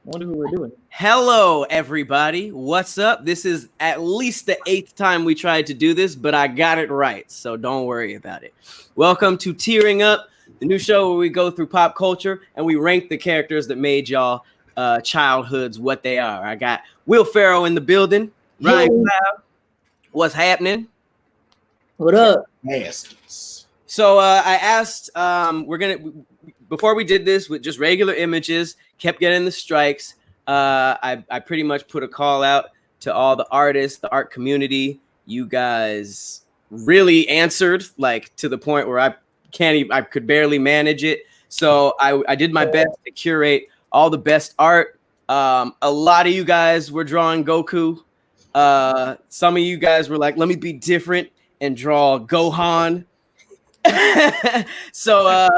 Wonder who we're doing. Hello, everybody. What's up? This is at least the 8th time we tried to do this, but I got it right, so don't worry about it. Welcome to Tearing Up, the new show where we go through pop culture and we rank the characters that made y'all childhoods what they are. I got Will Ferrell in the building. Ryan Cloud, what's happening? What up? Bastards. So I asked, before we did this with just regular images, kept getting the strikes. I pretty much put a call out to all the artists, the art community. You guys really answered, like, to the point where I could barely manage it. So I did my best to curate all the best art. A lot of you guys were drawing Goku. Some of you guys were like, let me be different and draw Gohan. So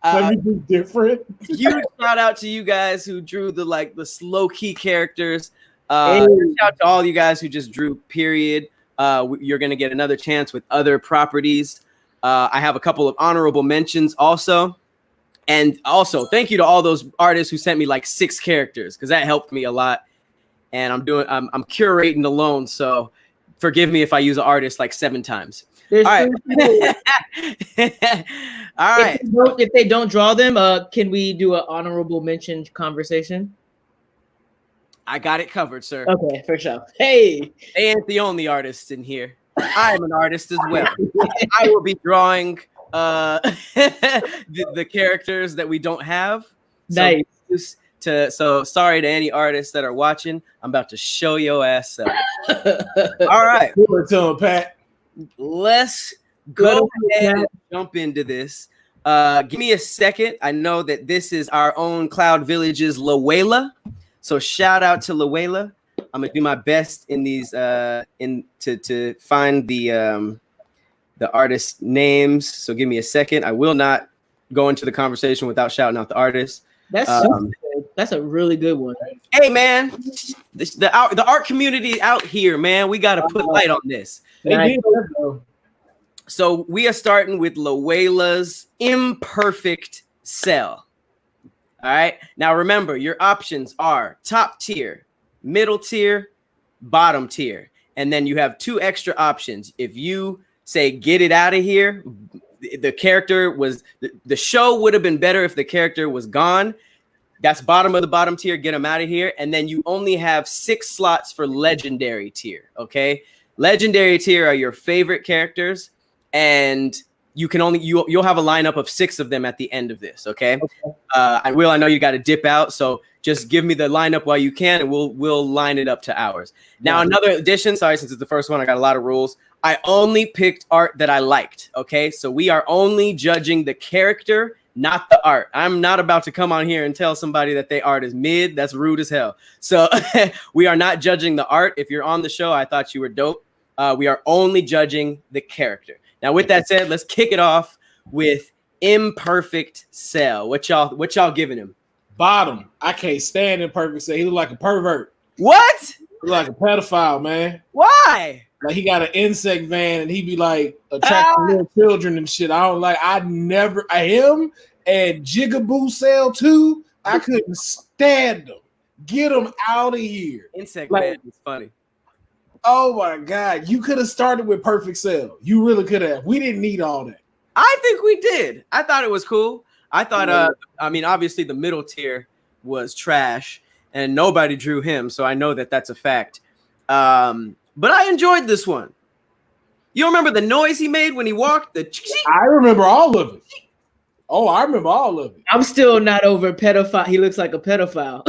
let me be different. Huge shout out to you guys who drew the slow key characters. Shout out to all you guys who just drew period. You're gonna get another chance with other properties. I have a couple of honorable mentions also. And also thank you to all those artists who sent me like 6 characters, because that helped me a lot. And I'm curating alone, so forgive me if I use an artist like 7 times. All right. All right. If they don't draw them, can we do an honorable mention conversation? I got it covered, sir. Okay, for sure. Hey, they ain't the only artist in here. I am an artist as well. I will be drawing the characters that we don't have. Nice. So sorry to any artists that are watching. I'm about to show your ass up. All right. Pat. Let's go ahead and jump into this. Give me a second. I know that this is our own Cloud Village's Luella. So shout out to Luella. I'm gonna do my best in these to find the artist names. So give me a second. I will not go into the conversation without shouting out the artists. That's a really good one. Hey man, the art community out here, man. We gotta put light on this. So we are starting with Luella's Imperfect Cell. All right. Now remember, your options are top tier, middle tier, bottom tier, and then you have 2 extra options. If you say get it out of here, the character was the show would have been better if the character was gone. That's bottom of the bottom tier. Get them out of here. And then you only have 6 slots for legendary tier. Okay. Legendary tier are your favorite characters. And you can you'll have a lineup of 6 of them at the end of this. Okay. I know you got to dip out. So just give me the lineup while you can, and we'll line it up to ours. Now, another addition. Sorry, since it's the first one, I got a lot of rules. I only picked art that I liked. Okay. So we are only judging the character, not the art. I'm not about to come on here and tell somebody that their art is mid. That's rude as hell. So we are not judging the art. If you're on the show, I thought you were dope. We are only judging the character. Now, with that said, let's kick it off with Imperfect Cell. What y'all giving him? Bottom. I can't stand Imperfect Cell. He look like a pervert. What? He look like a pedophile, man. Why? Like he got an insect van and he be like attracting little children and shit. Him and Jigaboo Cell too. I couldn't stand them. Get them out of here. Insect man is funny. Oh my God. You could have started with Perfect Cell. You really could have. We didn't need all that. I think we did. I thought it was cool. I thought, obviously the middle tier was trash and nobody drew him. So I know that that's a fact. But I enjoyed this one. You remember the noise he made when he walked? I remember all of it. Oh, I remember all of it. I'm still not over pedophile. He looks like a pedophile.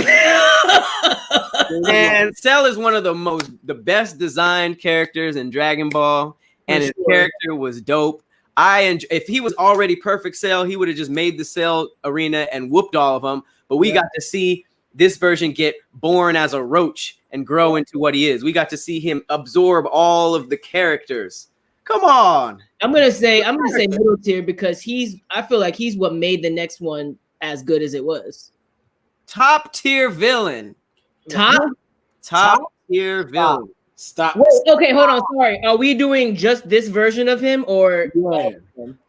And Cell is one of the best designed characters in Dragon Ball, and his character was dope. If he was already Perfect Cell, he would have just made the Cell arena and whooped all of them. But we got to see this version get born as a roach and grow into what he is. We got to see him absorb all of the characters. Come on. I'm gonna say middle tier because I feel like he's what made the next one as good as it was. Top tier villain. Top tier villain. Stop. Wait, okay, hold on. Sorry. Are we doing just this version of him or?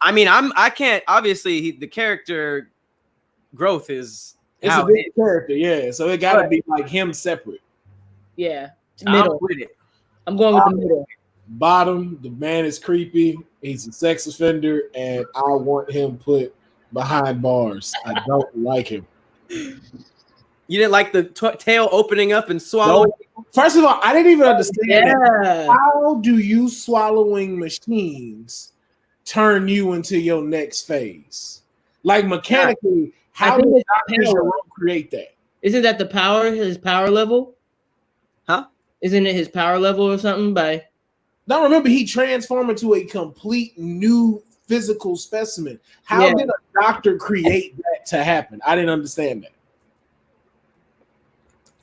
I mean, I can't. Obviously, the character growth is It's how a it big is. character, yeah. So it gotta be like him separate. Yeah, I'm middle. with it. I'm going with the middle. Bottom, the man is creepy. He's a sex offender, and I want him put behind bars. I don't like him. You didn't like the tail opening up and swallowing? No. First of all, I didn't even understand that. Yeah. How do you swallowing machines turn you into your next phase? Like mechanically, how think did it's Dr. power. Jerome create that? Isn't that the power? His power level? Huh? Isn't it his power level or something? By Now remember, he transformed into a complete new physical specimen. How did a doctor create that to happen? I didn't understand that.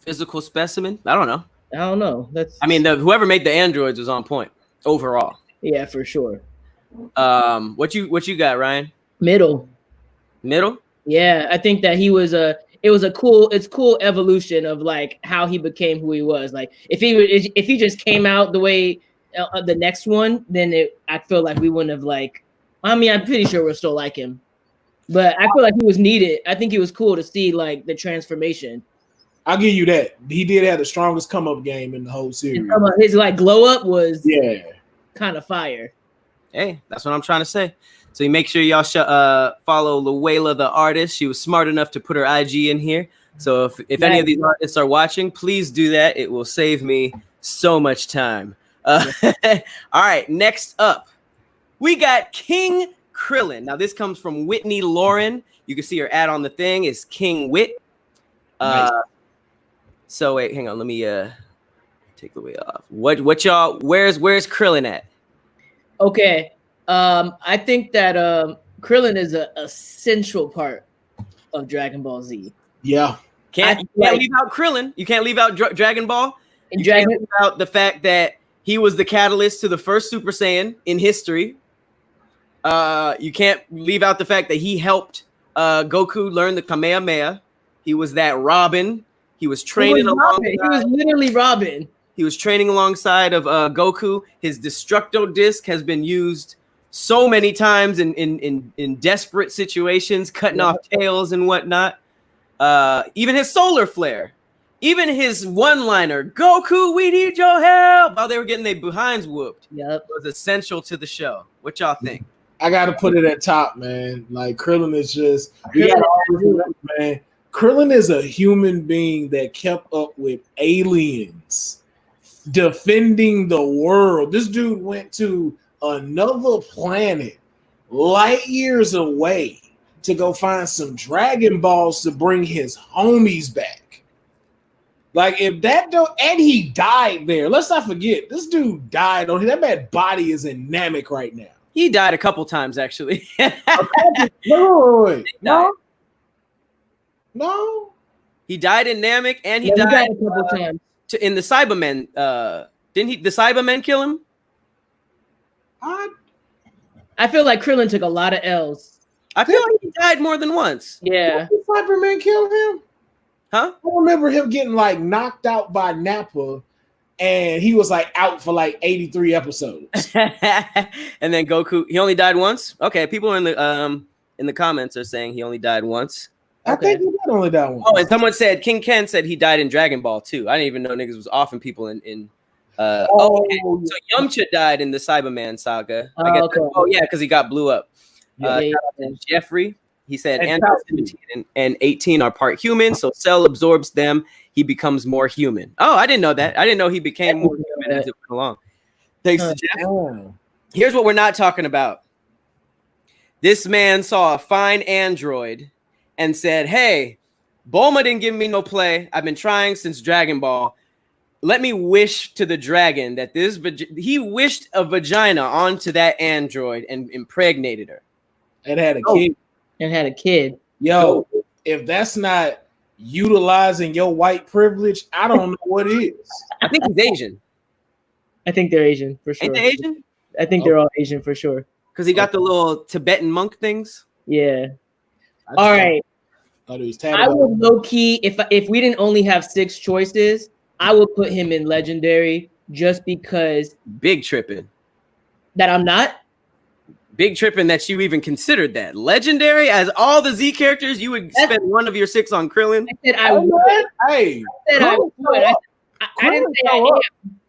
Physical specimen? I don't know. I don't know. That's I mean, whoever made the androids was on point overall. yeah, for sure. What you got, Ryan? Middle. Middle? Yeah, I think that it's cool evolution of like how he became who he was. Like if he just came out the way the next one, then I feel like we wouldn't have like. I mean, I'm pretty sure we'll still like him, but I feel like he was needed. I think it was cool to see like the transformation. I'll give you that. He did have the strongest come up game in the whole series. His like glow up was kind of fire. Hey, that's what I'm trying to say. So you make sure y'all follow Luella the artist. She was smart enough to put her IG in here. So if any of these artists are watching, please do that. It will save me so much time. All right, next up, we got King Krillin. Now this comes from Whitney Lauren. You can see her ad on the thing is King Wit. Nice. So wait, hang on. Let me take the way off. What y'all? Where's Krillin at? Okay. I think that Krillin is a essential part of Dragon Ball Z. Yeah. You can't leave out Krillin. You can't leave out Dragon Ball. You can't leave out the fact that he was the catalyst to the first Super Saiyan in history. You can't leave out the fact that he helped Goku learn the Kamehameha. He was that Robin. He was training alongside. He was literally Robin. He was training alongside of Goku. His Destructo Disc has been used so many times in desperate situations, cutting off tails and whatnot. Even his solar flare, even his one-liner, "Goku, we need your help," while they were getting their behinds whooped. Yep, was essential to the show. What y'all think? I got to put it at top, man. Like Krillin is just, we got to always remember, man. Krillin is a human being that kept up with aliens, defending the world. This dude went to another planet, light years away, to go find some Dragon Balls to bring his homies back. Like if that dude, and he died there. Let's not forget, this dude died on that man's body is in Namek right now. He died a couple times actually. No. He died in Namek, and he died a couple times in the Cybermen. Didn't the Cybermen kill him? I feel like Krillin took a lot of L's. I feel like he died more than once. Yeah. Did Cybermen kill him? Huh? I remember him getting like knocked out by Nappa, and he was like out for like 83 episodes. And then Goku, he only died once. Okay, people in the comments are saying he only died once. I think he did only die once. Oh, and someone said King Ken said he died in Dragon Ball too. I didn't even know niggas was offing people in. Okay. So Yamcha died in the Cyberman saga. I guess. Okay. Oh yeah, because he got blew up. Jeffrey, he said Android 17 and 18 are part human, so Cell absorbs them. He becomes more human. Oh, I didn't know that. I didn't know he became more human as it went along. Thanks to Jeff. Here's what we're not talking about. This man saw a fine android and said, "Hey, Bulma didn't give me no play. I've been trying since Dragon Ball. Let me wish to the dragon that he wished a vagina onto that android and impregnated her. And had a kid. And had a kid. Yo, if that's not utilizing your white privilege, I don't know what is. I think he's Asian. I think they're Asian for sure. Ain't they Asian? I think they're all Asian for sure. Because he got the little Tibetan monk things. Yeah. All right. I would low key, if we didn't only have 6 choices, I would put him in legendary just because. Big tripping. That I'm not? Big tripping that you even considered that. Legendary as all the Z characters, you would spend one of your 6 on Krillin. I said I would. Hey, I said I would. I didn't say I am.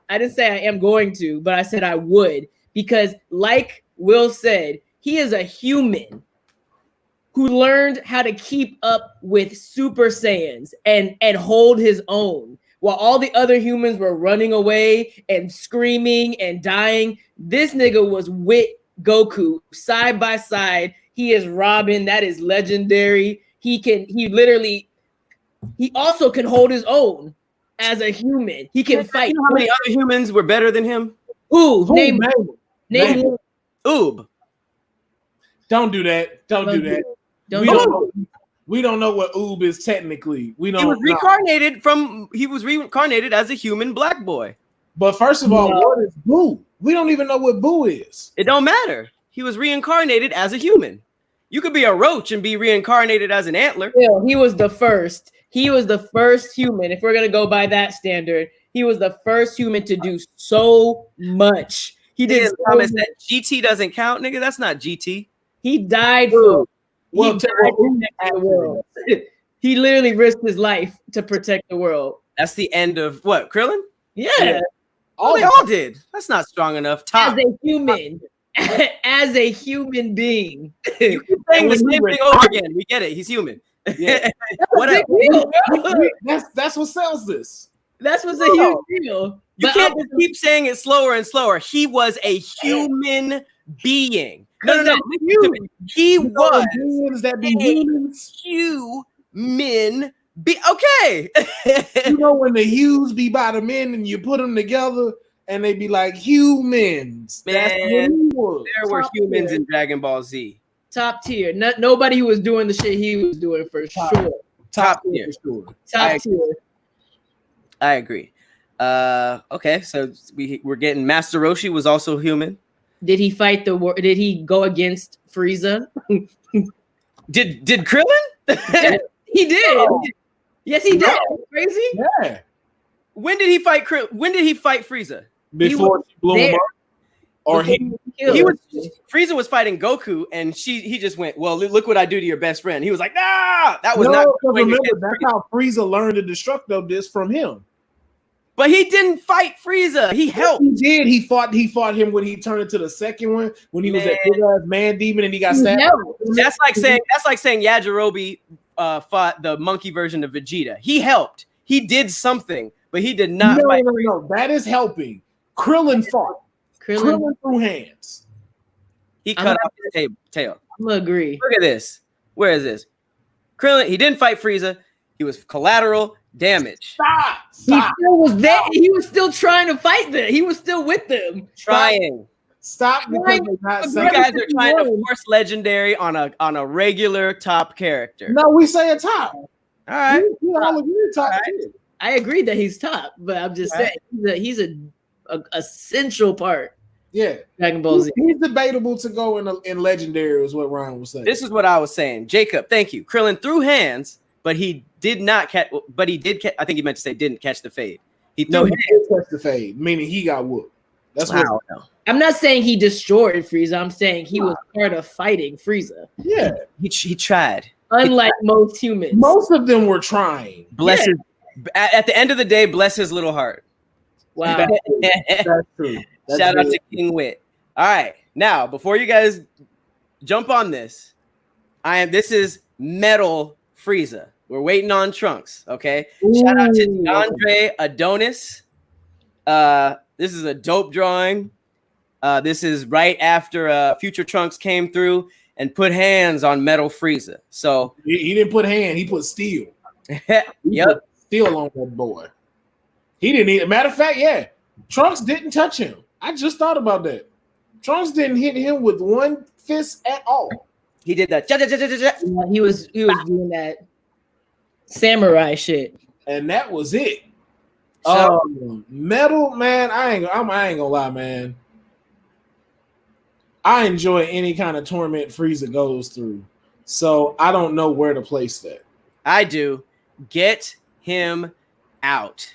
I didn't say I am going to, but I said I would because, like Will said, he is a human who learned how to keep up with Super Saiyans and hold his own. While all the other humans were running away and screaming and dying, this nigga was with Goku side by side. He is Robin. That is legendary. He also can hold his own as a human. He can fight. You know how many other humans were better than him? Ooh, name one. Oob. Don't do that. Don't do that. We don't know what Oob is technically. We don't. He was reincarnated as a human black boy. But first of all, what is Boo? We don't even know what Boo is. It don't matter. He was reincarnated as a human. You could be a roach and be reincarnated as an antler. Yeah, he was the first. He was the first human. If we're gonna go by that standard, he was the first human to do so much. He did promise that GT doesn't count, nigga. That's not GT. He died for. He died to protect the world. He literally risked his life to protect the world. That's the end of what? Krillin? Yeah. They all did. That's not strong enough. As a human. As a human being. You keep saying the same thing over again. We get it. He's human. Yeah. That's what sells this. That's what's a huge deal. You can't just keep saying it slower and slower. He was a human being. No. He was that be humans. Human. Okay. You know when the hues be by the men and you put them together and they be like humans. Man, there were humans in Dragon Ball Z. Top tier. Nobody who was doing the shit he was doing for sure. Top tier. Top tier. I agree. Okay, so we're getting Master Roshi was also human. Did he fight the war? Did he go against Frieza? Did Krillin? Yeah, he did. Oh. Yes, he did. Crazy. Yeah. When did he fight Frieza? Before he blew him up. Or Frieza was fighting Goku, and he just went, well, look what I do to your best friend. He was like, nah, that was not. Remember, that's how Frieza learned the Destructo Disc from him. But he didn't fight Frieza. He helped. He did. He fought him when he turned into the second one, when he was that big ass man demon and he got stabbed. That's like saying Yajirobe fought the monkey version of Vegeta. He helped. He did something, but he did not fight. No. That is helping. Krillin fought. Krillin threw hands. He cut off his tail. I'm gonna agree. Look at this. Where is this? Krillin, he didn't fight Frieza. He was collateral damage. Stop. He still was there. He was still trying to fight them. He was still with them. Trying. Stop. You guys are trying to force legendary on a regular top character. No, we say a top. All right. We all agree top. Right. I agree that he's top, but I'm just saying he's a essential part. Yeah, Dragon Ball Z. He's debatable to go in legendary, is what Ryan was saying. This is what I was saying, Jacob. Thank you. Krillin threw hands, but he did not catch. But he did catch. I think he meant to say didn't catch the fade. He did catch the fade, meaning he got whooped. That's what. I'm not saying he destroyed Frieza. I'm saying he was part of fighting Frieza. Yeah, he tried. Unlike most humans, most of them were trying. Bless his. At the end of the day, bless his little heart. Wow, that's true. Shout out to King Wit. All right, now before you guys jump on this, this is Metal Frieza. We're waiting on Trunks. Okay. Ooh. Shout out to Andre Adonis. This is a dope drawing. This is right after Future Trunks came through and put hands on Metal Frieza. So he didn't put hand, he put steel. Yep. Steel on that boy. He didn't need. Matter of fact, yeah, Trunks didn't touch him. I just thought about that. Trunks didn't hit him with one fist at all. He did that. He was doing that samurai shit, and that was it. Metal, man. I ain't gonna lie, man. I enjoy any kind of torment Frieza goes through, so I don't know where to place that. I do. Get him out.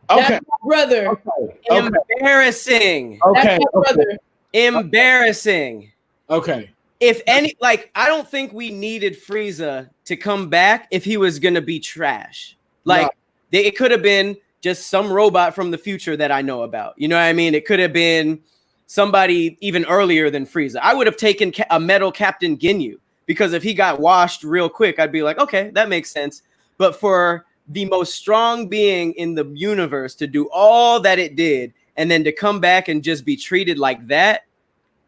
Okay, that's my brother. Okay. Embarrassing. Okay, that's my brother. Embarrassing. Okay. If any, like, I don't think we needed Frieza to come back if he was gonna be trash. Like, it could have been just some robot from the future that I know about. You know what I mean? It could have been somebody even earlier than Frieza. I would have taken a metal Captain Ginyu, because if he got washed real quick, I'd be like, okay, that makes sense. But for the most strong being in the universe to do all that it did, and then to come back and just be treated like that,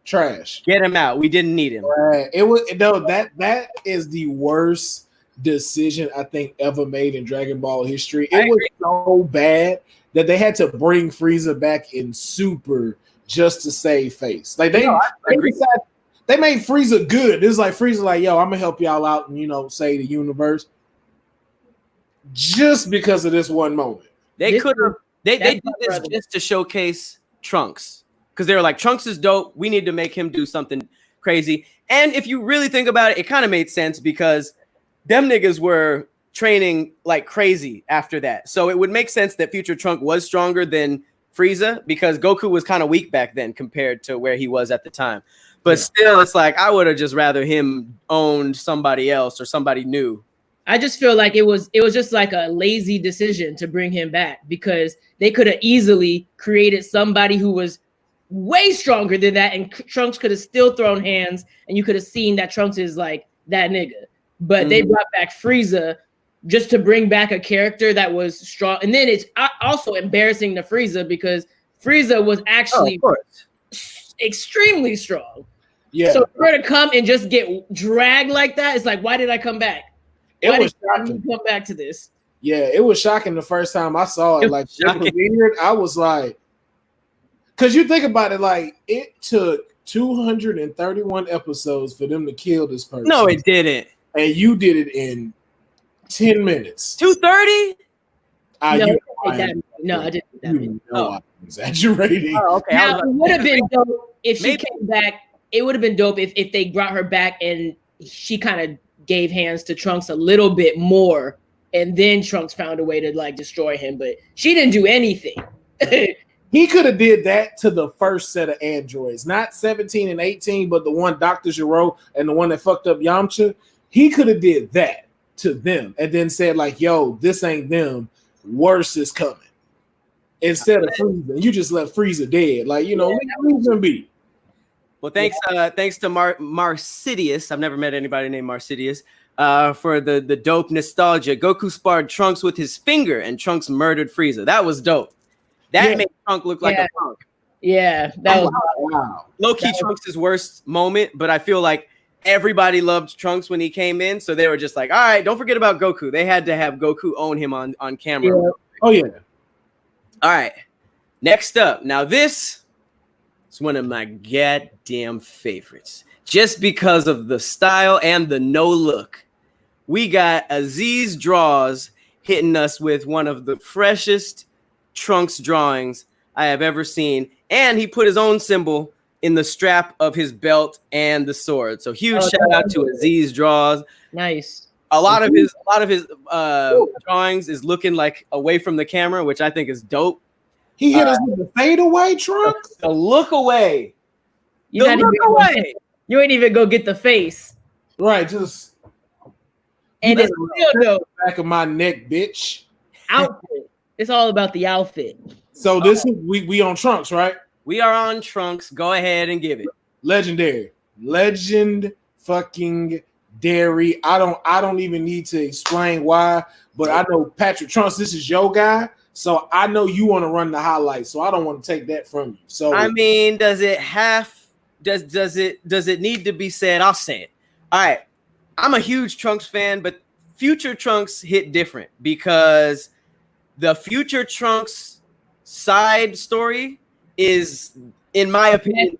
trash. Get him out. We didn't need him. Right. It was no, that is the worst decision I think ever made in Dragon Ball history. It was so bad that they had to bring Frieza back in Super just to save face. Like they made Frieza good. It's like Frieza like, yo, I'm gonna help y'all out and, you know, save the universe. Just because of this one moment. They could have they did this just to showcase Trunks. Because they were like, Trunks is dope. We need to make him do something crazy. And if you really think about it, it kind of made sense because them niggas were training like crazy after that. So it would make sense that Future Trunk was stronger than Frieza because Goku was kind of weak back then compared to where he was at the time. But still, it's like, I would have just rather him owned somebody else or somebody new. I just feel like it was just like a lazy decision to bring him back because they could have easily created somebody who was way stronger than that, and Trunks could have still thrown hands, and you could have seen that Trunks is like that nigga. But they brought back Frieza just to bring back a character that was strong. And then it's also embarrassing to Frieza because Frieza was actually extremely strong. Yeah. So for her to come and just get dragged like that, it's like, why did I come back? Why did you come back to this? Yeah, it was shocking the first time I saw it. Like, I was like, because you think about it, like, it took 231 episodes for them to kill this person. No, it didn't. And you did it in 10 minutes. 230? No, I didn't. I'm exaggerating. Oh, okay. Now, it would have been dope if she came back. It would have been dope if they brought her back and she kind of gave hands to Trunks a little bit more, and then Trunks found a way to like destroy him. But she didn't do anything. He could have did that to the first set of androids, not 17 and 18, but the one Dr. Gero and the one that fucked up Yamcha. He could have did that to them and then said like, yo, this ain't them. Worse is coming. Instead of Frieza, you just left Frieza dead. Like, you know, leave him be. Well, thanks to Marsidius. I've never met anybody named Marsidius. For the dope nostalgia. Goku sparred Trunks with his finger and Trunks murdered Frieza. That was dope. That made Trunks look like a punk. Yeah, that was wow. Low-key Trunks' worst moment, but I feel like everybody loved Trunks when he came in, so they were just like, all right, don't forget about Goku. They had to have Goku own him on camera. Yeah. Oh, yeah. All right. Next up. Now, this is one of my goddamn favorites. Just because of the style and the no look. We got Aziz Draws hitting us with one of the freshest Trunks drawings I have ever seen. And he put his own symbol in the strap of his belt and the sword. So huge shout out to Aziz Draws. Nice. A lot of his drawings is looking like away from the camera, which I think is dope. He hit us with the fadeaway Trunks. The look away. You ain't even go get the face. Right, just and it's still dope. Back of my neck, bitch. Outfit. It's all about the outfit. So this is we on Trunks, right? We are on Trunks. Go ahead and give it. Legendary. Legend fucking dairy. I don't even need to explain why, but I know Patrick Trunks, this is your guy. So I know you want to run the highlights. So I don't want to take that from you. So I mean, does it need to be said? I'll say it. All right. I'm a huge Trunks fan, but Future Trunks hit different because the Future Trunks side story is, in my opinion,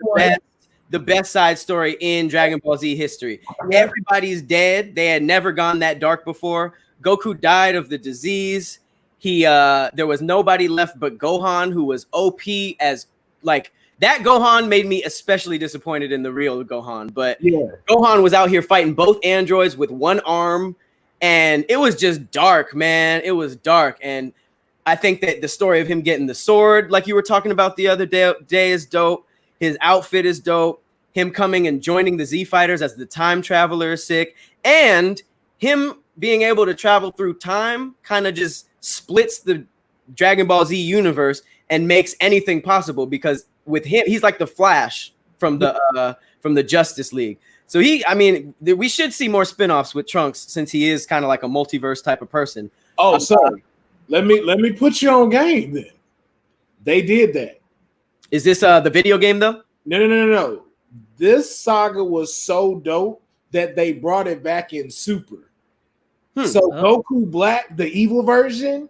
the best side story in Dragon Ball Z history. Everybody's dead. They had never gone that dark before. Goku died of the disease. There was nobody left but Gohan, who was OP as like that. Gohan made me especially disappointed in the real Gohan, but Gohan was out here fighting both androids with one arm, and it was just dark, man. It was dark, and I think that the story of him getting the sword, like you were talking about the other day, is dope. His outfit is dope. him coming and joining the Z Fighters as the time traveler is sick, and him being able to travel through time kind of just splits the Dragon Ball Z universe and makes anything possible, because with him, he's like the Flash from the Justice League. So we should see more spinoffs with Trunks, since he is kind of like a multiverse type of person. Oh, so let me put you on game then. They did that. Is this the video game though? No. This saga was so dope that they brought it back in Super. So Goku Black, the evil version,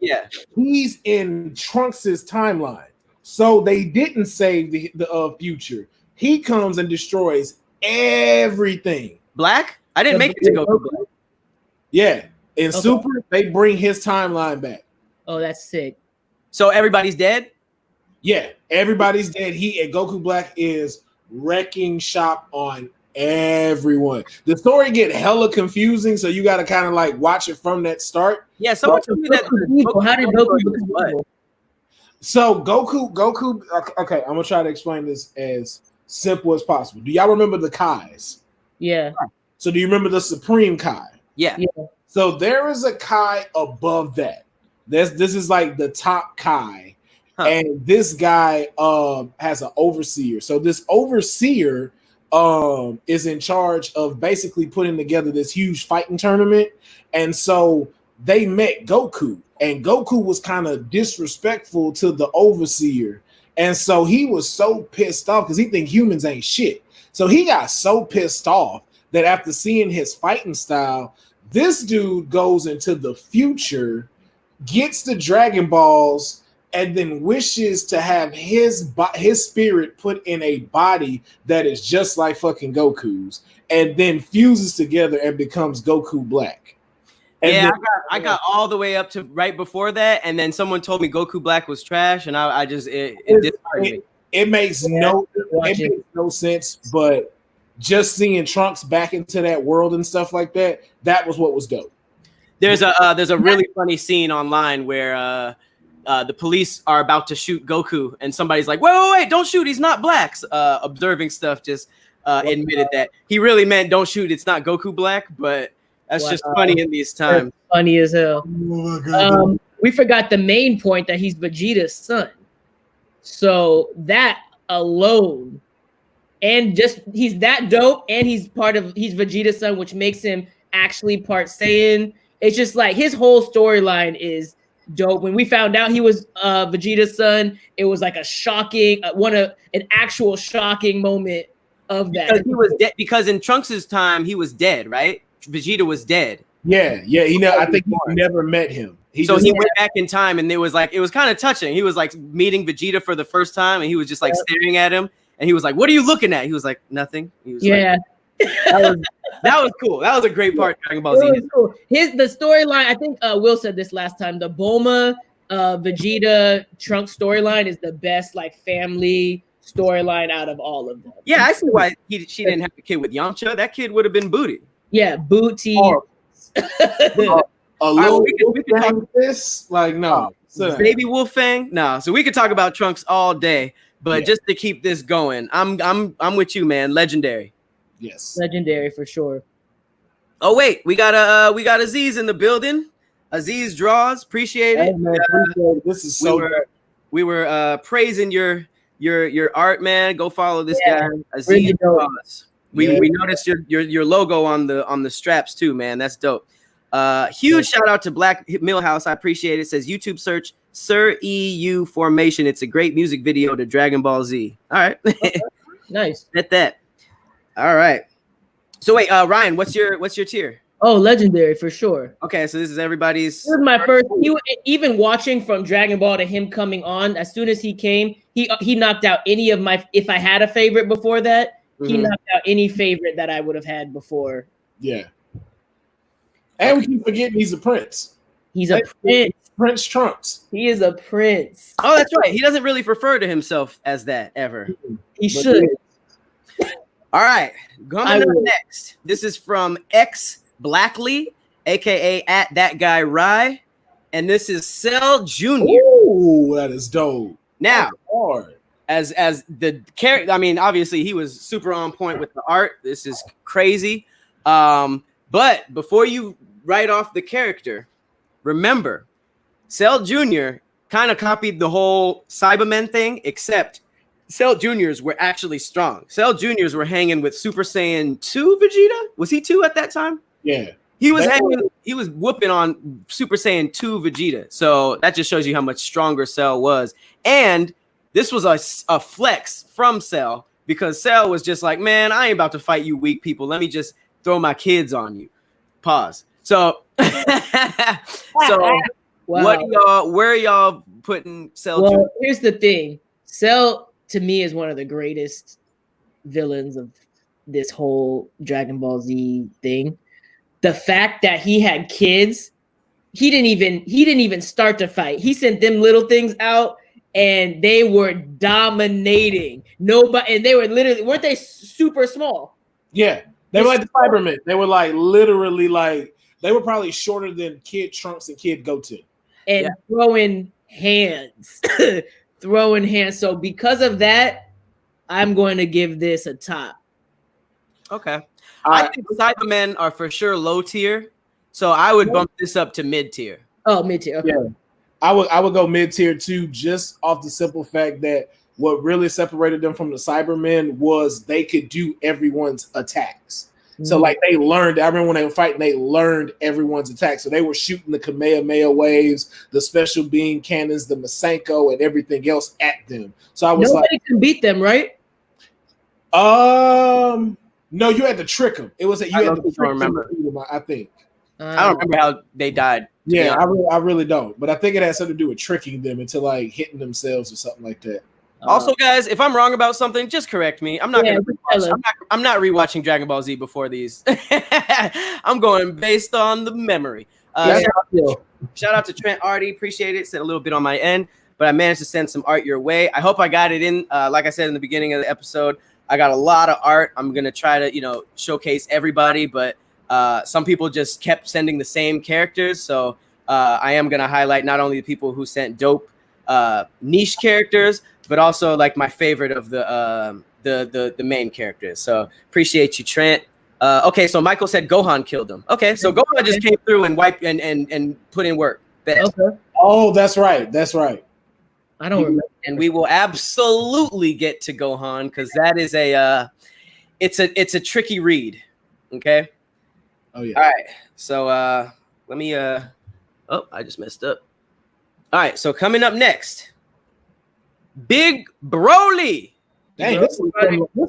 he's in Trunks' timeline. So they didn't save the future. He comes and destroys everything. Black? I didn't make it to Goku Black. Yeah. In Super, they bring his timeline back. Oh, that's sick. So everybody's dead? Yeah, everybody's dead. He and Goku Black is wrecking shop on everyone. The story get hella confusing, so you got to kind of like watch it from that start. Yeah, someone told me that. How did Goku? So Goku. Okay, I'm gonna try to explain this as simple as possible. Do y'all remember the Kais? Yeah. So do you remember the Supreme Kai? Yeah. So there is a Kai above that. This is like the top Kai, and this guy has an overseer. So this overseer is in charge of basically putting together this huge fighting tournament. And so they met Goku, and Goku was kind of disrespectful to the overseer. And so he was so pissed off because he think humans ain't shit. So he got so pissed off that after seeing his fighting style, this dude goes into the future, gets the Dragon Balls, and then wishes to have his spirit put in a body that is just like fucking Goku's, and then fuses together and becomes Goku Black. And then, I got all the way up to right before that, and then someone told me Goku Black was trash, and it makes no sense. But just seeing Trunks back into that world and stuff like that, that was what was dope. There's a really funny scene online where the police are about to shoot Goku, and somebody's like, wait, don't shoot, he's not black. Observing stuff just admitted that he really meant don't shoot, it's not Goku Black, but that's just funny in these times. That's funny as hell. We forgot the main point, that he's Vegeta's son. So that alone, and just he's that dope, and he's Vegeta's son, which makes him actually part Saiyan. It's just like his whole storyline is dope. When we found out he was Vegeta's son, it was like a shocking an actual shocking moment of that. Because he was dead. Because in Trunks' time, he was dead, right? Vegeta was dead. Yeah. I think he never met him. He went back in time, and it was kind of touching. He was like meeting Vegeta for the first time, and he was just like staring at him, and he was like, "What are you looking at?" He was like, "Nothing." He was that was cool. That was a great part of Dragon Ball Z. Cool. The storyline, I think Will said this last time, the Bulma, Vegeta, Trunks storyline is the best like family storyline out of all of them. Yeah, I see why she didn't have a kid with Yamcha. That kid would have been booty. Yeah, booty. A little we could talk this, like no. Baby Wolfang? No. So we could talk about Trunks all day, but just to keep this going, I'm with you, man. Legendary. Yes. Legendary for sure. Oh wait, we got Aziz in the building. Aziz draws, appreciate it. Hey, man, appreciate it. This is so we were praising your art, man. Go follow this guy, Aziz draws. We noticed your logo on the straps too, man. That's dope. Huge shout out to Black Millhouse. I appreciate it. Says YouTube search Sir EU Formation. It's a great music video to Dragon Ball Z. All right. Nice. Bet that. All right. So wait, Ryan, what's your tier? Oh, legendary for sure. Okay, so this is everybody's. This is my first. Even watching from Dragon Ball to him coming on, as soon as he came, he knocked out any of my. If I had a favorite before that, he knocked out any favorite that I would have had before. Yeah. And we keep forgetting he's a prince. He's a prince. Prince Trunks. He is a prince. Oh, that's right. He doesn't really refer to himself as that ever. He should. All right. Coming up next. This is from X Blackley, aka at that guy Rye, and this is Cell Jr. Ooh, that is dope. Now, as the character. I mean, obviously he was super on point with the art. This is crazy. But before you write off the character, remember, Cell Jr. kind of copied the whole Cybermen thing, except Cell Juniors were actually strong. Cell Juniors were hanging with Super Saiyan 2 Vegeta. Was he 2 at that time? Yeah. He was whooping on Super Saiyan 2 Vegeta. So that just shows you how much stronger Cell was. And this was a flex from Cell, because Cell was just like, man, I ain't about to fight you weak people. Let me just throw my kids on you. Pause. So, wow. Where are y'all putting Cell? Well, here's the thing. Cell, to me, is one of the greatest villains of this whole Dragon Ball Z thing. The fact that he had kids, he didn't even start to fight. He sent them little things out, and they were dominating. Nobody, and they were literally, weren't they super small? Yeah, they were like the Cybermen. They were like literally like, they were probably shorter than Kid Trunks and Kid Goten. And throwing hands, throwing hands. So because of that, I'm going to give this a top. Okay. I think Cybermen are for sure low tier, so I would bump this up to mid tier. Oh, mid tier. Okay. Yeah. I would go mid tier too, just off the simple fact that what really separated them from the Cybermen was they could do everyone's attacks. Mm-hmm. So like they learned. I remember when they were fighting, they learned everyone's attacks. So they were shooting the Kamehameha waves, the special beam cannons, the Masenko, and everything else at them. So I was nobody can beat them, right? No, you had to trick them. It was you had to trick them. I think. I don't remember how they died. Yeah, I really don't. But I think it has something to do with tricking them into like hitting themselves or something like that. Also, guys, if I'm wrong about something, just correct me. I'm not I'm not rewatching Dragon Ball Z before these. I'm going based on the memory. Shout out to Trent Artie. Appreciate it. Sent a little bit on my end, but I managed to send some art your way. I hope I got it in. Like I said in the beginning of the episode, I got a lot of art. I'm gonna try to, showcase everybody, but some people just kept sending the same characters. So I am gonna highlight not only the people who sent dope niche characters, but also like my favorite of the main characters. So appreciate you, Trent. Okay, so Michael said Gohan killed him. Okay, so Gohan just came through and wiped and put in work. Bet. Okay. Oh, that's right. That's right. I don't remember. And we will absolutely get to Gohan because that is it's a tricky read. Okay. Oh yeah. All right. So let me I just messed up. All right. So coming up next, Big Broly. Dang, this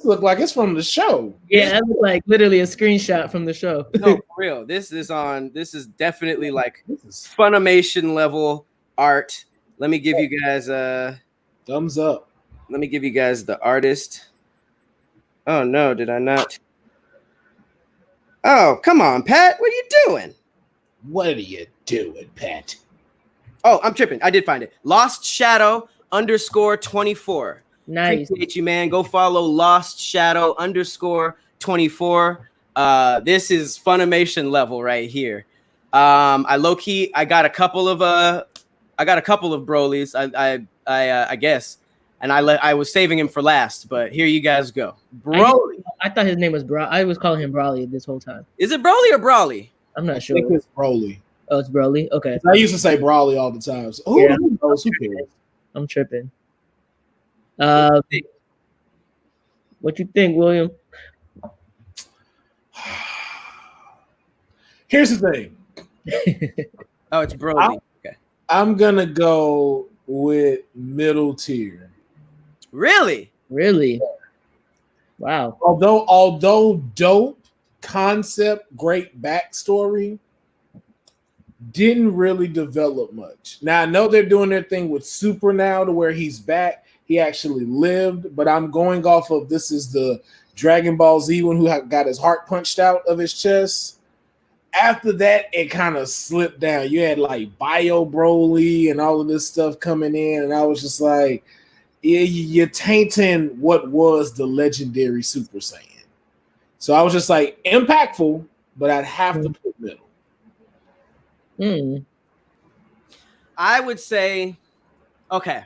look like it's from the show. Yeah, that looks like literally a screenshot from the show. No, for real. This is definitely like Funimation level art. Let me give you guys a thumbs up. Let me give you guys the artist. Oh no, did I not? Oh, come on, Pat. What are you doing? What are you doing, Pat? Oh, I'm tripping. I did find it. Lost Shadow _24. Nice. Appreciate you, man. Go follow Lost Shadow _24. This is Funimation level right here. I got a couple of Brolys. I guess, and I was saving him for last, but here you guys go. Broly. I thought his name was I was calling him Broly this whole time. Is it Broly or Brawly? I'm not sure. I think it's Broly. Oh, it's Broly. Okay. I used to say Brawly all the time. So who knows? Who cares? I'm tripping. What you think, William? Here's the thing. Oh, it's Broly. Okay. I'm gonna go with middle tier. Really? Really? Wow. Although dope concept, great backstory, didn't really develop much. Now I know they're doing their thing with Super now to where he's back. He actually lived, but I'm going off of this is the Dragon Ball Z one who got his heart punched out of his chest. After that, it kind of slipped down. You had like Bio Broly and all of this stuff coming in, and I was just like, you're tainting what was the legendary Super Saiyan. So I was just like, impactful, but I'd have to put middle. I would say, okay.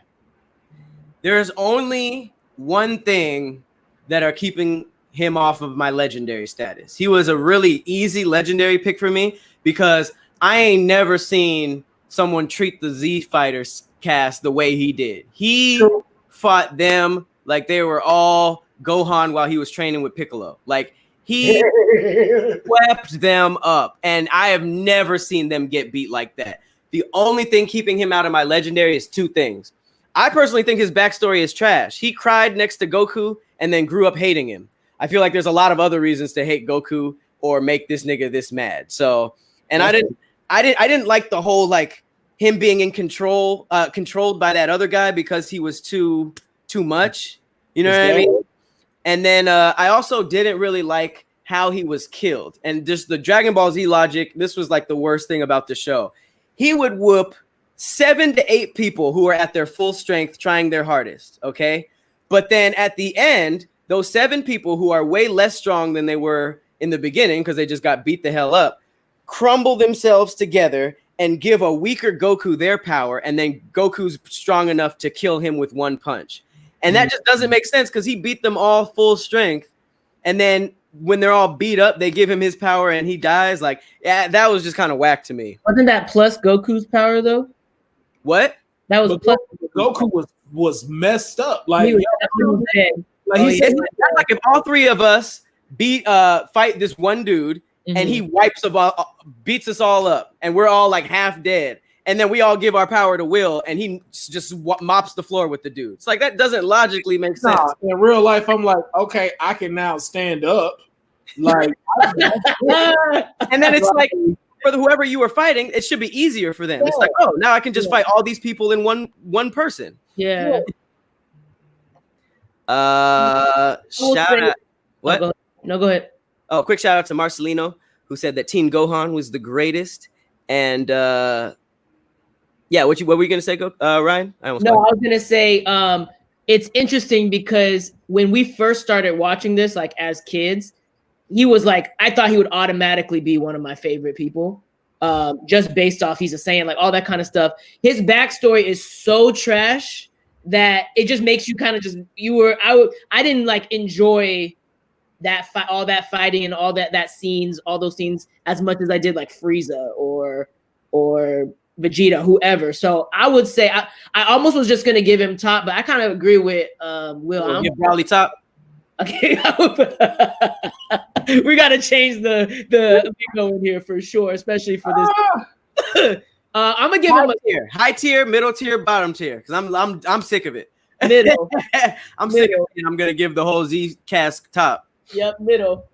There's only one thing that are keeping him off of my legendary status. He was a really easy legendary pick for me because I ain't never seen someone treat the Z Fighters cast the way he did. He fought them like they were all Gohan while he was training with Piccolo. Like he swept them up, and I have never seen them get beat like that. The only thing keeping him out of my legendary is two things. I personally think his backstory is trash. He cried next to Goku and then grew up hating him. I feel like there's a lot of other reasons to hate Goku or make this nigga this mad. So, and I didn't like the whole like him being in control, controlled by that other guy because he was too much. You know what I mean? And then I also didn't really like how he was killed. And just the Dragon Ball Z logic, this was like the worst thing about the show. He would whoop 7 to 8 people who are at their full strength trying their hardest, okay? But then at the end, those 7 people who are way less strong than they were in the beginning because they just got beat the hell up, crumble themselves together and give a weaker Goku their power, and then Goku's strong enough to kill him with one punch. And that just doesn't make sense because he beat them all full strength. And then when they're all beat up, they give him his power and he dies. Like, yeah, that was just kind of whack to me. Wasn't that plus Goku's power though? What? That was plus. Goku was messed up. Like, he was that's like if all 3 of us fight this one dude and he beats us all up and we're all like half dead. And then we all give our power to Will, and he just mops the floor with the dude. It's like that doesn't logically make sense. In real life, I'm like, okay, I can now stand up. Like, and then it's like for whoever you were fighting, it should be easier for them. Yeah. It's like, oh, now I can just fight all these people in one person. Yeah. Shout out. What? No, go ahead. Oh, quick shout out to Marcelino, who said that Teen Gohan was the greatest, and. Yeah, what were you gonna say, Ryan? I was gonna say it's interesting because when we first started watching this, like as kids, he was like, I thought he would automatically be one of my favorite people, just based off he's a Saiyan, like all that kind of stuff. His backstory is so trash that it just makes you kind of just I didn't like enjoy that fight, all that fighting and all that scenes, all those scenes as much as I did like Frieza or Vegeta, whoever. So I would say I almost was just gonna give him top, but I kind of agree with Will. Give Brawly top. Okay, we gotta change the lingo in here for sure, especially for this. I'm gonna give him a tier, high tier, middle tier, bottom tier, because I'm sick of it. Middle. I'm sick of it. I'm gonna give the whole Z cast top. Yep, middle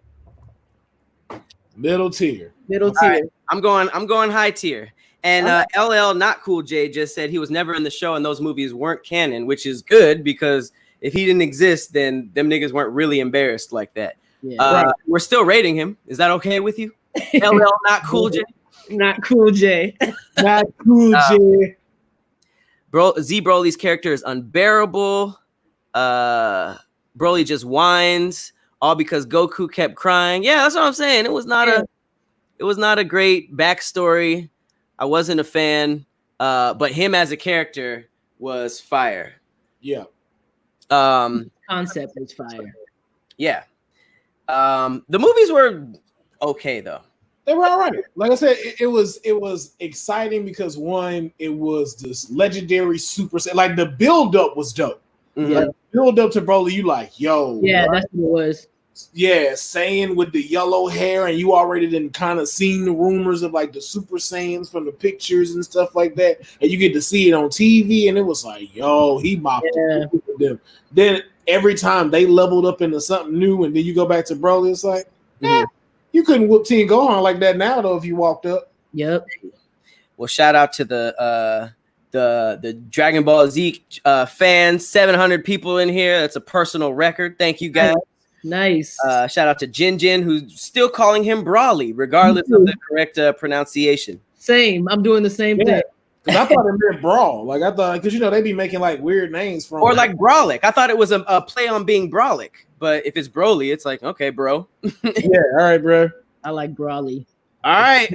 tier. Middle tier. Right. I'm going high tier. And LL Not Cool J just said he was never in the show and those movies weren't canon, which is good because if he didn't exist, then them niggas weren't really embarrassed like that. Yeah, right. We're still rating him. Is that okay with you? LL Not Cool J? Not Cool J. Not Cool J. Z Broly's character is unbearable. Broly just whines, all because Goku kept crying. Yeah, that's what I'm saying. It was not a great backstory. I wasn't a fan, but him as a character was fire. Yeah. Concept is fire. Yeah. The movies were okay though. They were all right. Like I said, it was exciting because one, it was this legendary super. Like the build up was dope. Mm-hmm. Like, build up to Broly, you like, yo. Yeah, right? That's what it was. Yeah, Saiyan with the yellow hair, and you already done kind of seen the rumors of like the Super Saiyans from the pictures and stuff like that, and you get to see it on TV, and it was like, yo, he mopped them. Then every time they leveled up into something new, and then you go back to Broly, it's like, you couldn't whoop Teen Gohan like that now though if you walked up. Yep. Well, shout out to the Dragon Ball Z fans, 700 people in here. That's a personal record. Thank you guys. Nice. Shout out to Jin, who's still calling him Brawly, regardless of the correct pronunciation. Same. I'm doing the same thing. Because I thought it meant brawl. Like I thought, because they be making like weird names from. Or like Brawlic. I thought it was a play on being Brawlic, but if it's Broly, it's like okay, bro. Yeah. All right, bro. I like Brawly. All right.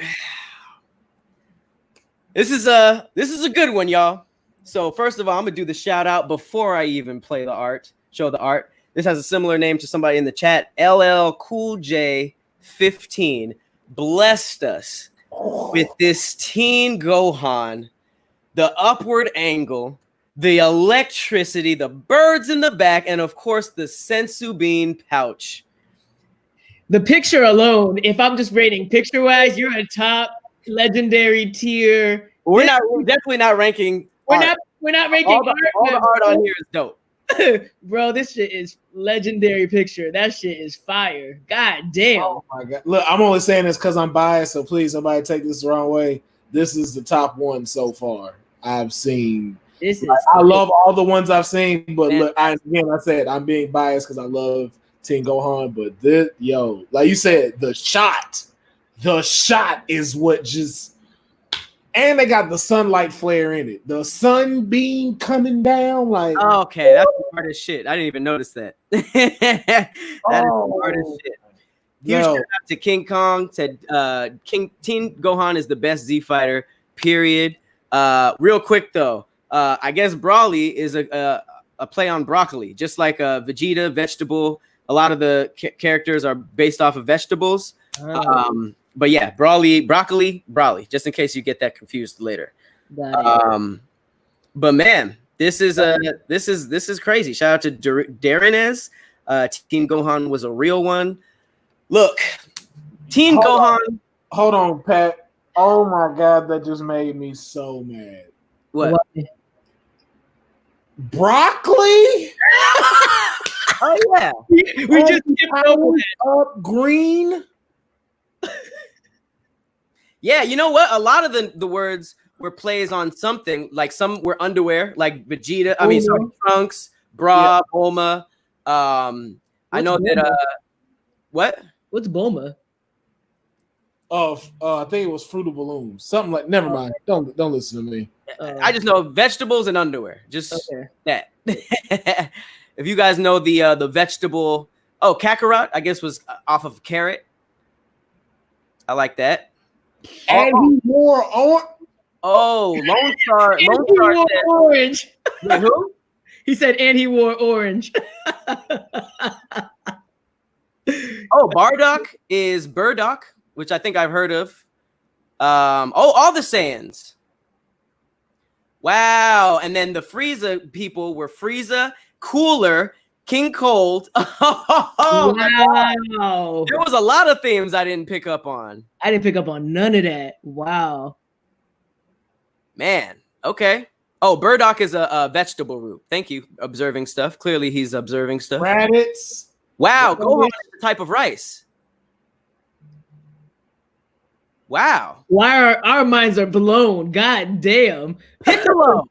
This is a good one, y'all. So first of all, I'm gonna do the shout out before I even play the art, show the art. This has a similar name to somebody in the chat. LL Cool J 15 blessed us with this Teen Gohan, the upward angle, the electricity, the birds in the back, and of course the sensu bean pouch. The picture alone, if I'm just rating picture wise, you're a top legendary tier. We're definitely not ranking. We're not ranking all the art on here is dope. Bro, this shit is legendary picture. That shit is fire. God damn. Oh my god. Look, I'm only saying this because I'm biased, so please somebody take this the wrong way. This is the top one so far I've seen. This is I love all the ones I've seen, but look, I said I'm being biased because I love Teen Gohan, but this, like you said, the shot is what just. And they got the sunlight flare in it. The sunbeam coming down like. Okay, that's the hardest shit. I didn't even notice that. That is the hardest shit. Huge shout out to King Kong. Said Teen Gohan is the best Z fighter. Period. Real quick though, I guess Brawly is a play on broccoli, just like Vegeta, vegetable. A lot of the characters are based off of vegetables. But yeah, broccoli, just in case you get that confused later. But man, this is crazy. Shout out to Darrenez. Teen Gohan was a real one. Look, Teen Gohan. Hold on, Pat. Oh my god, that just made me so mad. What? Broccoli? Oh yeah, we just skipped over up green. Yeah, you know what? A lot of the words were plays on something. Like some were underwear, like Vegeta. I mean, sorry, Trunks, bra, Bulma. I know Bulma? that. What? What's Bulma? I think it was Fruit of Balloons. Something like. Never mind. Don't listen to me. I just know vegetables and underwear. Just that. If you guys know the vegetable, Kakarot, I guess was off of carrot. I like that. And he wore Lone Star. He wore orange. Wait, who? He said, and he wore orange. Bardock is Burdock, which I think I've heard of. All the Saiyans. Wow. And then the Frieza people were Frieza, Cooler, King Cold. Wow. There was a lot of themes I didn't pick up on. I didn't pick up on none of that. Wow. Man. Okay. Burdock is a vegetable root. Thank you. Observing stuff. Clearly he's observing stuff. Raditz. Wow. Gohan is a type of rice. Wow. Why our minds are blown? God damn. Piccolo.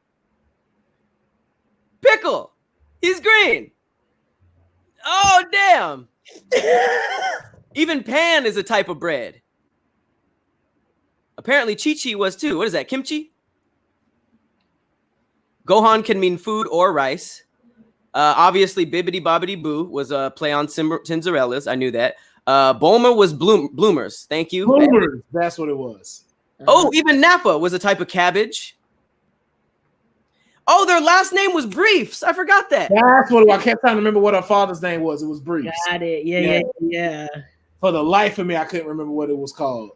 Pickle. He's green. Oh, damn. Even pan is a type of bread. Apparently Chi-Chi was too. What is that, kimchi? Gohan can mean food or rice. Obviously, Bibbidi Bobbidi Boo was a play on Cinderella's. I knew that. Bulma was bloomers. Thank you. Bloomers. That's what it was. Even Nappa was a type of cabbage. Their last name was Briefs. I forgot that. That's what I kept trying to remember what her father's name was. It was Briefs. Got it. Yeah. For the life of me, I couldn't remember what it was called.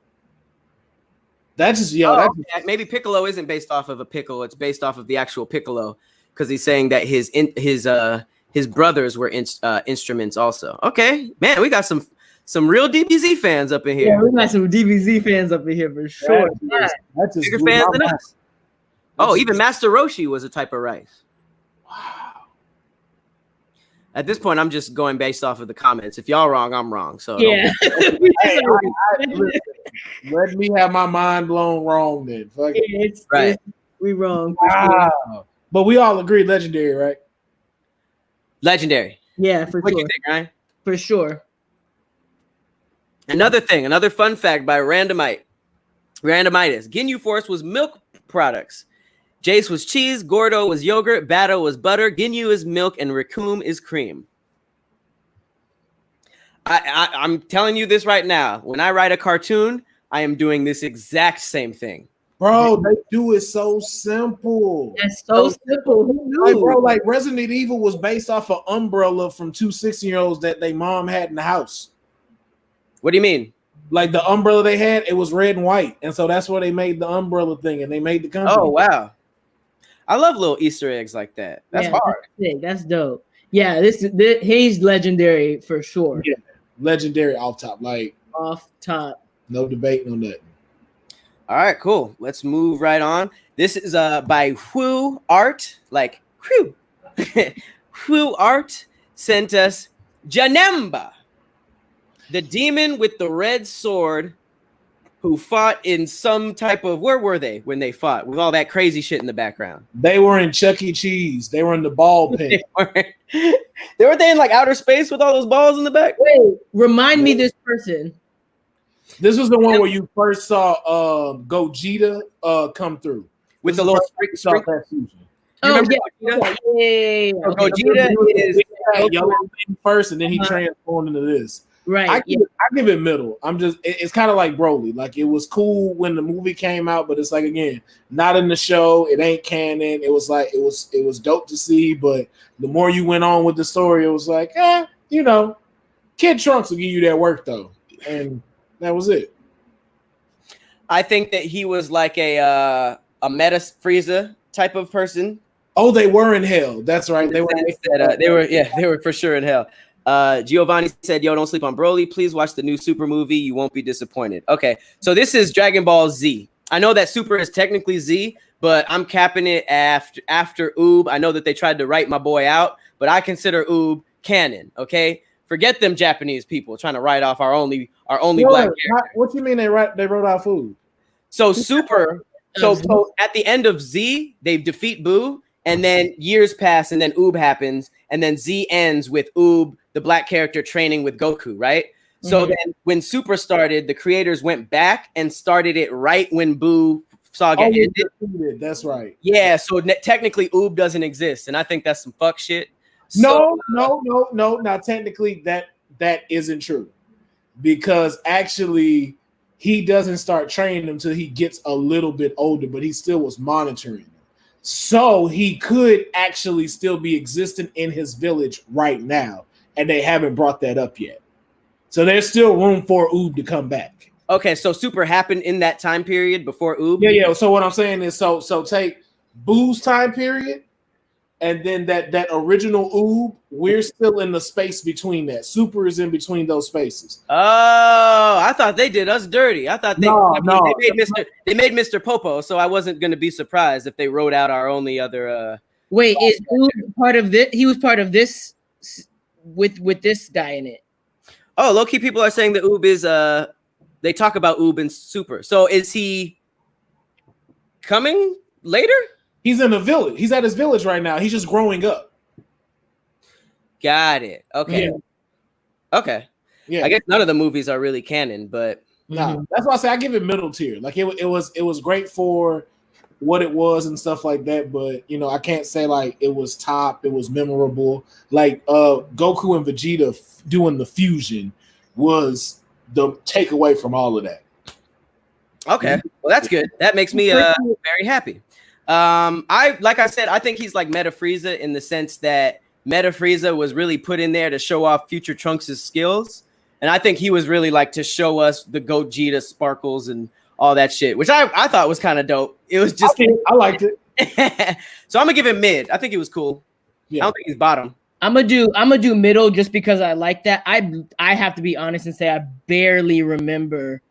Maybe Piccolo isn't based off of a pickle. It's based off of the actual Piccolo because he's saying that his brothers were instruments also. Okay, man, we got some real DBZ fans up in here. Yeah, we got some DBZ fans up in here for sure. That's just bigger fans than us. Even Master Roshi was a type of rice. Wow. At this point, I'm just going based off of the comments. If y'all wrong, I'm wrong. So yeah. Let me have my mind blown wrong then. We wrong. Wow. But we all agree legendary, right? Legendary. Yeah, for what sure. You think, Ryan? For sure. Another fun fact by Randomitis. Ginyu Force was milk products. Jace was cheese, Gordo was yogurt, Batto was butter, Ginyu is milk, and Raccoon is cream. I'm telling you this right now. When I write a cartoon, I am doing this exact same thing. Bro, they do it so simple. That's so simple. Who knew? Like, bro, like Resident Evil was based off an umbrella from 2 16-year-olds that they mom had in the house. What do you mean? Like the umbrella they had, it was red and white, and so that's where they made the umbrella thing, and they made the company. Oh wow, I love little Easter eggs like that. That's hard. That's dope. Yeah, he's legendary for sure. Yeah, legendary off top, like off top. No debate, no nothing. All right, cool. Let's move right on. This is by Who Art, like Whew. Who Art sent us Janemba, the demon with the red sword who fought in some type of, where were they when they fought with all that crazy shit in the background? They were in Chuck E. Cheese. They were in the ball pit. They were in like outer space with all those balls in the back. Wait, remind me this person. This was the one where you first saw Gogeta come through with the little spring. Oh yeah. Gogeta is yellow thing first, and then he transformed into this. Right. I give it middle. It's kind of like Broly. Like it was cool when the movie came out, but it's like again, not in the show. It ain't canon. It was like it was dope to see, but the more you went on with the story, it was like, Kid Trunks will give you that work though, and that was it. I think that he was like a meta Frieza type of person. Oh, they were in hell. That's right. They were for sure in hell. Giovanni said, yo, don't sleep on Broly. Please watch the new Super movie. You won't be disappointed. Okay, so this is Dragon Ball Z. I know that Super is technically Z, but I'm capping it after Oob. I know that they tried to write my boy out, but I consider Oob canon, okay? Forget them Japanese people trying to write off our only black character. What you mean they wrote out food? So Super, so at the end of Z, they defeat Boo, and then years pass, and then Oob happens, and then Z ends with Oob, the black character, training with Goku, right? Mm-hmm. So then when Super started, the creators went back and started it right when Boo saga ended. That's right. Yeah, so technically Oob doesn't exist, and I think that's some fuck shit. No. Now technically that isn't true, because actually he doesn't start training until he gets a little bit older, but he still was monitoring them. So he could actually still be existing in his village right now, and they haven't brought that up yet. So there's still room for Oob to come back. Okay, so Super happened in that time period before Oob? Yeah. So what I'm saying is, so take Boo's time period, and then that original Oob, we're still in the space between that. Super is in between those spaces. Oh, I thought they did us dirty. I thought they made Mr. Popo, so I wasn't going to be surprised if they wrote out our only other. Wait, is Oob part of this? He was part of this with this guy in it. Oh, low-key people are saying that Oob is they talk about Oob in Super. So is he coming later? He's in a village. He's at his village right now. He's just growing up. Got it. Okay. Yeah. Okay. Yeah. I guess none of the movies are really canon, but no, that's why I say I give it middle tier. Like it was great for what it was and stuff like that, but I can't say like it was top. It was memorable. Like Goku and Vegeta doing the fusion was the takeaway from all of that. Okay, well that's good. That makes me very happy. Like I said, I think he's like Meta Frieza in the sense that Meta Frieza was really put in there to show off Future Trunks' skills, and I think he was really like to show us the Gogeta sparkles and all that shit, which I thought was kind of dope. It was just I liked it. So I'm gonna give him mid. I think it was cool. Yeah. I don't think he's bottom. I'm gonna do middle just because I like that. I have to be honest and say I barely remember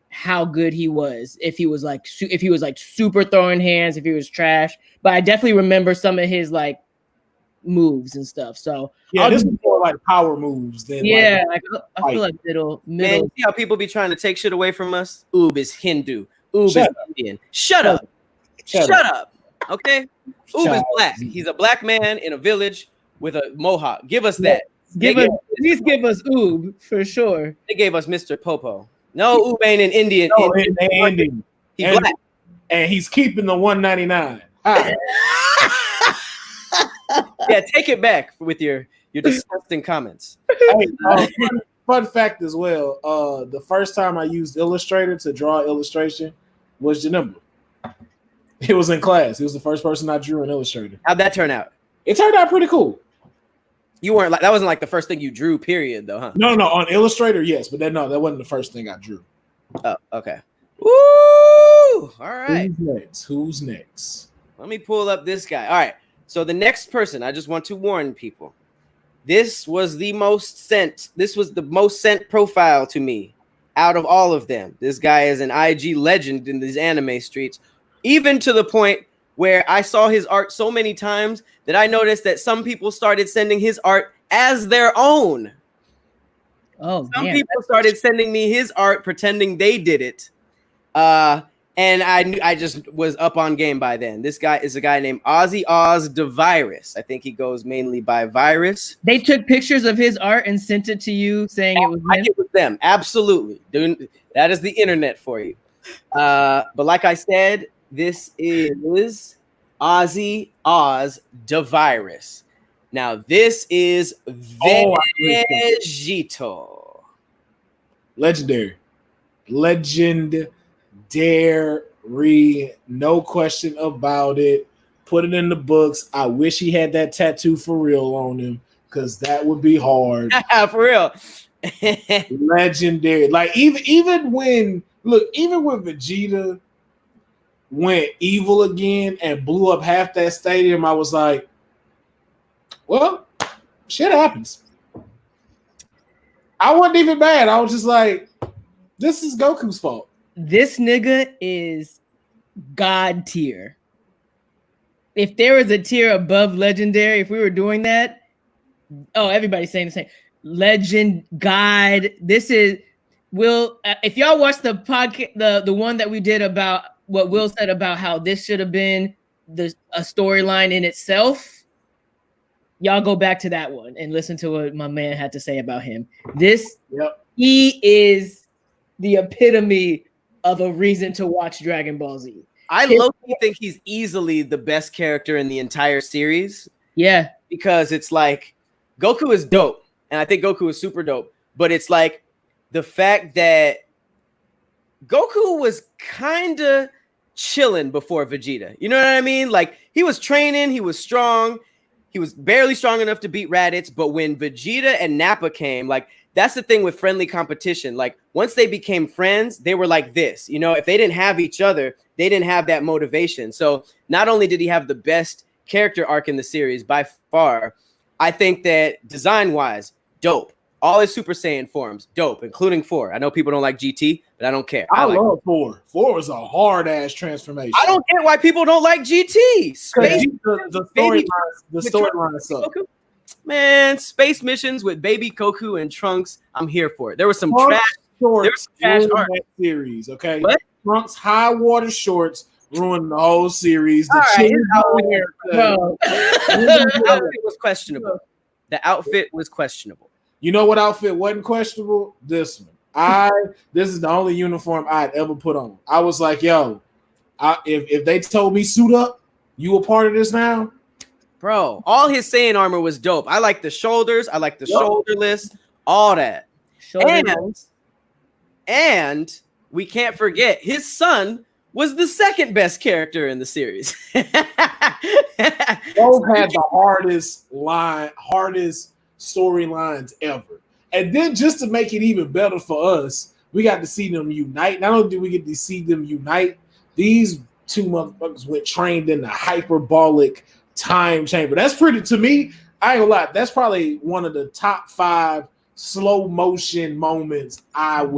how good he was. If he was like super throwing hands, if he was trash, but I definitely remember some of his like moves and stuff. So yeah, this is more like power moves than I feel like middle. Man, you see how people be trying to take shit away from us? Oob is Hindu. Oob is Indian. Shut up. Okay? Oob is black. He's a black man in a village with a mohawk. Give us that. Please give us Oob for sure. They gave us Mr. Popo. No, Oob ain't an Indian. No, Indian. He's black. And he's keeping the 199. Yeah, take it back with your disgusting comments. Hey, fun fact as well. The first time I used Illustrator to draw illustration was Janemba. It was in class. He was the first person I drew in Illustrator. How'd that turn out? It turned out pretty cool. You weren't like that wasn't like the first thing you drew, period, though, huh? No, on Illustrator, yes, but that wasn't the first thing I drew. Oh, okay. Woo! All right. Who's next? Let me pull up this guy. All right. So the next person, I just want to warn people. This was the most sent. This was the most sent profile to me out of all of them. This guy is an IG legend in these anime streets, even to the point where I saw his art so many times that I noticed that some people started sending his art as their own. Oh, some people started sending me his art pretending they did it. And I just was up on game by then. This guy is a guy named Ozzy Oz DeVirus. I think he goes mainly by Virus. They took pictures of his art and sent it to you saying it was him? It was them. Absolutely. That is the internet for you. But like I said, this is Ozzy Oz DeVirus. Now, this is Vegito. Legendary. No question about it. Put it in the books. I wish he had that tattoo for real on him, because that would be hard. For real. Legendary. Like even when Vegeta went evil again and blew up half that stadium, I was like, well, shit happens. I wasn't even mad. I was just like, this is Goku's fault. This nigga is God tier. If there was a tier above legendary, if we were doing that, everybody's saying the same. Legend, God. This is Will. If y'all watch the podcast, the one that we did about what Will said about how this should have been a storyline in itself, y'all go back to that one and listen to what my man had to say about him. He is the epitome of a reason to watch Dragon Ball Z. I low-key think he's easily the best character in the entire series. Yeah. Because it's like Goku is dope, and I think Goku is super dope, but it's like the fact that Goku was kind of chilling before Vegeta. You know what I mean? Like, he was training, he was strong, he was barely strong enough to beat Raditz, but when Vegeta and Nappa came, like, that's the thing with friendly competition. Like, once they became friends, they were like this. You know, if they didn't have each other, they didn't have that motivation. So not only did he have the best character arc in the series by far, I think that design-wise, dope. All his Super Saiyan forms, dope, including 4. I know people don't like GT, but I don't care. I love 4. 4 is a hard-ass transformation. I don't get why people don't like GT. Space, the storyline sucks. Man, space missions with Baby Goku and Trunks, I'm here for it. There was some trash art series, okay? What? Trunks high water shorts ruined the whole series. The outfit was questionable. The outfit was questionable. You know what outfit wasn't questionable? This one. This is the only uniform I'd ever put on. I was like, yo, if they told me suit up, you a part of this now? Bro, all his Saiyan armor was dope. I like the shoulders. I like the shoulderless. All that. And we can't forget, his son was the second best character in the series. Both had the hardest storylines ever. And then just to make it even better for us, we got to see them unite. Not only did we get to see them unite, these two motherfuckers went trained in the hyperbolic time chamber. That's pretty, to me, I ain't gonna lie, that's probably one of the top 5 slow motion moments I've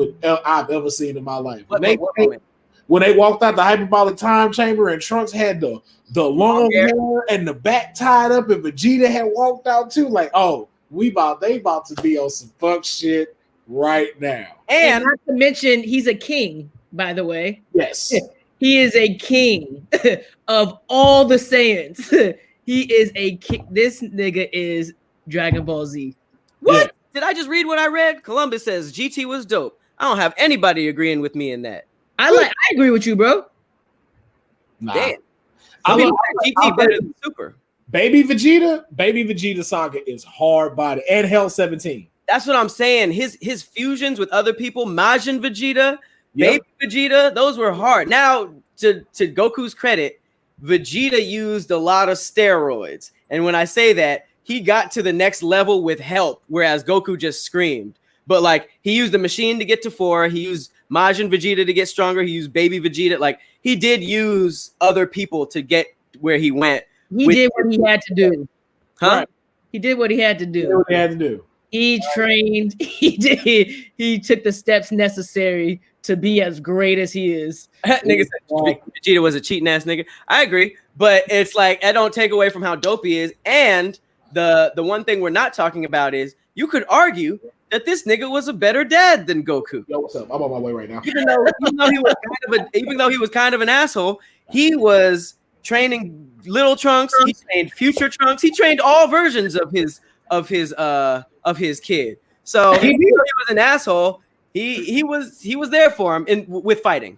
ever seen in my life. When they walked out the hyperbolic time chamber and Trunks had the long hair and the back tied up, and Vegeta had walked out too, like, oh, they about to be on some fuck shit right now. And not to mention, he's a king, by the way. Yes. He is a king of all the Saiyans. He is a king. This nigga is Dragon Ball Z. What? Yeah. Did I just read what I read? Columbus says GT was dope. I don't have anybody agreeing with me in that. I agree with you, bro. Nah. Damn. I mean, GT better than Super. Baby Vegeta saga is hard body and Hell 17. That's what I'm saying. His fusions with other people, Majin Vegeta, Baby Vegeta, those were hard. Now, to Goku's credit, Vegeta used a lot of steroids. And when I say that, he got to the next level with help, whereas Goku just screamed. But like he used the machine to get to 4. He used Majin Vegeta to get stronger. He used Baby Vegeta. Like he did use other people to get where he went. He did what he had to do. Huh? Right. He did what he had to do. He did what he had to do. He trained. He did. He took the steps necessary to be as great as he is. Nigga said Vegeta was a cheating ass nigga. I agree, but it's like I don't take away from how dope he is. And the one thing we're not talking about is you could argue that this nigga was a better dad than Goku. Yo, what's up? I'm on my way right now. Even though he was kind of an asshole, he was training Little Trunks. He trained Future Trunks. He trained all versions of his kid. So even though he was an asshole, he was there for him with fighting.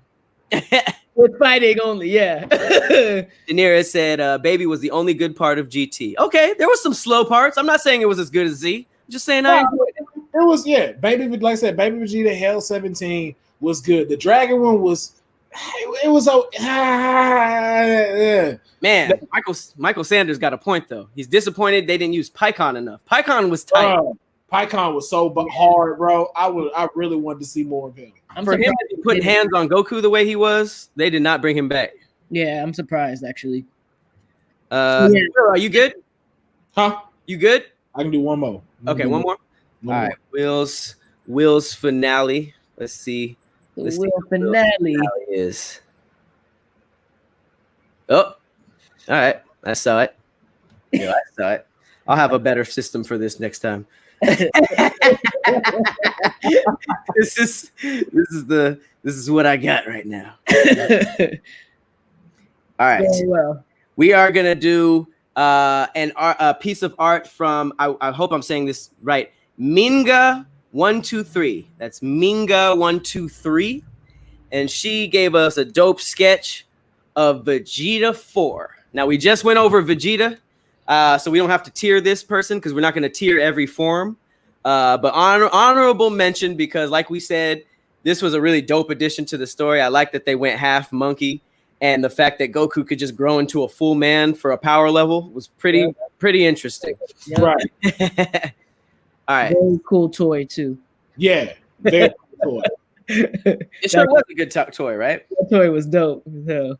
With fighting only, yeah. Daenerys said, "Baby was the only good part of GT." Okay, there was some slow parts. I'm not saying it was as good as Z. I'm just saying I enjoyed it. It was, yeah. Baby, like I said, Baby Vegeta Hell 17 was good. The Dragon one was, it was Man, Michael Sanders got a point though. He's disappointed they didn't use Pycon enough. Pycon was tight. Pycon was so hard, bro. I really wanted to see more of him. For him to be putting hands on Goku the way he was, they did not bring him back. Yeah, I'm surprised actually. Are you good? Huh? You good? I can do one more. Okay, one more. All right, Will's finale. Let's see. Will's finale is. Oh, all right. I saw it. Yeah, I saw it. I'll have a better system for this next time. This is what I got right now. All right. Very well. We are gonna do a piece of art from I hope I'm saying this right. Minga123. That's Minga123, and she gave us a dope sketch of Vegeta 4. Now we just went over Vegeta, so we don't have to tier this person because we're not going to tier every form. But honorable mention because, like we said, this was a really dope addition to the story. I like that they went half monkey, and the fact that Goku could just grow into a full man for a power level was pretty interesting. Yeah. Right. All right. Very cool toy too. Yeah. Very cool toy. It sure was a good toy, right? That toy was dope. So.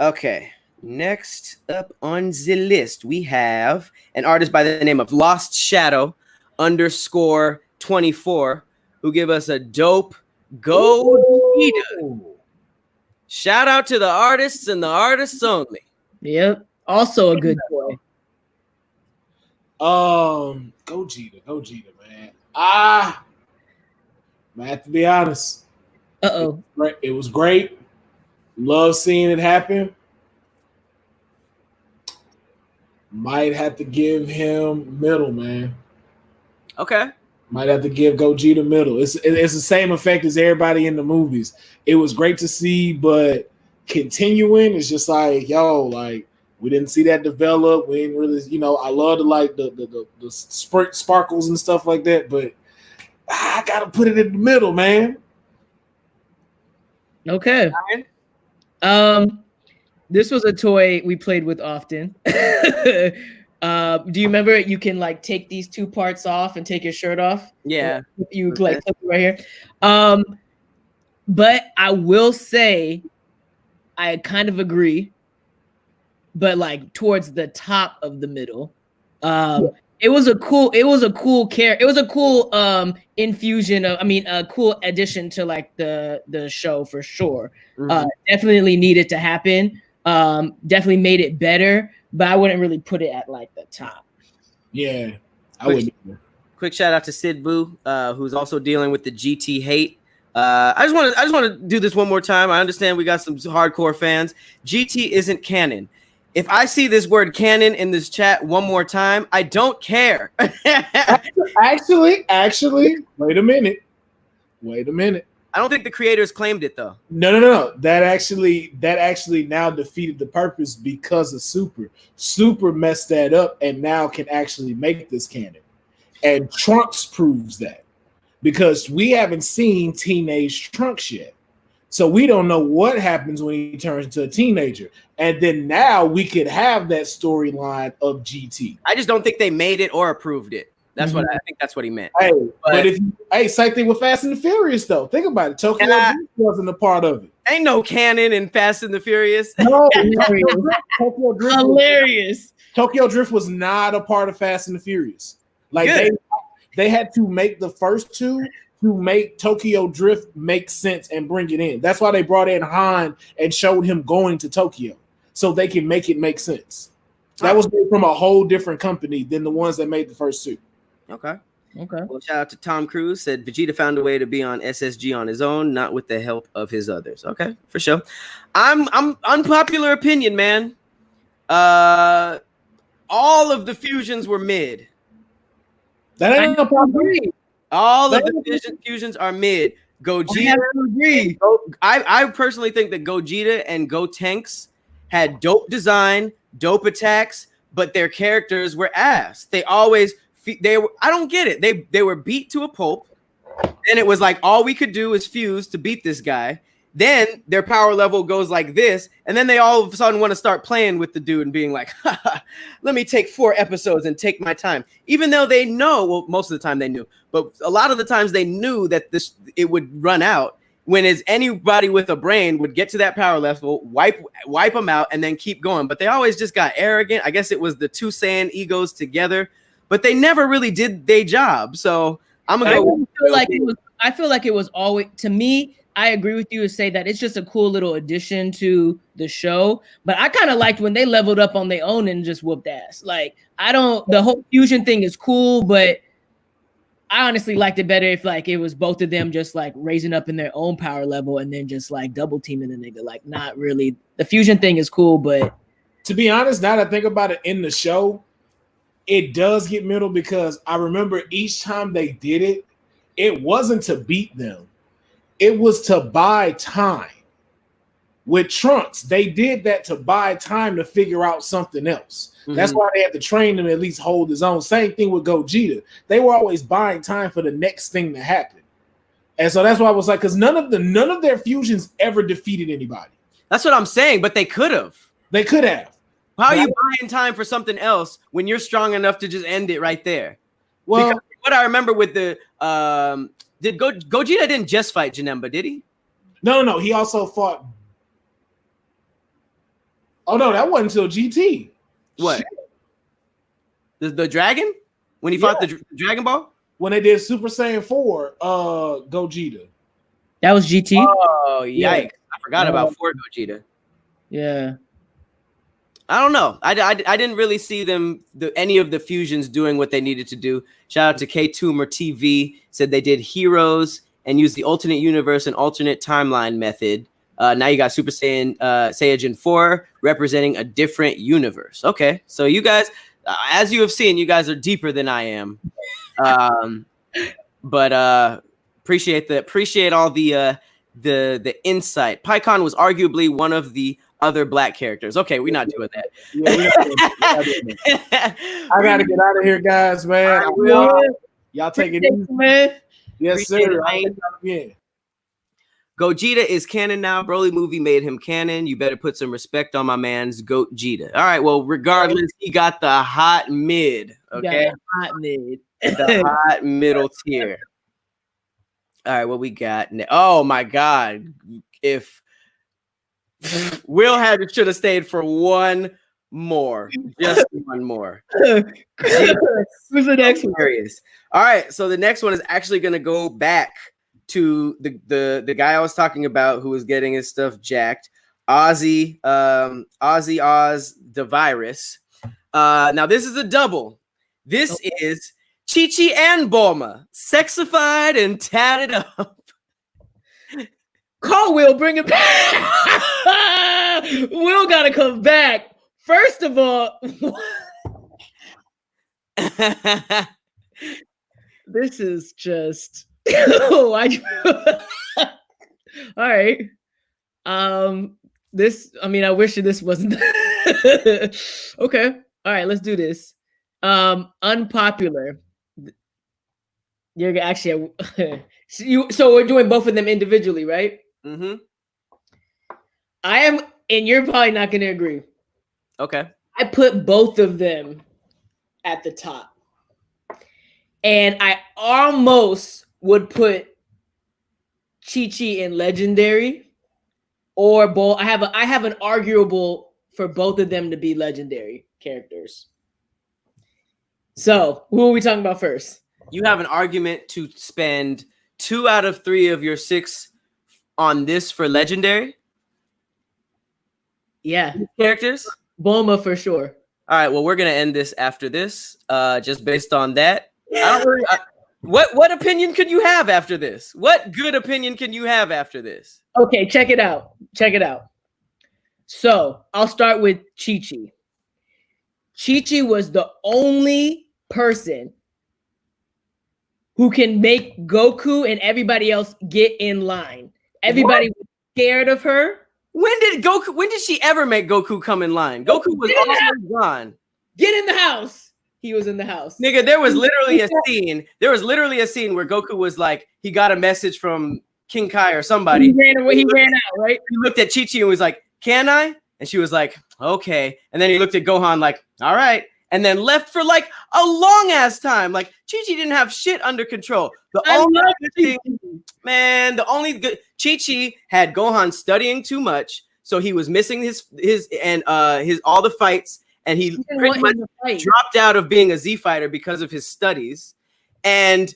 Okay. Next up on the list, we have an artist by the name of Lost Shadow _24 who give us a dope Gogeta. Shout out to the artists and the artists only. Yep. Also a good toy. Gogeta, man. I have to be honest. It was great. Love seeing it happen. Might have to give him middle, man. Okay. Might have to give Gogeta middle. It's the same effect as everybody in the movies. It was great to see, but continuing is just like, yo, like we didn't see that develop. We didn't really, I love the sparkles and stuff like that, but I gotta put it in the middle, man. Okay. This was a toy we played with often. Do you remember you can like take these two parts off and take your shirt off? Yeah. You like clip it right here. But I will say I kind of agree, but like towards the top of the middle. It was a cool infusion of, a cool addition to like the show for sure. Mm-hmm. Definitely needed to happen. Definitely made it better, but I wouldn't really put it at like the top. Yeah, I wouldn't. Quick shout out to Sid Boo, who's also dealing with the GT hate. I just want to do this one more time. I understand we got some hardcore fans. GT isn't canon. If I see this word canon in this chat one more time, I don't care. Actually, wait a minute. I don't think the creators claimed it though. No. That actually now defeated the purpose because of Super. Super messed that up and now can actually make this canon. And Trunks proves that. Because we haven't seen Teenage Trunks yet. So we don't know what happens when he turns into a teenager. And then now we could have that storyline of GT. I just don't think they made it or approved it. That's what I think. That's what he meant. Hey, but if same thing with Fast and the Furious though. Think about it. Tokyo Drift wasn't a part of it. Ain't no canon in Fast and the Furious. No, Tokyo Drift. Hilarious. Tokyo Drift was not a part of Fast and the Furious. Like they had to make the first two to make Tokyo Drift make sense and bring it in. That's why they brought in Han and showed him going to Tokyo so they can make it make sense. That was made from a whole different company than the ones that made the first two. Okay. Well, shout out to Tom Cruise. Said Vegeta found a way to be on SSG on his own, not with the help of his others. Okay, for sure. I'm unpopular opinion, man. All of the fusions were mid. That ain't no problem. All of the fusions are mid. Gogeta. I personally think that Gogeta and Gotenks had dope design, dope attacks, but their characters were ass. I don't get it. They were beat to a pulp. Then it was like all we could do is fuse to beat this guy. Then their power level goes like this, and then they all of a sudden want to start playing with the dude and being like, let me take 4 episodes and take my time. Even though they know, well, most of the time they knew, but a lot of the times they knew that it would run out. When as anybody with a brain would get to that power level, wipe them out, and then keep going. But they always just got arrogant. I guess it was the two Saiyan egos together, but they never really did their job. So I'm gonna go. I feel like it was always, to me, I agree with you to say that it's just a cool little addition to the show. But I kind of liked when they leveled up on their own and just whooped ass. Like, the whole fusion thing is cool, but I honestly liked it better if like it was both of them just like raising up in their own power level and then just like double teaming the nigga. Like, not really. The fusion thing is cool, but to be honest, now that I think about it in the show, it does get middle because I remember each time they did it, it wasn't to beat them. It was to buy time. With Trunks, they did that to buy time to figure out something else. Mm-hmm. That's why they had to train him to at least hold his own. Same thing with Gogeta. They were always buying time for the next thing to happen. And so that's why I was like, because none of their fusions ever defeated anybody. That's what I'm saying, but they could have. They could have. How are you buying time for something else when you're strong enough to just end it right there? Well, because what I remember with the Gogeta didn't just fight Janemba, did he? No. He also fought. Oh no, that wasn't until GT. What? The dragon? When he fought the Dragon Ball? When they did Super Saiyan 4, Gogeta. That was GT? Oh, yikes. Yeah. I forgot about 4 Gogeta. Yeah. I don't know. I didn't really see any of the fusions doing what they needed to do. Shout out to K-Toomer TV. Said they did Heroes and used the alternate universe and alternate timeline method. Now you got Super Saiyan Saiyajin 4 representing a different universe. Okay, so you guys, as you have seen, you guys are deeper than I am. But appreciate all the insight. PyCon was arguably one of the other black characters. Okay, we're not doing that. I gotta get out of here, guys, man. Y'all take it easy, man. Yes, sir. Gogeta is canon now. Broly movie made him canon. You better put some respect on my man's Gogeta. All right. Well, regardless, he got the hot mid. Okay. Hot mid. The hot middle tier. All right. What we got? Oh my God. If Will should have stayed for one more, just one more. Who's the next one? All right. So the next one is actually going to go back to the guy I was talking about who was getting his stuff jacked, Ozzy Oz the Virus. Now this is a double. This is Chi-Chi and Bulma, sexified and tatted up. Call Will, bring it back. Will gotta come back. First of all, this is just all right. I wish this wasn't okay. All right, let's do this. Unpopular. You're actually so we're doing both of them individually, right? Mm-hmm. I am, and you're probably not going to agree. Okay. I put both of them at the top. And I almost would put Chi-Chi in legendary or I have an arguable for both of them to be legendary characters. So, who are we talking about first? You have an argument to spend 2 out of 3 of your 6 on this for legendary? Yeah. Characters? Bulma for sure. All right, well, we're going to end this after this, just based on that. What opinion could you have after this? What good opinion can you have after this? Okay, check it out. Check it out. So, I'll start with Chi-Chi. Chi-Chi was the only person who can make Goku and everybody else get in line. Everybody was scared of her. When did she ever make Goku come in line? Goku was always gone. Get in the house. He was in the house. Nigga, there was literally a scene. There was literally a scene where Goku was like, he got a message from King Kai or somebody. He ran away. He ran out, right? He looked at Chi-Chi and was like, "Can I?" And she was like, "Okay." And then he looked at Gohan like, "All right." And then left for like a long ass time. Like Chi-Chi didn't have shit under control. The only good Chi-Chi had Gohan studying too much, so he was missing his all the fights, and he pretty much dropped out of being a Z fighter because of his studies. And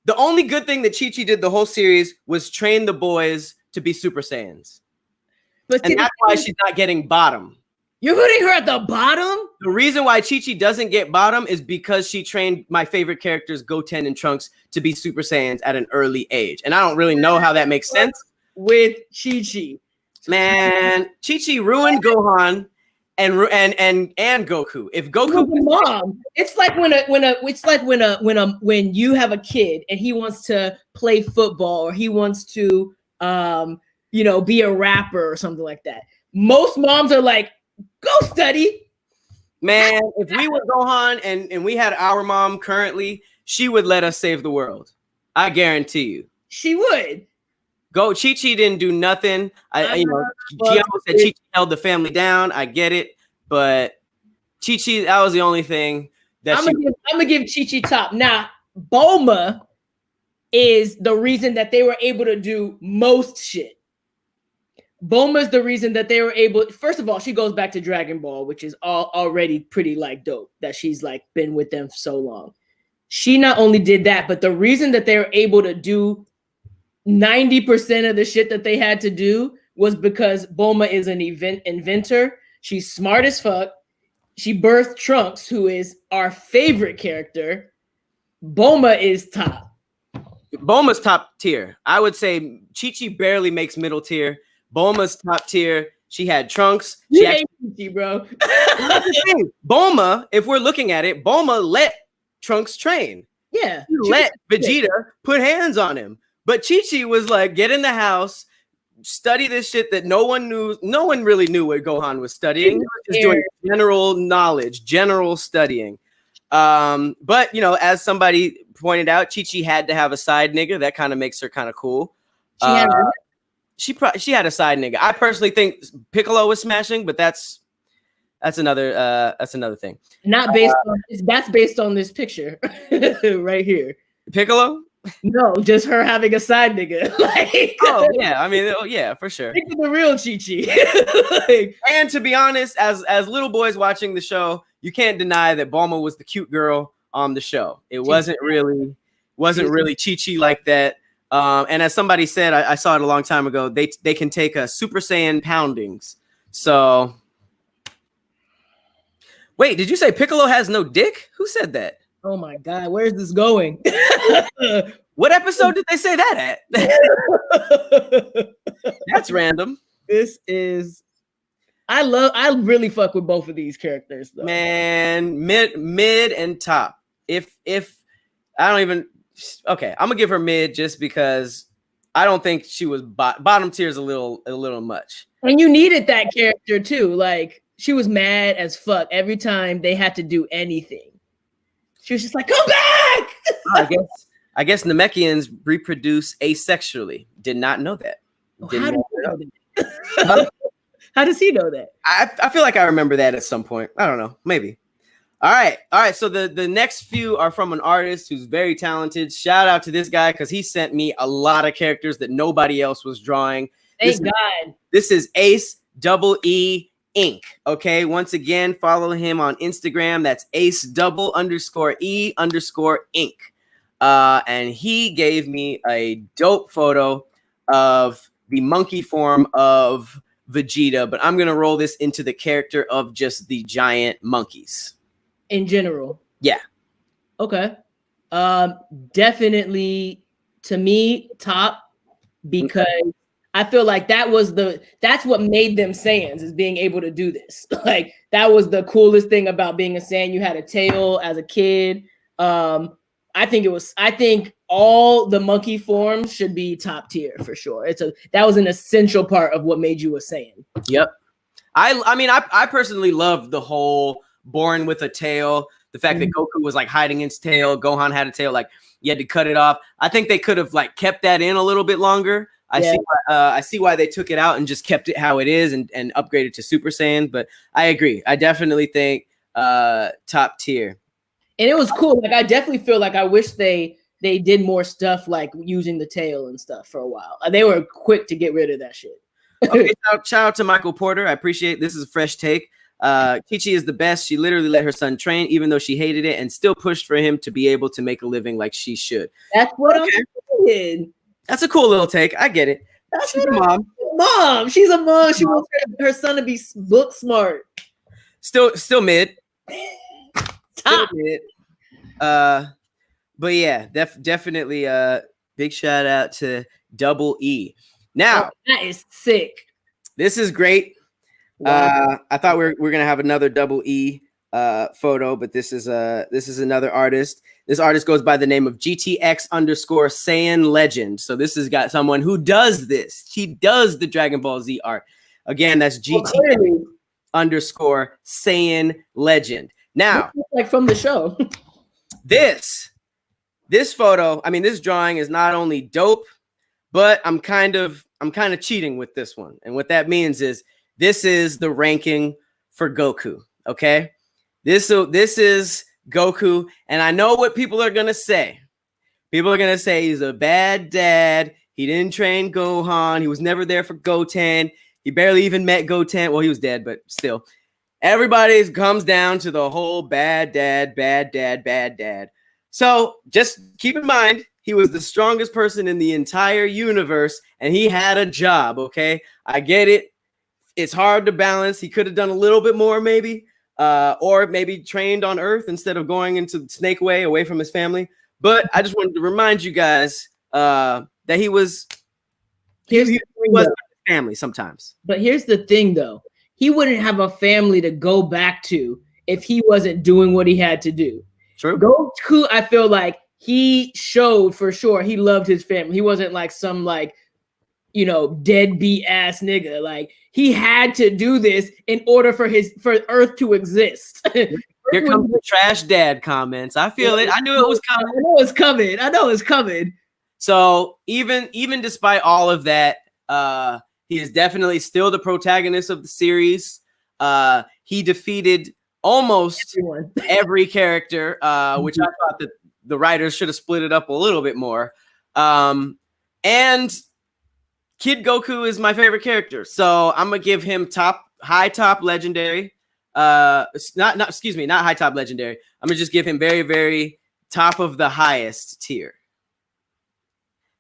the only good thing that Chi-Chi did the whole series was train the boys to be Super Saiyans. And that's why she's not getting bottom. You're putting her at the bottom? The reason why Chi-Chi doesn't get bottom is because she trained my favorite characters, Goten and Trunks, to be Super Saiyans at an early age. And I don't really know how that makes sense. With Chi-Chi. Man, Chi-Chi ruined Gohan and Goku. If Goku mom, it's like when you have a kid and he wants to play football or he wants to be a rapper or something like that. Most moms are like, go study. Man, if we were Gohan and we had our mom currently, she would let us save the world. I guarantee you. She would. Chi-Chi didn't do nothing. Giammo said Chi-Chi held the family down. I get it. But Chi-Chi, that was the only thing that I'm gonna give Chi-Chi top. Now, Bulma is the reason that they were able to do most shit. Bulma's the reason that they were able. First of all, she goes back to Dragon Ball, which is already pretty like dope that she's like been with them for so long. She not only did that, but the reason that they were able to do 90% of the shit that they had to do was because Bulma is an inventor. She's smart as fuck. She birthed Trunks, who is our favorite character. Bulma is top. Bulma's top tier. I would say Chi-Chi barely makes middle tier. Bulma's top tier. She had Trunks. You hate Chi-Chi, bro. Bulma, if we're looking at it, Bulma let Trunks train. Yeah. She let Vegeta put hands on him. But Chi-Chi was like, get in the house, study this shit that no one knew. No one really knew what Gohan was studying. He was just doing general knowledge, general studying. But, as somebody pointed out, Chi-Chi had to have a side nigga. That kind of makes her kind of cool. She had a side nigga. I personally think Piccolo was smashing, but that's another thing. Not based on that's based on this picture right here. Piccolo? No, just her having a side nigga. Oh yeah, I mean, yeah, for sure. Think of the real Chi-Chi. And to be honest, as little boys watching the show, you can't deny that Bulma was the cute girl on the show. It wasn't really Chi-Chi like that. And as somebody said, I saw it a long time ago, they can take a Super Saiyan poundings. So, wait, did you say Piccolo has no dick? Who said that? Oh my God, where's this going? What episode did they say that at? That's random. This is, I really fuck with both of these characters, though. Man, mid and top. If I don't even. Okay, I'm gonna give her mid just because I don't think she was bottom tier is a little much. And you needed that character too. Like she was mad as fuck every time they had to do anything. She was just like, "Come back!" I guess Namekians reproduce asexually. Did not know that. How do you know that? How does he know that? I feel like I remember that at some point. I don't know, maybe. All right. So the next few are from an artist who's very talented. Shout out to this guy because he sent me a lot of characters that nobody else was drawing. Thank God. This is Ace Double E Inc. Okay. Once again, follow him on Instagram. That's Ace double underscore E underscore Inc. And he gave me a dope photo of the monkey form of Vegeta, but I'm gonna roll this into the character of just the giant monkeys. In general. Yeah. Okay. Definitely to me, top, because I feel like that's what made them Saiyans, is being able to do this. Like that was the coolest thing about being a Saiyan. You had a tail as a kid. I think all the monkey forms should be top tier for sure. That was an essential part of what made you a Saiyan. Yep. I personally loved the whole born with a tail. The fact that Goku was like hiding his tail, Gohan had a tail, like you had to cut it off. I think they could have like kept that in a little bit longer. I see why they took it out and just kept it how it is and upgraded to Super Saiyan. But I agree. I definitely think top tier. And it was cool. Like I definitely feel like I wish they did more stuff like using the tail and stuff for a while. They were quick to get rid of that shit. Okay, shout out to Michael Porter. I appreciate this is a fresh take. Chi-Chi is the best. She literally let her son train even though she hated it and still pushed for him to be able to make a living like she should. That's what I'm saying. That's a cool little take. I get it. She's a mom. She's a mom. She wants her son to be book smart. Still mid. Top. Mid. But yeah, definitely big shout out to Double E. Now that is sick. This is great. Wow. I thought we're gonna have another Double E photo, but this is another artist. This artist goes by the name of GTX underscore Saiyan Legend. So this has got someone who does this. She does the Dragon Ball Z art. Again, that's GTX underscore Saiyan Legend. Now, like from the show. this photo, I mean, this drawing is not only dope, but I'm kind of cheating with this one. And what that means is this is the ranking for Goku, okay? This is Goku, and I know what people are going to say. People are going to say he's a bad dad. He didn't train Gohan. He was never there for Goten. He barely even met Goten. Well, he was dead, but still. Everybody comes down to the whole bad dad, bad dad, bad dad. So just keep in mind, he was the strongest person in the entire universe, and he had a job, okay? I get it. It's hard to balance. He could have done a little bit more, maybe, or maybe trained on Earth instead of going into the Snake Way away from his family. But I just wanted to remind you guys that he was family sometimes. But here's the thing, though. He wouldn't have a family to go back to if he wasn't doing what he had to do. True. Goku, I feel like he showed for sure he loved his family. He wasn't like some deadbeat ass nigga. Like he had to do this in order for Earth to exist. Here comes the trash dad comments. I feel it. I knew it was coming. I know it's coming. So even despite all of that, he is definitely still the protagonist of the series. He defeated almost every character, which I thought that the writers should have split it up a little bit more. And Kid Goku is my favorite character, so I'm gonna give him high top legendary. Not high top legendary. I'm gonna just give him very, very top of the highest tier.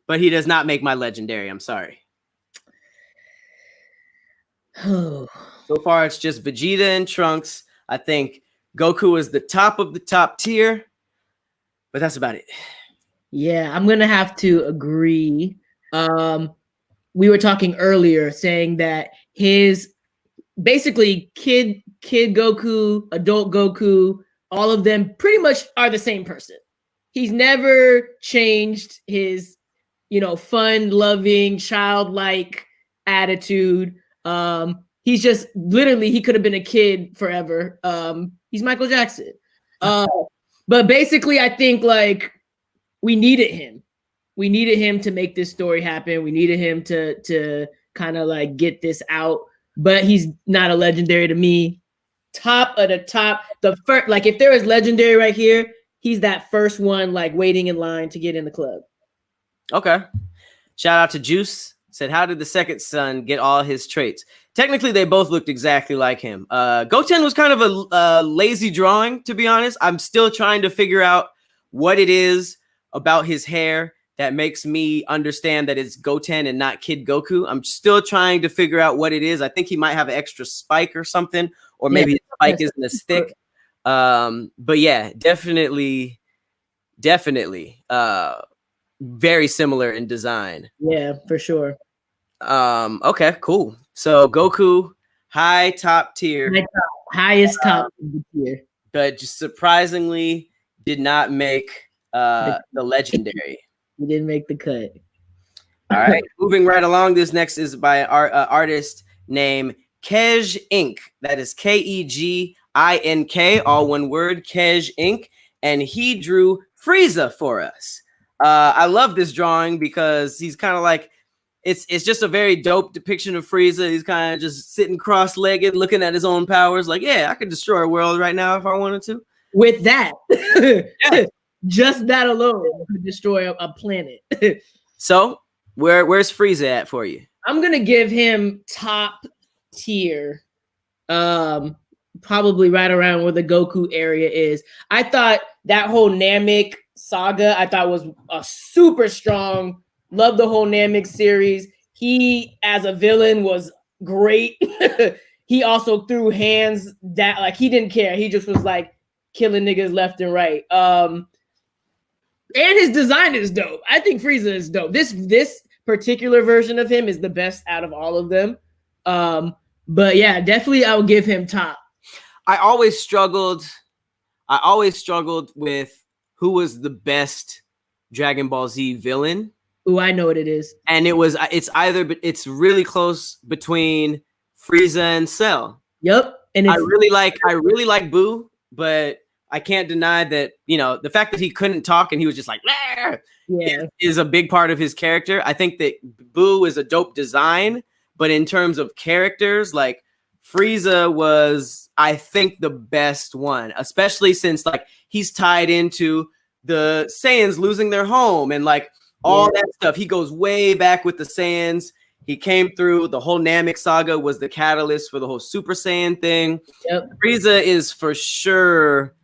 But he does not make my legendary. I'm sorry. So far, it's just Vegeta and Trunks. I think Goku is the top of the top tier, but that's about it. Yeah, I'm gonna have to agree. We were talking earlier saying that his basically kid Goku, adult Goku, all of them pretty much are the same person. He's never changed his, fun, loving, childlike attitude. He's just literally, he could have been a kid forever. He's Michael Jackson. But basically, I think like we needed him. We needed him to make this story happen. We needed him to kind of like get this out. but he's not a legendary to me. Top of the top, the first, like if there is legendary right here, he's that first one, like waiting in line to get in the club. Okay. Shout out to Juice. Said, how did the second son get all his traits? Technically, they both looked exactly like him. Goten was kind of a lazy drawing, to be honest. I'm still trying to figure out what it is about his hair that makes me understand that it's Goten and not Kid Goku. I'm still trying to figure out what it is. I think he might have an extra spike or something, or maybe the spike isn't as thick. But yeah, definitely, very similar in design. Yeah, for sure. Okay, cool. So Goku, top tier. Highest top of the tier. But just surprisingly did not make the legendary. He didn't make the cut. All right, moving right along. This next is by our artist named Kej Inc. That is Kegink, all one word, Kej Inc. And he drew Frieza for us. I love this drawing because he's kind of like, it's just a very dope depiction of Frieza. He's kind of just sitting cross-legged, looking at his own powers, like, yeah, I could destroy a world right now if I wanted to. With that, just that alone could destroy a planet. So, where's Frieza at for you? I'm gonna give him top tier. Probably right around where the Goku area is. I thought that whole Namek saga, I thought was a super strong. Love the whole Namek series. He, as a villain, was great. He also threw hands that, like, he didn't care. He just was like killing niggas left and right. And his design is dope. I think Frieza is dope. This particular version of him is the best out of all of them. But yeah, definitely I would give him top. I always struggled with who was the best Dragon Ball Z villain. Oh, I know what it is. And it's really close between Frieza and Cell. Yep. And I really like Boo, but I can't deny that, the fact that he couldn't talk and he was just like, is a big part of his character. I think that Boo is a dope design, but in terms of characters, like Frieza was, I think, the best one, especially since like he's tied into the Saiyans losing their home and like all that stuff. He goes way back with the Saiyans. He came through. The whole Namek saga was the catalyst for the whole Super Saiyan thing. Yep. Frieza is for sure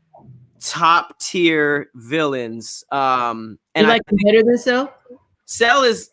top tier villains. And you like him better than Cell? Cell is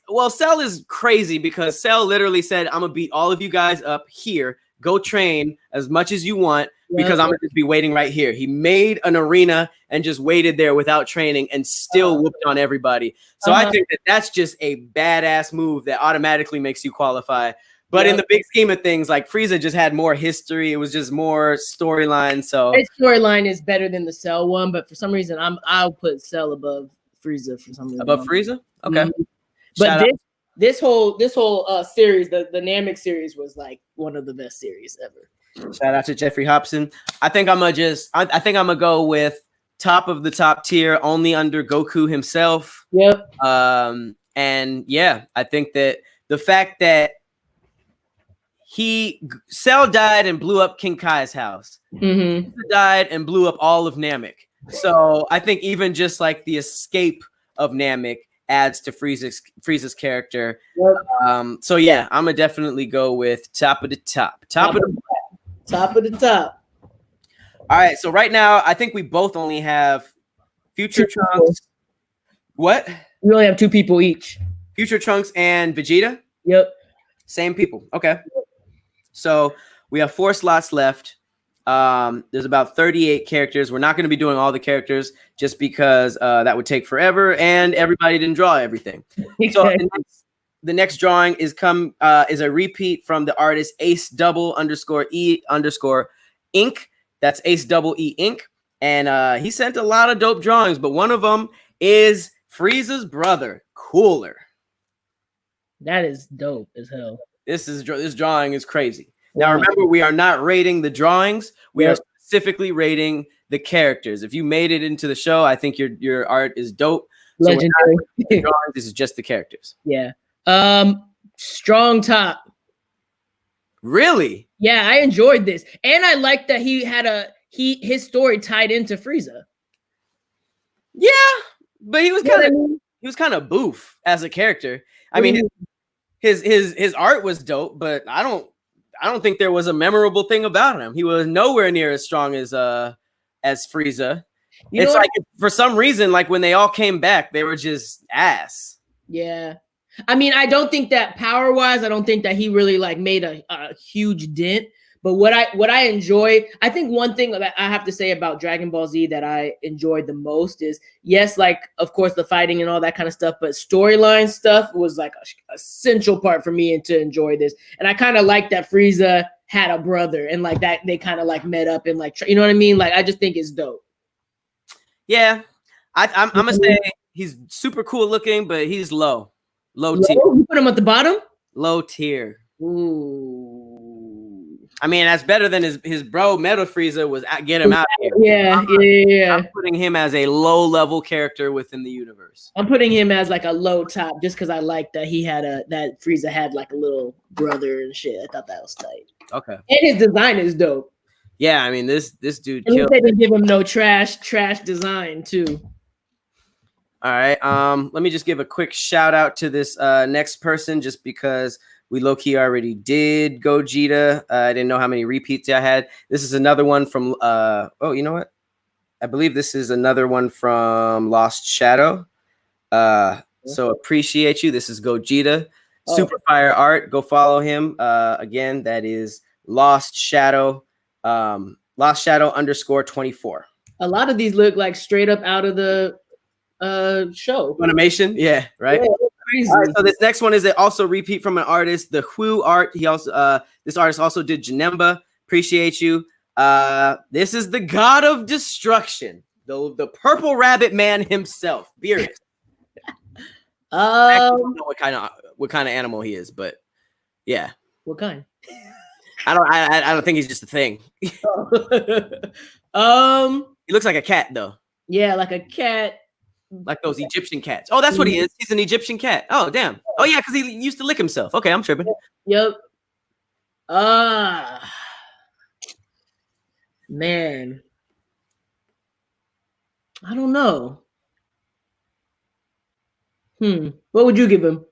crazy because Cell literally said, I'm gonna beat all of you guys up here. Go train as much as you want because I'm gonna just be waiting right here. He made an arena and just waited there without training and still whooped on everybody. So I think that that's just a badass move that automatically makes you qualify. But in the big scheme of things, like Frieza just had more history. It was just more storyline. So his storyline is better than the Cell one, but for some reason I'll put Cell above Frieza for some reason. Above Frieza? Okay. Mm-hmm. But this whole series, the Namek series, was like one of the best series ever. Shout out to Jeffrey Hobson. I think I'm gonna go with top of the top tier, only under Goku himself. Yep. And yeah, I think that the fact that Cell died and blew up King Kai's house. Mm-hmm. Died and blew up all of Namek. So I think even just like the escape of Namek adds to Frieza's character. Yep. So yeah, I'm gonna definitely go with top of the top. Top of the top. All right, so right now I think we both only have Future Trunks. What? We only have 2 people each. Future Trunks and Vegeta? Yep. Same people. Okay. So we have 4 slots left. There's about 38 characters. We're not going to be doing all the characters just because that would take forever and everybody didn't draw everything. So the next drawing is a repeat from the artist Ace_E_Inc. That's Ace_E Inc. And he sent a lot of dope drawings, but one of them is Frieza's brother, Cooler. That is dope as hell. This drawing is crazy. Now, remember, we are not rating the drawings. We are specifically rating the characters. If you made it into the show, I think your art is dope. Legendary. So this is just the characters. Yeah. Strong top. Really? Yeah, I enjoyed this, and I liked that he had his story tied into Frieza. Yeah, but he was You know kind what of I mean? he was kind of boof as a character. I What do mean, you mean? his art was dope, but I don't think there was a memorable thing about him. He was nowhere near as strong as Frieza. You know It's what? like for some reason, like when they all came back, they were just ass. Yeah. I mean, I don't think that power-wise, I don't think that he really like made a huge dent. But what I enjoy, I think one thing that I have to say about Dragon Ball Z that I enjoyed the most is, yes, like of course the fighting and all that kind of stuff, but storyline stuff was like a essential part for me and to enjoy this. And I kind of like that Frieza had a brother and like that they kind of like met up and like, you know what I mean? Like I just think it's dope. Yeah, I'm gonna say he's super cool looking, but he's low tier. You put him at the bottom? Low tier. Ooh. I mean, that's better than his bro Metal Frieza was. Get him out here. Yeah. I'm putting him as a low level character within the universe. I'm putting him as like a low top just because I like that he had that Frieza had like a little brother and shit. I thought that was tight. Okay. And his design is dope. Yeah, I mean this dude And killed. they didn't give him no trash design too. All right. Let me just give a quick shout out to this next person, just because we low key already did Gogeta. I didn't know how many repeats I had. This is another one from. Oh, you know what? I believe this is another one from Lost Shadow. So appreciate you. This is Gogeta. Super fire art. Go follow him. Again, that is Lost Shadow. Lost Shadow _24. A lot of these look like straight up out of the show. Animation, yeah, right. Yeah, crazy. All right, so this next one is also repeat from an artist, the Who art. He also this artist also did Janemba. Appreciate you. This is the God of Destruction, the Purple Rabbit Man himself, Beerus. I actually don't know what kind of animal he is, but yeah. What kind? I don't think he's just a thing. He looks like a cat though. Yeah, like a cat. Like those Egyptian cats. Oh, that's what he is. He's an Egyptian cat. Oh, damn. Oh, yeah, because he used to lick himself. Okay, I'm tripping. Yep. Man. I don't know. What would you give him?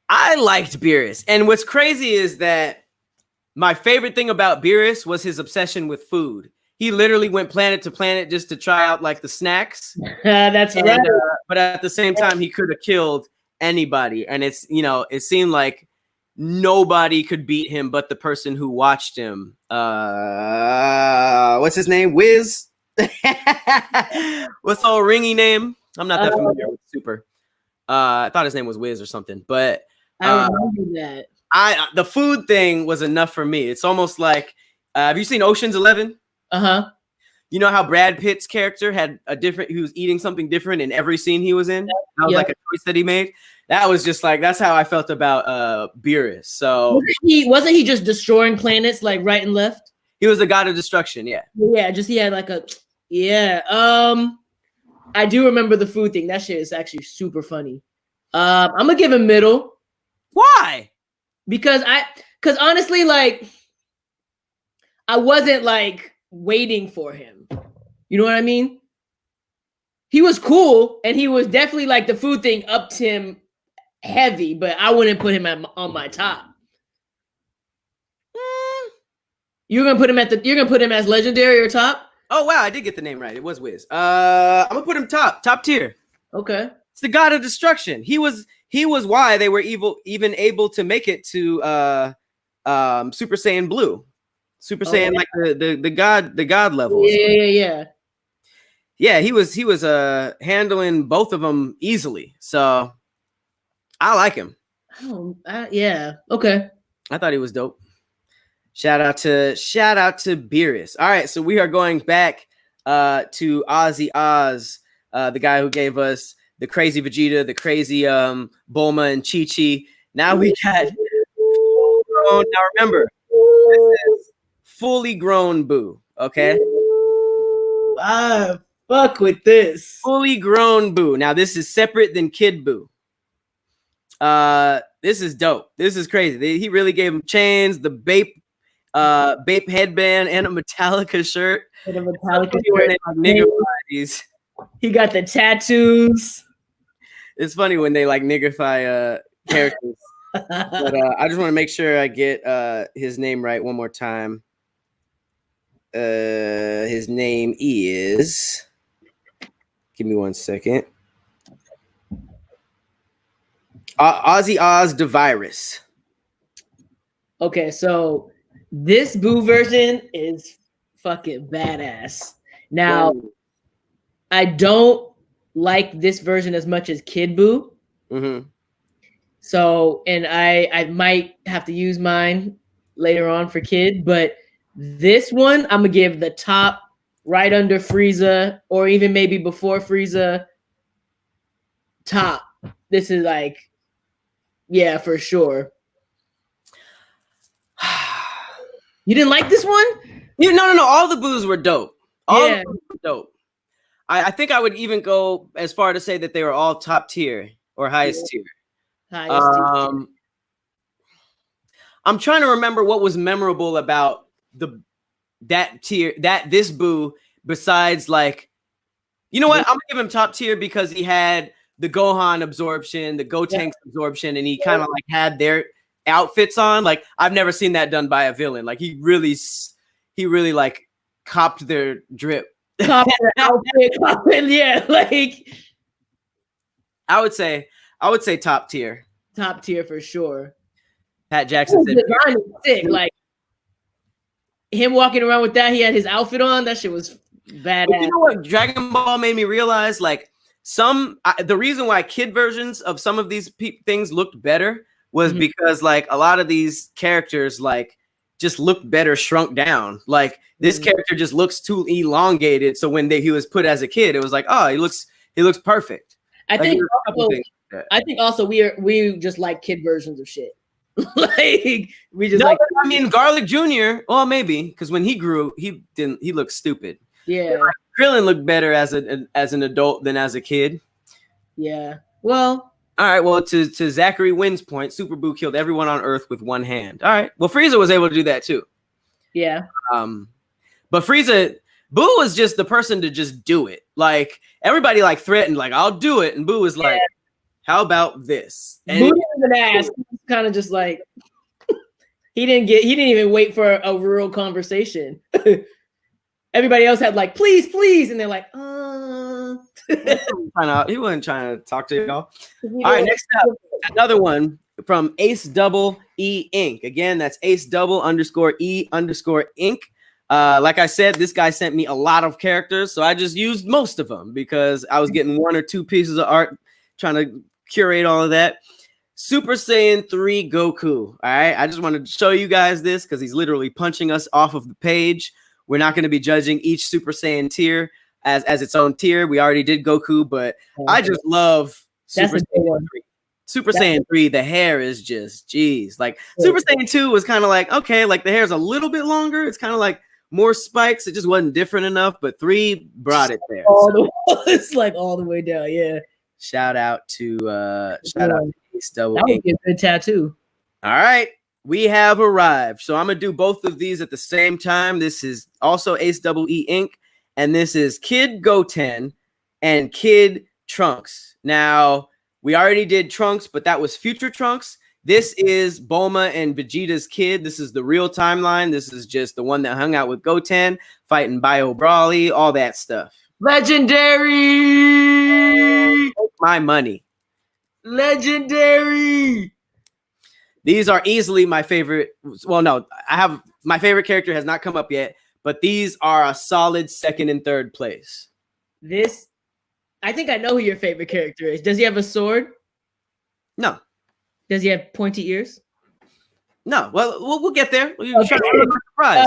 I liked Beerus. And what's crazy is that my favorite thing about Beerus was his obsession with food. He literally went planet to planet just to try out like the snacks. That's right. But at the same time, he could have killed anybody. And it's, it seemed like nobody could beat him but the person who watched him. What's his name? Wiz? What's the old ringy name? I'm not that familiar with Super. I thought his name was Wiz or something. But I remember that. The food thing was enough for me. It's almost like, have you seen Ocean's 11? Uh-huh. You know how Brad Pitt's character had he was eating something different in every scene he was in? That was like a choice that he made. That was just like, that's how I felt about Beerus. So wasn't he just destroying planets like right and left? He was the God of destruction, yeah. Yeah, he had like I do remember the food thing. That shit is actually super funny. I'm gonna give him middle. Why? Because honestly, like I wasn't like waiting for him. You know what I mean? He was cool, and he was definitely like the food thing upped him heavy, but I wouldn't put him on my top. You're gonna put him as legendary or top? Oh wow, I did get the name right. It was Wiz. I'm gonna put him top tier. Okay. It's the God of destruction. He was why they were even able to make it to Super Saiyan Blue. Super Saiyan, like the god levels. Yeah, he was handling both of them easily. So I like him. Okay. I thought he was dope. Shout out to Beerus. All right, so we are going back to Ozzy Oz, the guy who gave us the crazy Vegeta, the crazy Bulma and Chi-Chi. Now we got now remember, this is fully grown Boo, okay? Fuck with this. Fully grown Boo. Now this is separate than Kid Boo. This is dope. This is crazy. He really gave him chains, the Bape headband, and a Metallica shirt. And a Metallica shirt. He got the tattoos. It's funny when they like niggify characters. But I just want to make sure I get his name right one more time. His name is. Give me 1 second. Ozzy Oz the Virus. Okay, so this Boo version is fucking badass. Now, I don't like this version as much as Kid Boo. Mm-hmm. So, and I might have to use mine later on for Kid, but this one I'm gonna give the top right under Frieza, or even maybe before Frieza. Top. This is like, yeah, for sure. You didn't like this one? No. All the Boos were dope. All yeah. of them were dope. I think I would even go as far to say that they were all top tier or highest tier. I'm trying to remember what was memorable about this Boo besides like, you know what? I'm gonna give him top tier because he had the Gohan absorption, the Gotenks absorption, and he kind of like had their outfits on. Like I've never seen that done by a villain. Like he really like copped their drip. Copped their outfit, yeah. Like I would say top tier. Top tier for sure. Pat Jackson said design is sick. Like him walking around with that, he had his outfit on. That shit was badass. But you know what Dragon Ball made me realize? Like the reason why kid versions of some of these things looked better was because like a lot of these characters like just looked better shrunk down. Like this character just looks too elongated. So when he was put as a kid, it was like, oh, he looks perfect. I think also we just like kid versions of shit. Like we just like. I mean, Garlic Jr. Well, maybe because when he grew, he looked stupid. Yeah, Krillin looked better as an adult than as a kid. Yeah. Well. All right. Well, to Zachary Wynn's point, Super Boo killed everyone on Earth with one hand. All right. Well, Frieza was able to do that too. Yeah. But Boo was just the person to just do it. Like everybody like threatened, like I'll do it, and Boo was like, "How about this?" And Boo didn't ask. Kind of just like he didn't even wait for a real conversation. Everybody else had like, please, and they're like, He wasn't trying to talk to y'all. All right, next up, another one from Ace Double E Inc. Again, that's Ace Double _E _Inc. Like I said, this guy sent me a lot of characters, so I just used most of them because I was getting 1 or 2 pieces of art, trying to curate all of that. Super Saiyan 3 Goku. All right, I just wanted to show you guys this because he's literally punching us off of the page. We're not going to be judging each Super Saiyan tier as its own tier. We already did Goku, but I just love Super Saiyan 3. Super Saiyan 3, the hair is just, geez. Like Super Saiyan 2 was kind of like, okay, like the hair's a little bit longer. It's kind of like more spikes. It just wasn't different enough, but 3 brought it there. It's like all the way down, yeah. Shout out to Ace Double. That would be a good tattoo. All right, we have arrived. So I'm gonna do both of these at the same time. This is also Ace Double E Inc. And this is Kid Goten and Kid Trunks. Now, we already did Trunks, but that was future Trunks. This is Bulma and Vegeta's kid. This is the real timeline. This is just the one that hung out with Goten, fighting Bio Brawly, all that stuff. Legendary! My money. Legendary! These are easily my favorite. Well, no, my favorite character has not come up yet, but these are a solid 2nd and 3rd place. I think I know who your favorite character is. Does he have a sword? No. Does he have pointy ears? No. Well, we'll get there. Okay.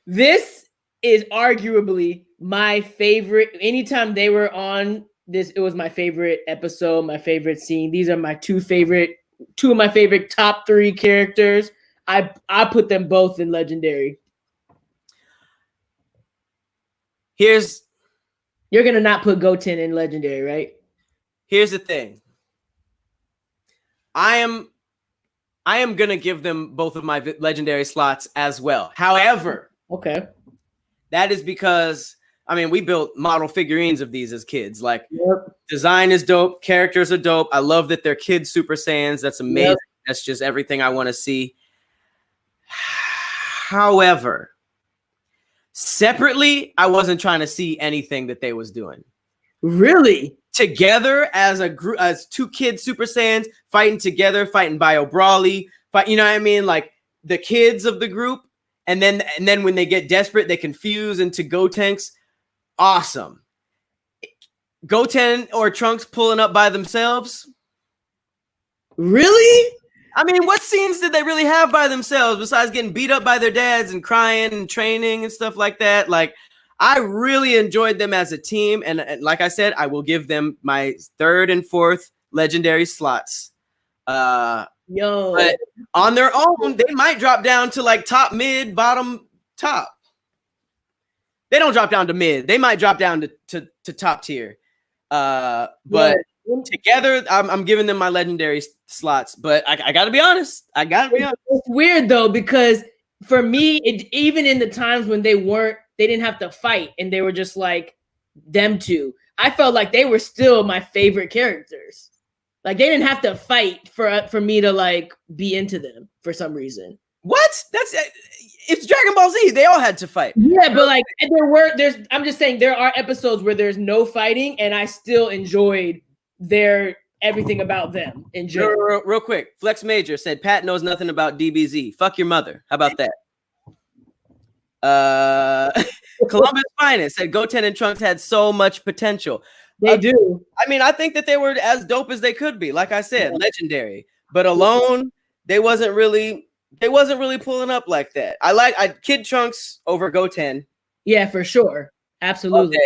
This is arguably my favorite. Anytime they were on this, it was my favorite episode, my favorite scene. These are my two of my favorite top 3 characters. I put them both in Legendary. You're gonna not put Goten in Legendary, right? Here's the thing. I am I am gonna give them both of my legendary slots as well. However, okay, that is because I mean we built model figurines of these as kids. Like yep. design is dope, characters are dope. I love that they're kids Super Saiyans. That's amazing. Yep. That's just everything I want to see. However, separately, I wasn't trying to see anything that they was doing. Really? Together as a group, as two kids Super Saiyans fighting together, fighting Bio Brawly, you know what I mean? Like the kids of the group, and then when they get desperate, they can fuse into Gotenks. Awesome. Goten or Trunks pulling up by themselves. Really? I mean, what scenes did they really have by themselves besides getting beat up by their dads and crying and training and stuff like that? Like, I really enjoyed them as a team. And like I said, I will give them my 3rd and 4th legendary slots. But on their own, they might drop down to like top, mid, bottom, top. They don't drop down to mid. They might drop down to top tier. But together, I'm giving them my legendary slots. But I got to be honest. It's weird, though, because for me, even in the times when they didn't have to fight and they were just like them two, I felt like they were still my favorite characters. Like they didn't have to fight for me to like be into them for some reason. What? It's Dragon Ball Z. They all had to fight. Yeah, but like I'm just saying there are episodes where there's no fighting and I still enjoyed everything about them in general. Real quick. Flex Major said Pat knows nothing about DBZ. Fuck your mother. How about that? Columbus Finest said Goten and Trunks had so much potential. They do. I mean, I think that they were as dope as they could be. Like I said, legendary. But alone, they wasn't really pulling up like that. I Kid Trunks over Goten. Yeah, for sure. Absolutely.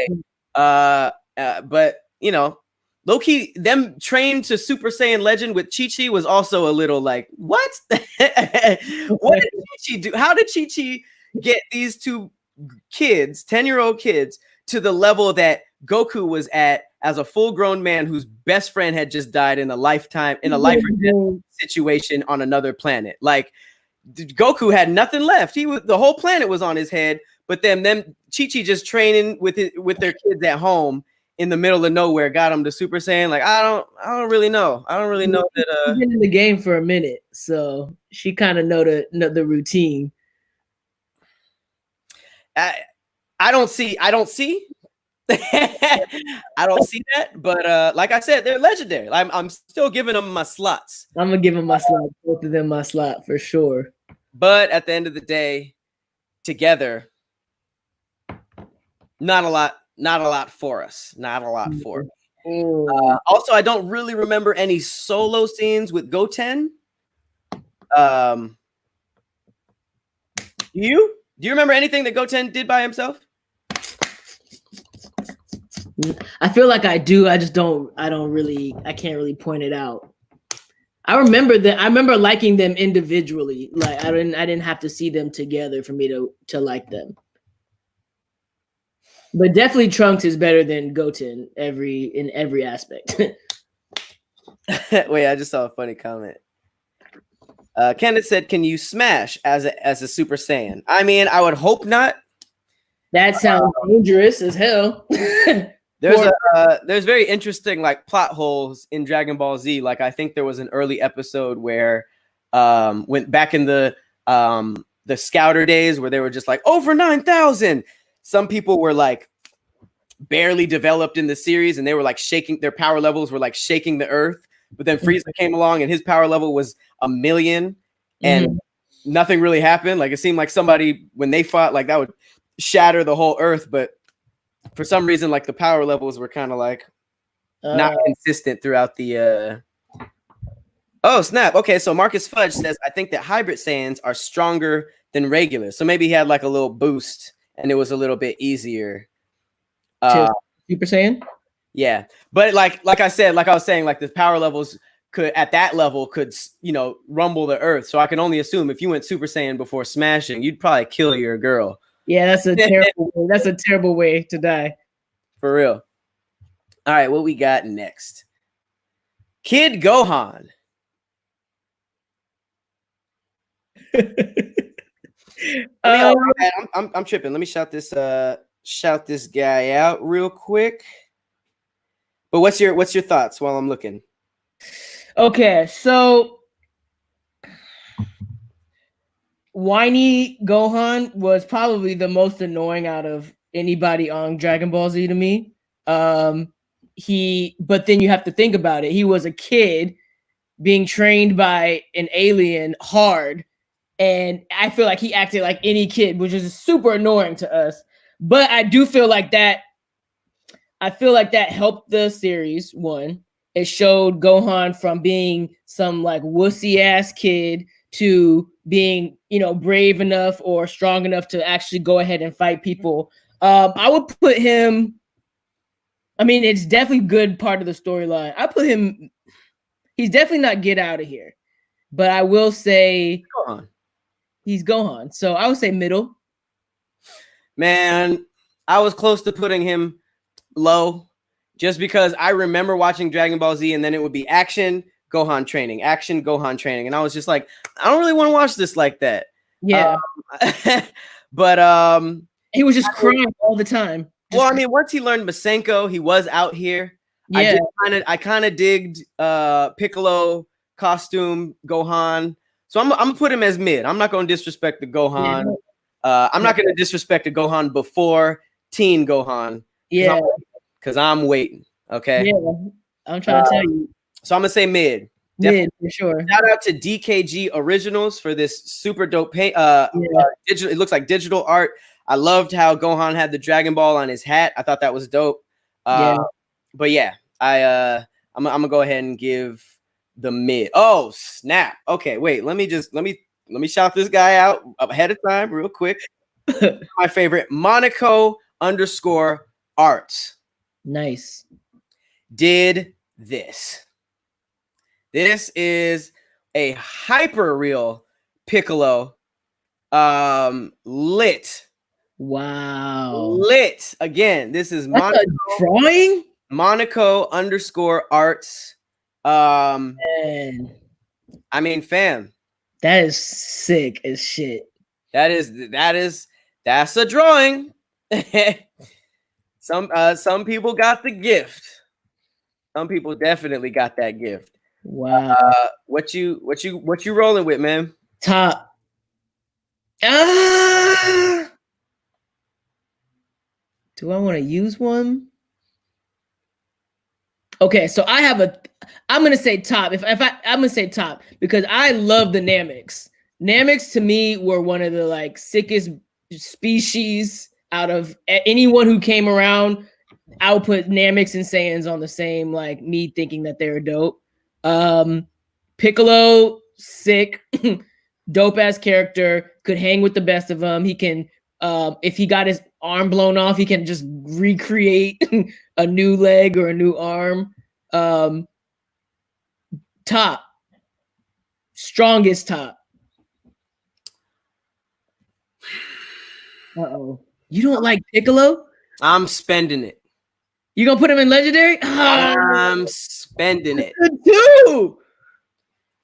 Okay. But you know, low-key, them trained to Super Saiyan Legend with Chi-Chi was also a little like, what? What did Chi-Chi do? How did Chi-Chi get these two kids, 10-year-old kids, to the level that Goku was at as a full-grown man whose best friend had just died in a life or death situation on another planet? Like, Goku had nothing left. The whole planet was on his head, but then Chi-Chi just training with their kids at home in the middle of nowhere got him to Super Saiyan. Like, I don't really know. I don't really know that. She's been in the game for a minute, so she kind of know the routine. I don't see. I don't see that. But like I said, they're legendary. I'm still giving them my slots. I'm gonna give them my slot. Both of them my slot for sure. But at the end of the day, together, not a lot for us. Not a lot for me. Also, I don't really remember any solo scenes with Goten. Do you remember anything that Goten did by himself? I feel like I do. I just don't. I can't really point it out. I remember liking them individually. Like I didn't have to see them together for me to like them. But definitely Trunks is better than Goten in every aspect. Wait, I just saw a funny comment. Kenneth said, "Can you smash as a Super Saiyan?" I mean, I would hope not. That sounds dangerous as hell. There's very interesting like plot holes in Dragon Ball Z. Like I think there was an early episode where went back in the Scouter days where they were just like over 9,000. Some people were like barely developed in the series and they were like shaking, their power levels were like shaking the earth. But then Frieza came along and his power level was 1 million and nothing really happened. Like it seemed like somebody, when they fought, like that would shatter the whole earth. But for some reason, like the power levels were kind of like not consistent throughout the. Oh, snap. Okay, so Marcus Fudge says, I think that hybrid Saiyans are stronger than regular. So maybe he had like a little boost and it was a little bit easier. Super Saiyan? Yeah. But like I said, like I was saying, like the power levels could rumble the earth. So I can only assume if you went Super Saiyan before smashing, you'd probably kill your girl. Yeah, that's a terrible way to die. For real. All right, what we got next? Kid Gohan. I'm tripping. Let me shout this guy out real quick. But what's your thoughts while I'm looking? Okay, so whiny Gohan was probably the most annoying out of anybody on Dragon Ball Z to me. But then you have to think about it. He was a kid being trained by an alien hard, and I feel like he acted like any kid, which is super annoying to us. But I do feel like that. I feel like that helped the series. One, it showed Gohan from being some like wussy ass kid to being, brave enough or strong enough to actually go ahead and fight people. I would put him. I mean, it's definitely a good part of the storyline. I put him. He's definitely not get out of here, but I will say he's Gohan. So I would say middle. Man, I was close to putting him low, just because I remember watching Dragon Ball Z and then it would be action, Gohan training, action, Gohan training, and I was just like, I don't really want to watch this like that. Yeah, but he was just crying all the time. I mean, once he learned Masenko, he was out here. Yeah, I kind of digged Piccolo costume Gohan, so I'm gonna put him as mid. I'm not gonna disrespect the Gohan. Yeah. I'm not gonna disrespect the Gohan before Teen Gohan. Yeah, because I'm waiting. Okay. Yeah, I'm trying to tell you. So I'm gonna say mid. Mid for sure. Shout out to DKG Originals for this super dope paint. Digital. It looks like digital art. I loved how Gohan had the Dragon Ball on his hat. I thought that was dope. But yeah, I'm gonna go ahead and give the mid. Oh snap! Okay, wait. Let me shout this guy out ahead of time, real quick. My favorite, Monaco _arts. Nice. Did this. This is a hyper real Piccolo. Lit. Wow. Lit. Again, this is Monaco drawing. Monaco _arts. Man. I mean, fam. That is sick as shit. That's a drawing. Some people got the gift. Some people definitely got that gift. Wow. What you rolling with, man? Top. Do I want to use one? Okay, so I'm gonna say top. I'm gonna say top because I love the Nameks. Nameks to me were one of the like sickest species out of anyone who came around. I would put Nameks and Saiyans on the same, like me thinking that they're dope. Piccolo, sick, dope ass character, could hang with the best of them. He can, if he got his arm blown off, he can just recreate a new leg or a new arm. Top, strongest top. Uh-oh. You don't like Piccolo? I'm spending it. You gonna put him in legendary? I'm spending it. Too.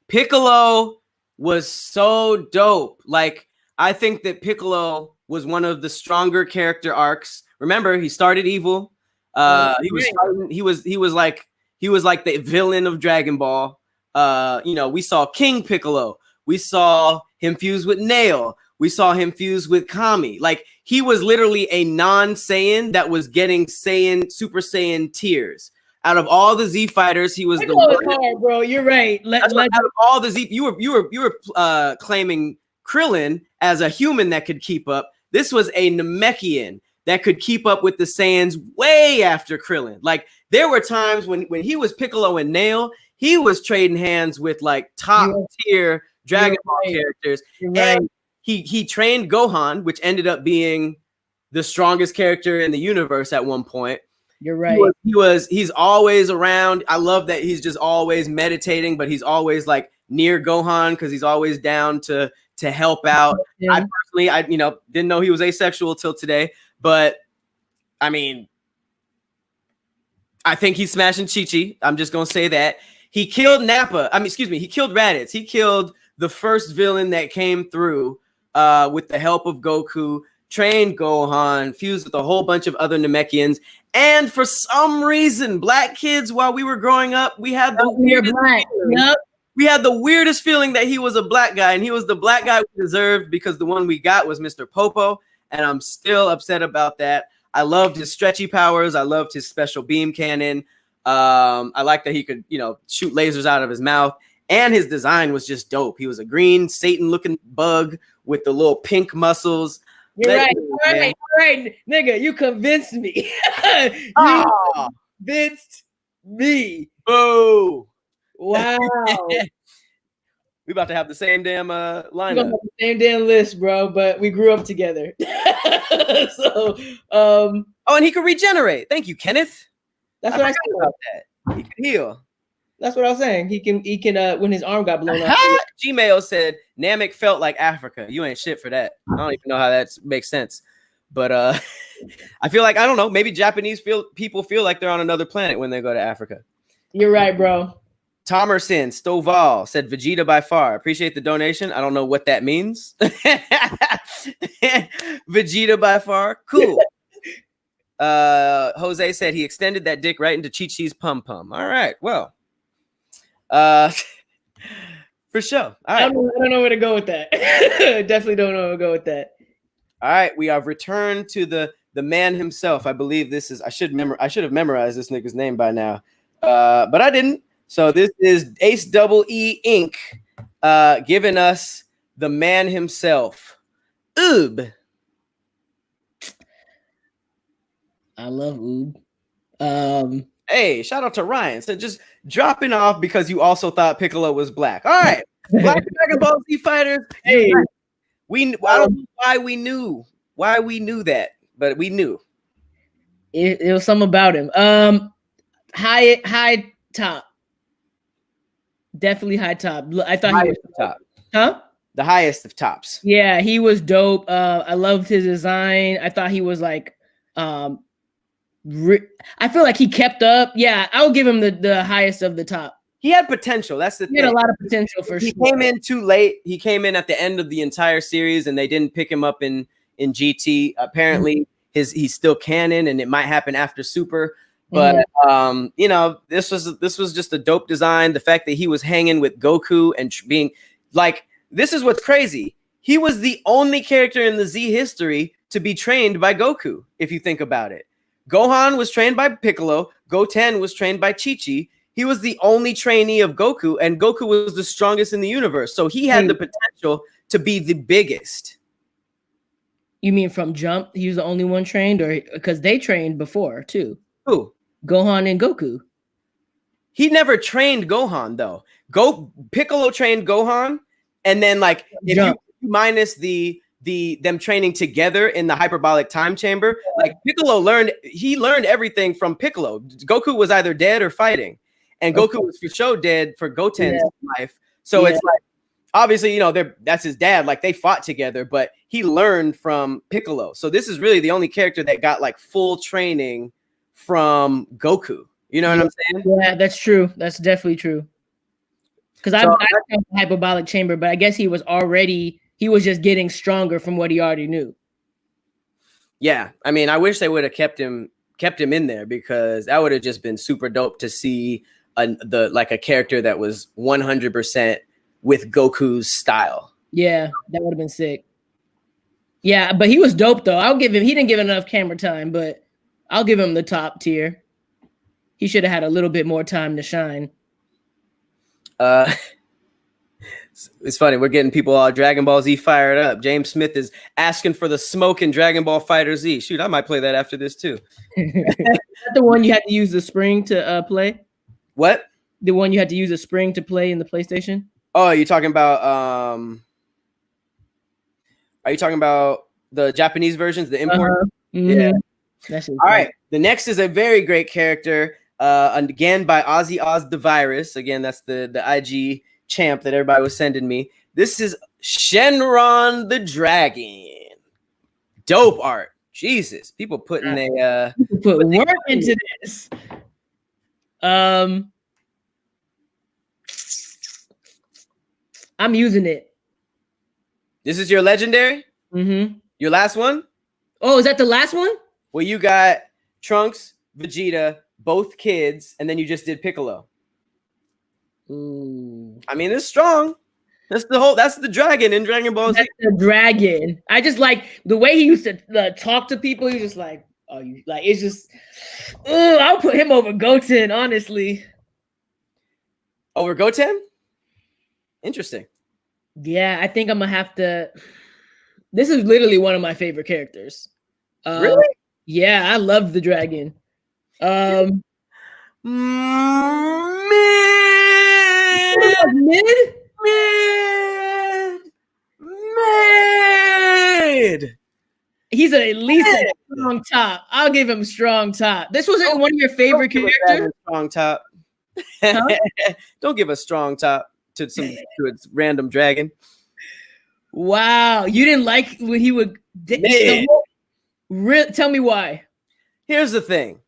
Piccolo was so dope. Like, I think that Piccolo was one of the stronger character arcs. Remember, he started evil. He was like the villain of Dragon Ball. We saw King Piccolo. We saw him fuse with Nail. We saw him fuse with Kami. Like, he was literally a non-Saiyan that was getting Super Saiyan tiers. Out of all the Z fighters, he was the one. Hard, bro. You're right. Out of all the Z, you were claiming Krillin as a human that could keep up. This was a Namekian that could keep up with the Saiyans way after Krillin. Like, there were times when he was Piccolo and Nail, he was trading hands with like top tier Dragon Ball characters. And he trained Gohan, which ended up being the strongest character in the universe at one point. You're right. He's always around. I love that he's just always meditating, but he's always like near Gohan because he's always down to help out. Yeah. I personally, didn't know he was asexual till today, but I mean, I think he's smashing Chi-Chi. I'm just gonna say that. He killed Nappa. He killed Raditz. He killed the first villain that came through with the help of Goku, trained Gohan, fused with a whole bunch of other Namekians. And for some reason, black kids, while we were growing up, we had the we had the weirdest feeling that he was a black guy, and he was the black guy we deserved because the one we got was Mr. Popo, and I'm still upset about that. I loved his stretchy powers. I loved his special beam cannon. I like that he could, shoot lasers out of his mouth, and his design was just dope. He was a green Satan-looking bug with the little pink muscles. You're right, nigga. You convinced me. You convinced me. Boo. Wow. We about to have the same damn lineup. Have the same damn list, bro, but we grew up together. So and he could regenerate. Thank you, Kenneth. That's what I said about that. He can heal. That's what I was saying. He can when his arm got blown up. Gmail said Namek felt like Africa. You ain't shit for that. I don't even know how that makes sense. But I feel like, I don't know, maybe Japanese people feel like they're on another planet when they go to Africa. You're right, bro. Tomerson Stovall said Vegeta by far. Appreciate the donation. I don't know what that means. Vegeta by far. Cool. Jose said he extended that dick right into Chi-Chi's pum-pum. All right. Well, for sure. All right. I don't know where to go with that. Definitely don't know where to go with that. All right. We have returned to the man himself. I believe this is, I should have memorized this nigga's name by now. But I didn't. So this is Ace Double E Inc. Giving us the man himself. Oob. I love Oob. Hey, shout out to Ryan. So just dropping off because you also thought Piccolo was black. All right. Black Dragon Ball Z fighters. Hey, I don't know why we knew that, but we knew. It was something about him. High top. Definitely high top. I thought he was top. Huh? The highest of tops. Yeah, he was dope. I loved his design. I thought he was like I feel like he kept up. Yeah, I'll give him the highest of the top. He had potential. That's the thing. He had a lot of potential for sure. He came in too late. He came in at the end of the entire series, and they didn't pick him up in GT. Apparently, he's still canon, and it might happen after Super. But this was just a dope design. The fact that he was hanging with Goku and being like, this is what's crazy. He was the only character in the Z history to be trained by Goku, if you think about it. Gohan was trained by Piccolo. Goten was trained by Chi-Chi. He was the only trainee of Goku, and Goku was the strongest in the universe. So he had the potential to be the biggest. You mean from jump? He was the only one trained, or because they trained before too? Who? Gohan and Goku. He never trained Gohan though. Piccolo trained Gohan, and then like if you minus them training together in the hyperbolic time chamber, like Piccolo learned everything from Piccolo. Goku was either dead or fighting, and Goku was for sure dead for Goten's life. So it's like obviously that's his dad. Like they fought together, but he learned from Piccolo. So this is really the only character that got like full training from Goku. You know what I'm saying? Yeah, that's true. That's definitely true. Because I the hyperbolic chamber, but I guess he was just getting stronger from what he already knew. Yeah, I mean, I wish they would have kept him in there, because that would have just been super dope to see a character that was 100% with Goku's style. Yeah, that would have been sick. Yeah, but he was dope though. I'll give him. He didn't give enough camera time, but I'll give him the top tier. He should have had a little bit more time to shine. It's funny. We're getting people all Dragon Ball Z fired up. James Smith is asking for the smoke in Dragon Ball Fighter Z. Shoot, I might play that after this too. Is that the one you had to use the spring to play? What? The one you had to use a spring to play in the PlayStation? Oh, you're talking about are you talking about the Japanese versions, the import? Yeah. All right. The next is a very great character. Again by Ozzy Oz the Virus. Again, that's the IG champ that everybody was sending me. This is Shenron the Dragon. Dope art. Jesus, people putting put work into this. I'm using it. This is your legendary? Mm-hmm. Your last one? Oh, is that the last one? Well, you got Trunks, Vegeta, both kids, and then you just did Piccolo. Ooh. I mean, it's strong. That's the dragon in Dragon Ball Z. That's the dragon. I just like the way he used to talk to people. He's just like, oh, you like it's just. I'll put him over Goten, honestly. Over Goten? Interesting. Yeah, I think I'm gonna have to. This is literally one of my favorite characters. Really? Yeah, I love the dragon. Mid. He's at least a strong top. I'll give him strong top. This wasn't one of your favorite characters. Strong top. Huh? Don't give a strong top to its random dragon. Wow, you didn't like when he would. Tell me why. Here's the thing.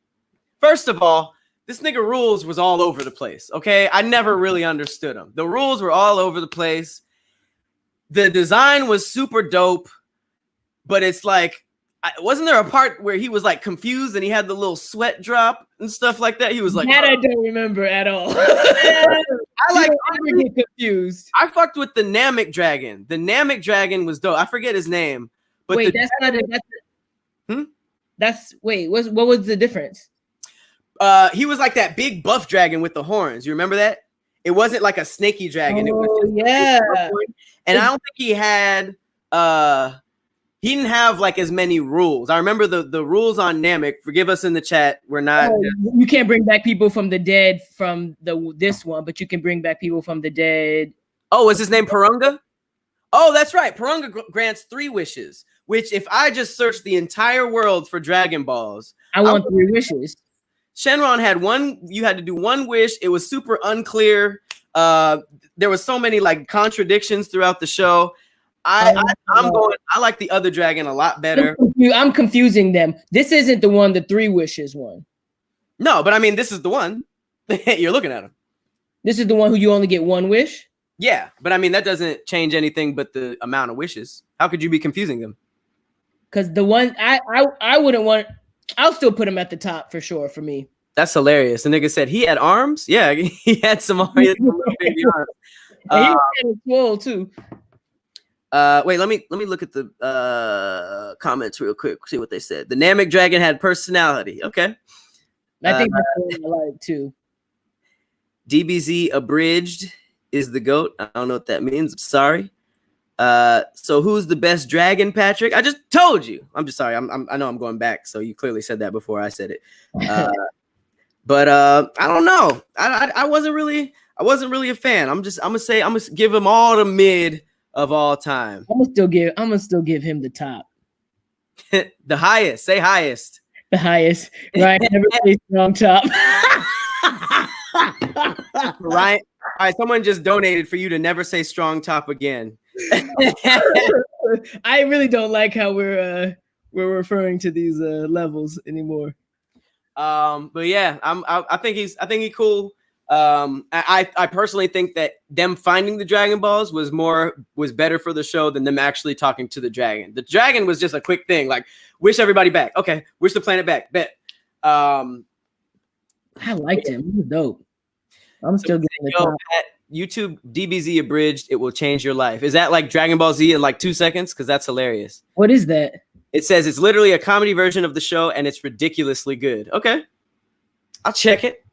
First of all, this nigga rules was all over the place. Okay, I never really understood him. The rules were all over the place. The design was super dope, but it's like, wasn't there a part where he was like confused and he had the little sweat drop and stuff like that? He was like, that I don't remember at all. I get confused. I fucked with the Namek dragon. The Namek dragon was dope. I forget his name, but wait, what was the difference? He was like that big buff dragon with the horns. You remember that? It wasn't like a snaky dragon. It was just and I don't think he had he didn't have like as many rules. I remember the rules on Namek. Forgive us in the chat. We're not. You can't bring back people from the dead from this one, but you can bring back people from the dead. Oh, was his name Purunga? Oh, that's right. Purunga grants 3 wishes. Which, if I just searched the entire world for Dragon Balls, I want 3 wishes. Shenron had 1. You had to do 1 wish. It was super unclear. There was so many like contradictions throughout the show. I like the other dragon a lot better. I'm confusing them. This isn't the one, the 3 wishes one. No, but I mean, this is the one. You're looking at him. This is the one who you only get 1 wish? Yeah, but I mean, that doesn't change anything but the amount of wishes. How could you be confusing them? Because the one I wouldn't want, I'll still put him at the top for sure for me. That's hilarious. The nigga said he had arms. Yeah, he had some arms. He had some little baby arms. And he was kind of swole too. Wait, let me look at the comments real quick. See what they said. The Namek dragon had personality. Okay, I think that's what I like too. DBZ abridged is the GOAT. I don't know what that means. I'm sorry. So who's the best dragon, Patrick? I just told you. I'm just sorry. I know I'm going back. So you clearly said that before I said it. But I don't know. I wasn't really a fan. I'm gonna give him all the mid of all time. I'm gonna still give him the top. The highest. Say highest. The highest. Right. Never say strong top. Right. All right. Someone just donated for you to never say strong top again. I really don't like how we're referring to these levels anymore. But yeah, I think he's cool. I personally think that them finding the Dragon Balls was better for the show than them actually talking to the dragon. The dragon was just a quick thing, like wish everybody back. Okay, wish the planet back. Bet. I liked him. He was dope. I'm still getting the top. At YouTube DBZ abridged. It will change your life. Is that like Dragon Ball Z in like 2 seconds? Because that's hilarious. What is that? It says it's literally a comedy version of the show, and it's ridiculously good. Okay, I'll check it.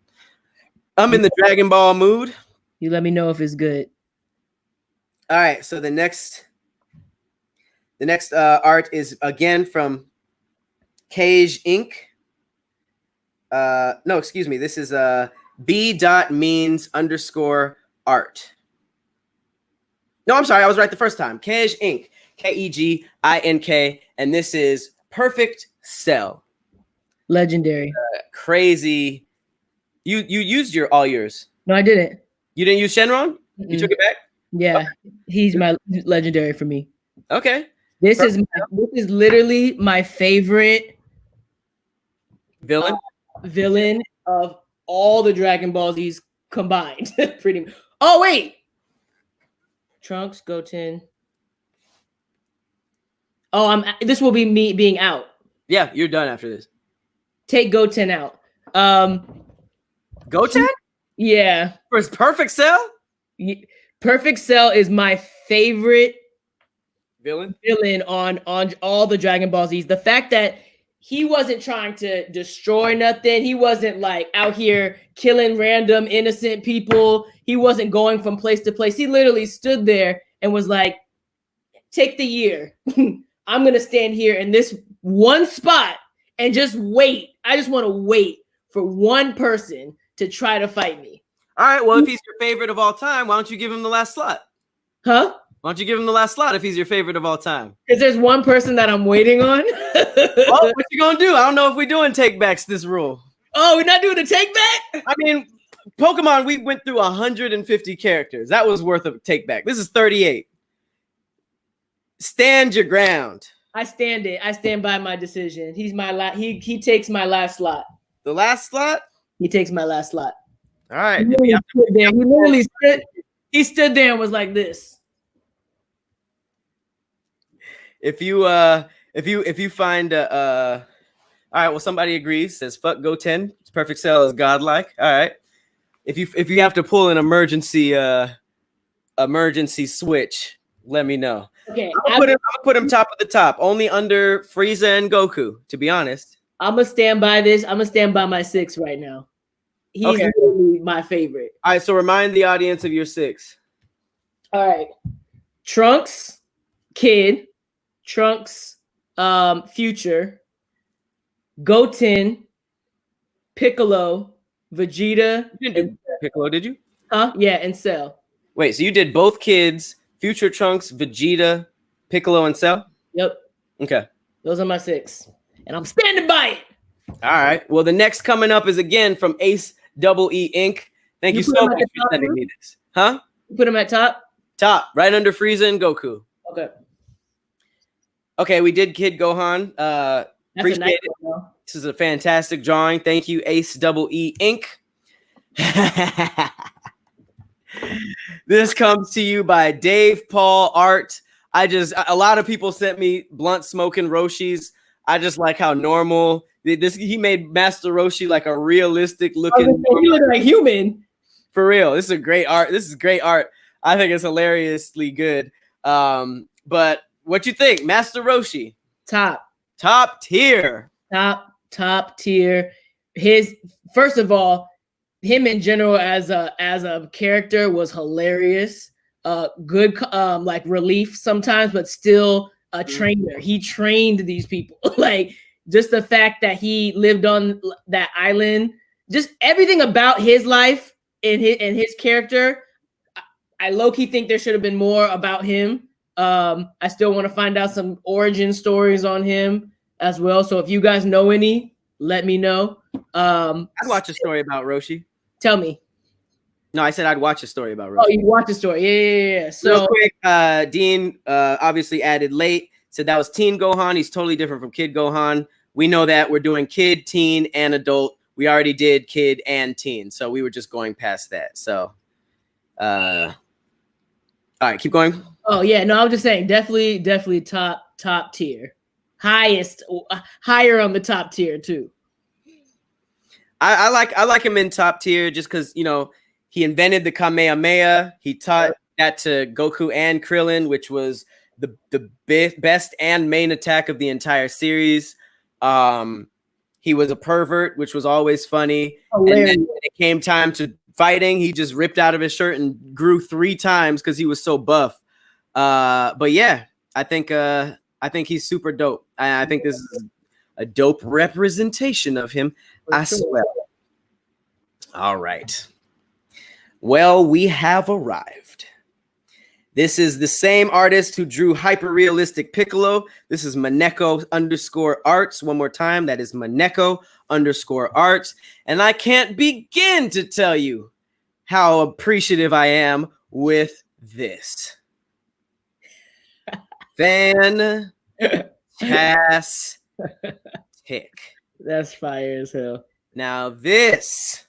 I'm in the Dragon Ball mood. You let me know if it's good. All right. So the next art is again from Cage Inc. No, excuse me. This is B.means_art. No, I'm sorry. I was right the first time. Cage Inc. KEGINK, and this is Perfect Cell. Legendary. Crazy. You used all yours. No, I didn't. You didn't use Shenron? You took it back? Yeah, okay. He's my legendary for me. Okay. This is literally my favorite villain of all the Dragon Ball Z's combined. Pretty much. Oh wait. Trunks, Goten. Oh, this will be me being out. Yeah, you're done after this. Take Goten out. Goten? Yeah. For his Perfect Cell? Perfect Cell is my favorite villain on all the Dragon Ball Z's. The fact that he wasn't trying to destroy nothing. He wasn't like out here killing random innocent people. He wasn't going from place to place. He literally stood there and was like, take the year. I'm going to stand here in this one spot and just wait. I just want to wait for one person to try to fight me. All right. Well, if he's your favorite of all time, why don't you give him the last slot? Huh? Why don't you give him the last slot if he's your favorite of all time? Because there's one person that I'm waiting on. Well, what you gonna do? I don't know if we're doing takebacks this rule. Oh, we're not doing a take back? I mean, Pokemon, we went through 150 characters. That was worth a take back. This is 38. Stand your ground. I stand it. I stand by my decision. He's my he takes my last slot. The last slot? He takes my last slot. All right. He stood there and was like this. If you find all right, well, somebody agrees, says fuck Goten. Perfect Cell is godlike. All right. If you have to pull an emergency switch, let me know. Okay. I'll put him top of the top, only under Frieza and Goku, to be honest. I'm gonna stand by this. I'm gonna stand by my 6 right now. He's really my favorite. All right, so remind the audience of your 6. All right. Trunks, Kid, Trunks, Future, Goten, Piccolo, Vegeta. You didn't do Piccolo, did you? Huh? Yeah, and Cell. Wait, so you did both Kids, Future, Trunks, Vegeta, Piccolo, and Cell? Yep. Okay. Those are my 6. And I'm standing by it. All right. Well, the next coming up is again from Ace Double E Inc. Thank you so much for sending me this. Huh? You put him at top? Top, right under Frieza and Goku. Okay. Okay, we did Kid Gohan. Appreciate it. One, this is a fantastic drawing. Thank you, Ace Double E Inc. This comes to you by Dave Paul Art. A lot of people sent me blunt smoking Roshis. I just like how normal he made Master Roshi like a realistic looking. He look like human. For real. This is great art. This is great art. I think it's hilariously good. But what you think, Master Roshi? Top tier. Top tier. First of all, him in general as a character was hilarious. Good like relief sometimes, but still a trainer. He trained these people. Like just the fact that he lived on that island, just everything about his life and his character. I low-key think there should have been more about him. I still want to find out some origin stories on him as well. So if you guys know any, let me know. I'd watch a story about Roshi. Tell me. No, I said I'd watch a story about Roshi. Oh, you watch a story. Yeah. So real quick, Dean obviously added late. Said that was teen Gohan. He's totally different from kid Gohan. We know that. We're doing kid, teen, and adult. We already did kid and teen. So we were just going past that. So all right, keep going. Oh yeah, no, I was just saying, definitely top tier, higher on the top tier too. I like him in top tier just because he invented the Kamehameha. He taught that to Goku and Krillin, which was the best and main attack of the entire series. He was a pervert, which was always funny. Hilarious. And then when it came time to fighting, he just ripped out of his shirt and grew 3 times because he was so buff. But yeah, I think he's super dope. I think this is a dope representation of him as well. All right. Well, we have arrived. This is the same artist who drew hyper-realistic Piccolo. This is Maneko_arts. One more time, that is Maneko_arts. And I can't begin to tell you how appreciative I am with this. Fantastic. That's fire as hell. Now this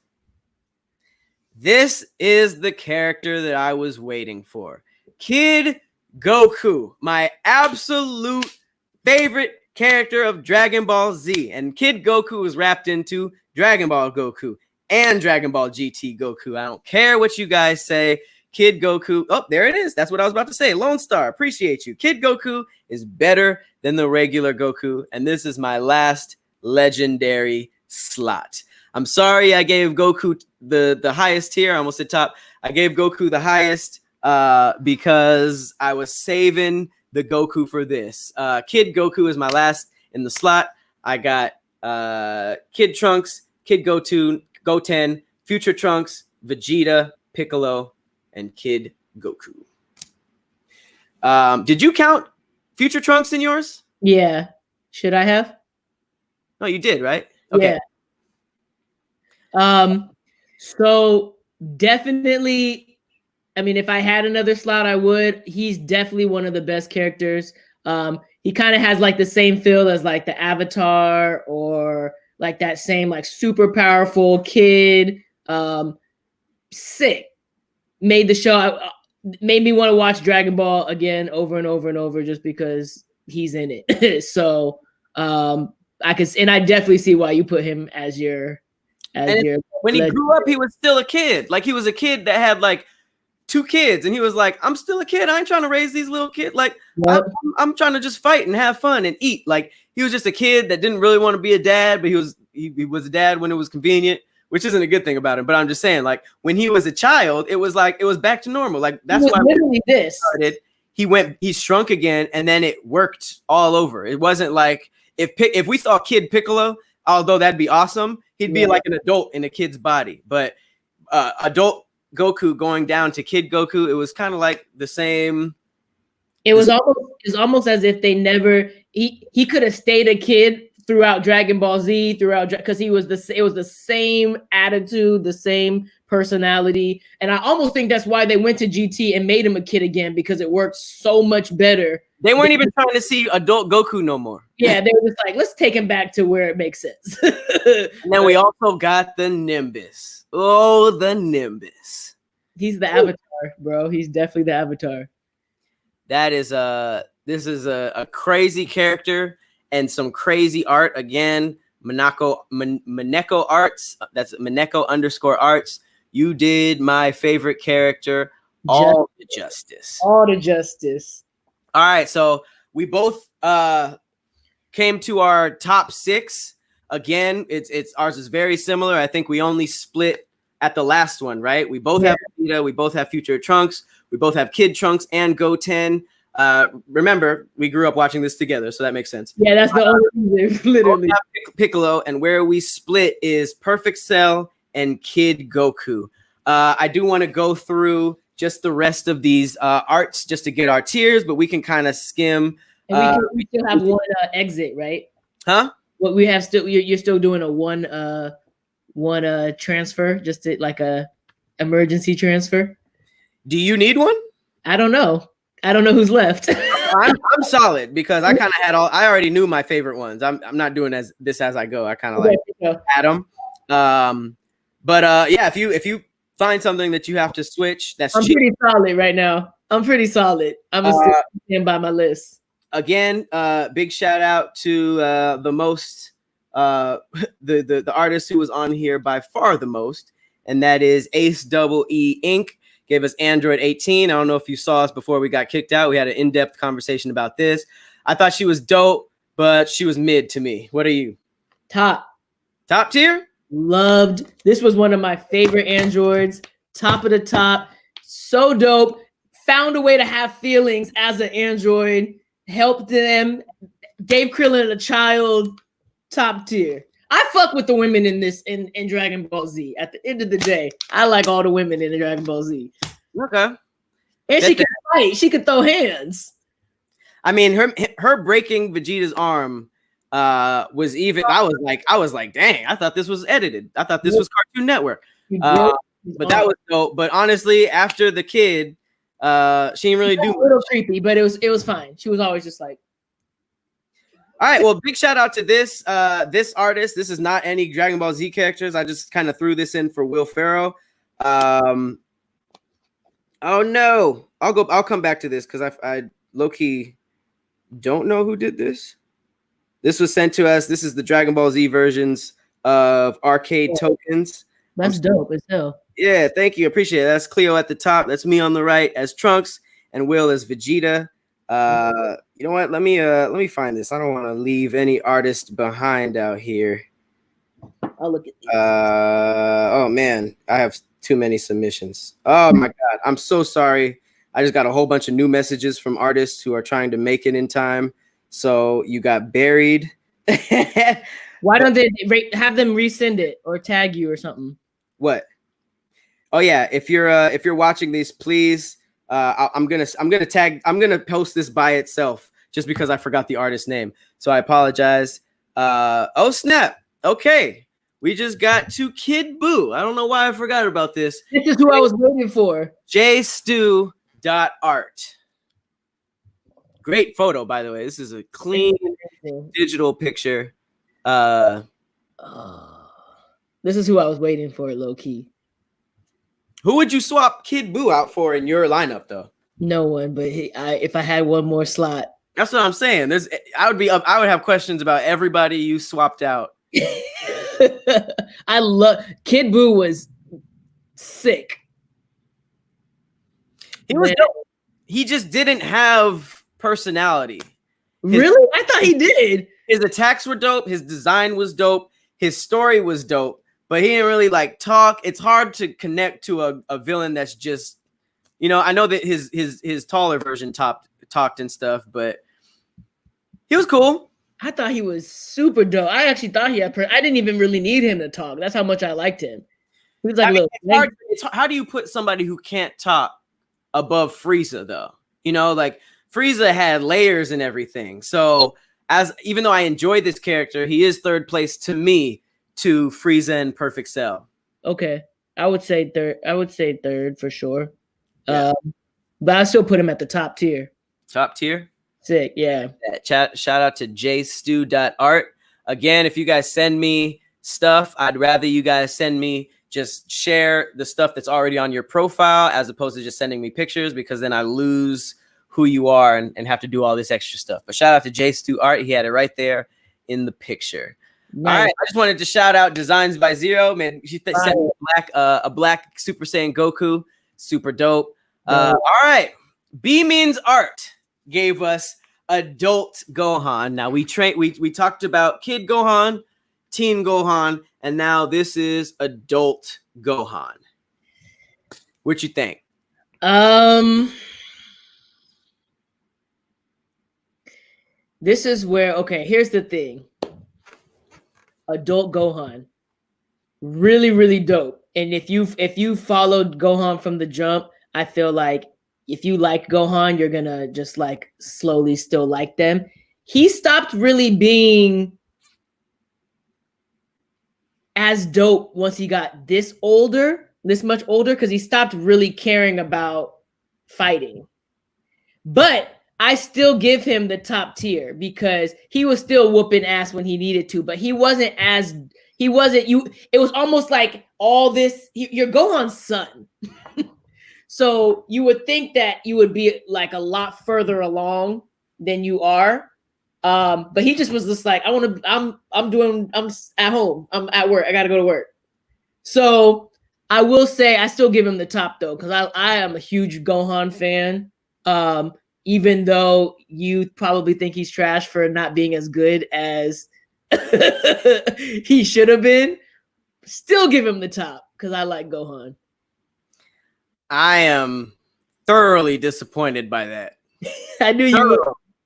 is the character that I was waiting for. Kid Goku, my absolute favorite character of Dragon Ball Z. And Kid Goku is wrapped into Dragon Ball Goku and Dragon Ball GT Goku. I don't care what you guys say. Kid Goku, oh, there it is. That's what I was about to say. Lone Star, appreciate you. Kid Goku is better than the regular Goku. And this is my last legendary slot. I'm sorry I gave Goku the highest tier. I almost said top. I gave Goku the highest because I was saving the Goku for this. Kid Goku is my last in the slot. I got Kid Trunks, Kid Goten, Future Trunks, Vegeta, Piccolo, and Kid Goku. Did you count Future Trunks in yours? Yeah. Should I have? No, you did, right? Okay. Yeah. So definitely, I mean, if I had another slot, I would. He's definitely one of the best characters. He kind of has like the same feel as like the Avatar or like that same like super powerful kid. Sick. Made the show, made me want to watch Dragon Ball again over and over and over just because he's in it. So I definitely see why you put him as your when he grew up, he was still a kid. Like he was a kid that had like 2 kids, and he was like, I'm still a kid. I ain't trying to raise these little kids. Like I'm trying to just fight and have fun and eat. Like he was just a kid that didn't really want to be a dad, but he was a dad when it was convenient, which isn't a good thing about him. But I'm just saying, like when he was a child, it was back to normal. Like that's why literally this started. He shrunk again, and then it worked all over. It wasn't like if we saw Kid Piccolo, although that'd be awesome, he'd be like an adult in a kid's body. But adult Goku going down to Kid Goku, it was kind of like the same. It was almost as if they never he could have stayed a kid throughout Dragon Ball Z, because it was the same attitude, the same personality, and I almost think that's why they went to GT and made him a kid again, because it worked so much better. They weren't even trying to see adult Goku no more. Yeah, they were just like, let's take him back to where it makes sense. And then we also got the Nimbus. Oh, the Nimbus. He's the Avatar, bro. He's definitely the Avatar. This is a crazy character and some crazy art. Again, Maneko Arts. That's Maneko_arts. You did my favorite character, all the justice. All the justice. All right, so we both came to our top 6. Again, it's ours is very similar. I think we only split at the last one, right? We both have Vegeta, we both have Future Trunks, we both have Kid Trunks and Goten. Remember, we grew up watching this together, so that makes sense. Yeah, that's the only reason, literally. Piccolo, and where we split is Perfect Cell and Kid Goku. I do want to go through just the rest of these arts just to get our tiers, but we can kind of skim. And we still have one exit, right? Huh? What we have still, you're still doing a one transfer, just to, like a emergency transfer. Do you need one? I don't know who's left. I'm solid because I kind of had I already knew my favorite ones. I'm not doing as I go. I kind of like had them. But yeah, if you find something that you have to switch, I'm pretty solid right now. I'm pretty solid. I'm just stand by my list. Again, big shout out to the most the artist who was on here by far the most, and that is Ace Double E Inc. Gave us Android 18. I don't know if you saw us before we got kicked out. We had an in-depth conversation about this. I thought she was dope, but she was mid to me. What are you? Top tier? Loved. This was one of my favorite androids. Top of the top. So dope. Found a way to have feelings as an android. Helped them. Gave Krillin a child. Top tier. I fuck with the women in this in Dragon Ball Z. At the end of the day, I like all the women in the Dragon Ball Z. Okay. And she can fight. She can throw hands. I mean, her breaking Vegeta's arm was even. I was like, dang! I thought this was edited. I thought this was Cartoon Network. But that was dope. But honestly, after the kid, she didn't really do a little creepy, but it was fine. She was always just like. All right, well, big shout out to this artist. This is not any Dragon Ball Z characters. I just kind of threw this in for Will Ferrell. Oh no! I'll come back to this because I low key don't know who did this. This was sent to us. This is the Dragon Ball Z versions of arcade tokens. That's dope as hell. Yeah, thank you. Appreciate it. That's Cleo at the top. That's me on the right as Trunks, and Will as Vegeta. You know what? Let me find this. I don't want to leave any artist behind out here. I'll look at these. Oh man, I have too many submissions. Oh my god, I'm so sorry. I just got a whole bunch of new messages from artists who are trying to make it in time. So you got buried. Why don't they have them resend it or tag you or something? What? Oh yeah, if you're watching these, please. I'm gonna post this by itself just because I forgot the artist name. So I apologize. Oh snap. Okay. We just got to Kid Buu. I don't know why I forgot about this. This is who I was waiting for. jstu.art. Great photo, by the way. This is a clean digital picture. This is who I was waiting for, low key. Who would you swap Kid Buu out for in your lineup, though? No one, but if I had one more slot. That's what I'm saying. I would have questions about everybody you swapped out. I love Kid Buu was sick. He was dope. He just didn't have personality. Really? I thought he did. His attacks were dope. His design was dope. His story was dope. But he didn't really like talk. It's hard to connect to a villain that's just, I know that his taller version talked and stuff, but he was cool. I thought he was super dope. I actually thought he had. I didn't even really need him to talk. That's how much I liked him. He was like, how do you put somebody who can't talk above Frieza, though? Like Frieza had layers and everything. So even though I enjoy this character, he is third place to me to Frieza and Perfect Cell. Okay, I would say third. I would say third for sure. Yeah. But I still put him at the top tier. Top tier. Sick, yeah. Shout out to jstu.art. Again, if you guys send me stuff, I'd rather you guys send me just share the stuff that's already on your profile as opposed to just sending me pictures, because then I lose who you are and have to do all this extra stuff. But shout out to jstu.art. He had it right there in the picture. Nice. All right, I just wanted to shout out Designs by Zero. Man, she sent me a black Super Saiyan Goku. Super dope. All right, B Means Art gave us adult Gohan. Now we talked about Kid Gohan, Teen Gohan, and now this is adult Gohan. What you think? This is where, okay, here's the thing. Adult Gohan, really, really dope. And if you followed Gohan from the jump, I feel like if you like Gohan, you're gonna just like slowly still like them. He stopped really being as dope once he got this much older, because he stopped really caring about fighting. But I still give him the top tier because he was still whooping ass when he needed to, but it was almost like all this, you're Gohan's son. So you would think that you would be like a lot further along than you are. But he just was just like, I'm at home. I'm at work. I got to go to work. So I will say I still give him the top though, because I am a huge Gohan fan. Even though you probably think he's trash for not being as good as he should have been, still give him the top because I like Gohan. I am thoroughly disappointed by that. I knew you would.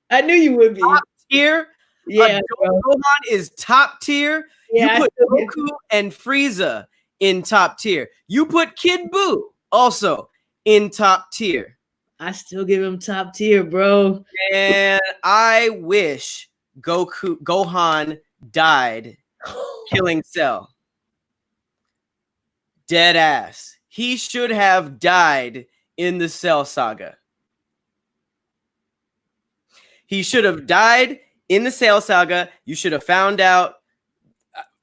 I knew you would be. Top tier? Yeah. Gohan is top tier. Yeah, you put Goku and Frieza in top tier. You put Kid Buu also in top tier. I still give him top tier, bro. And I wish Gohan died killing Cell. Dead ass. He should have died in the Cell saga. He should have died in the Cell saga. You should have found out,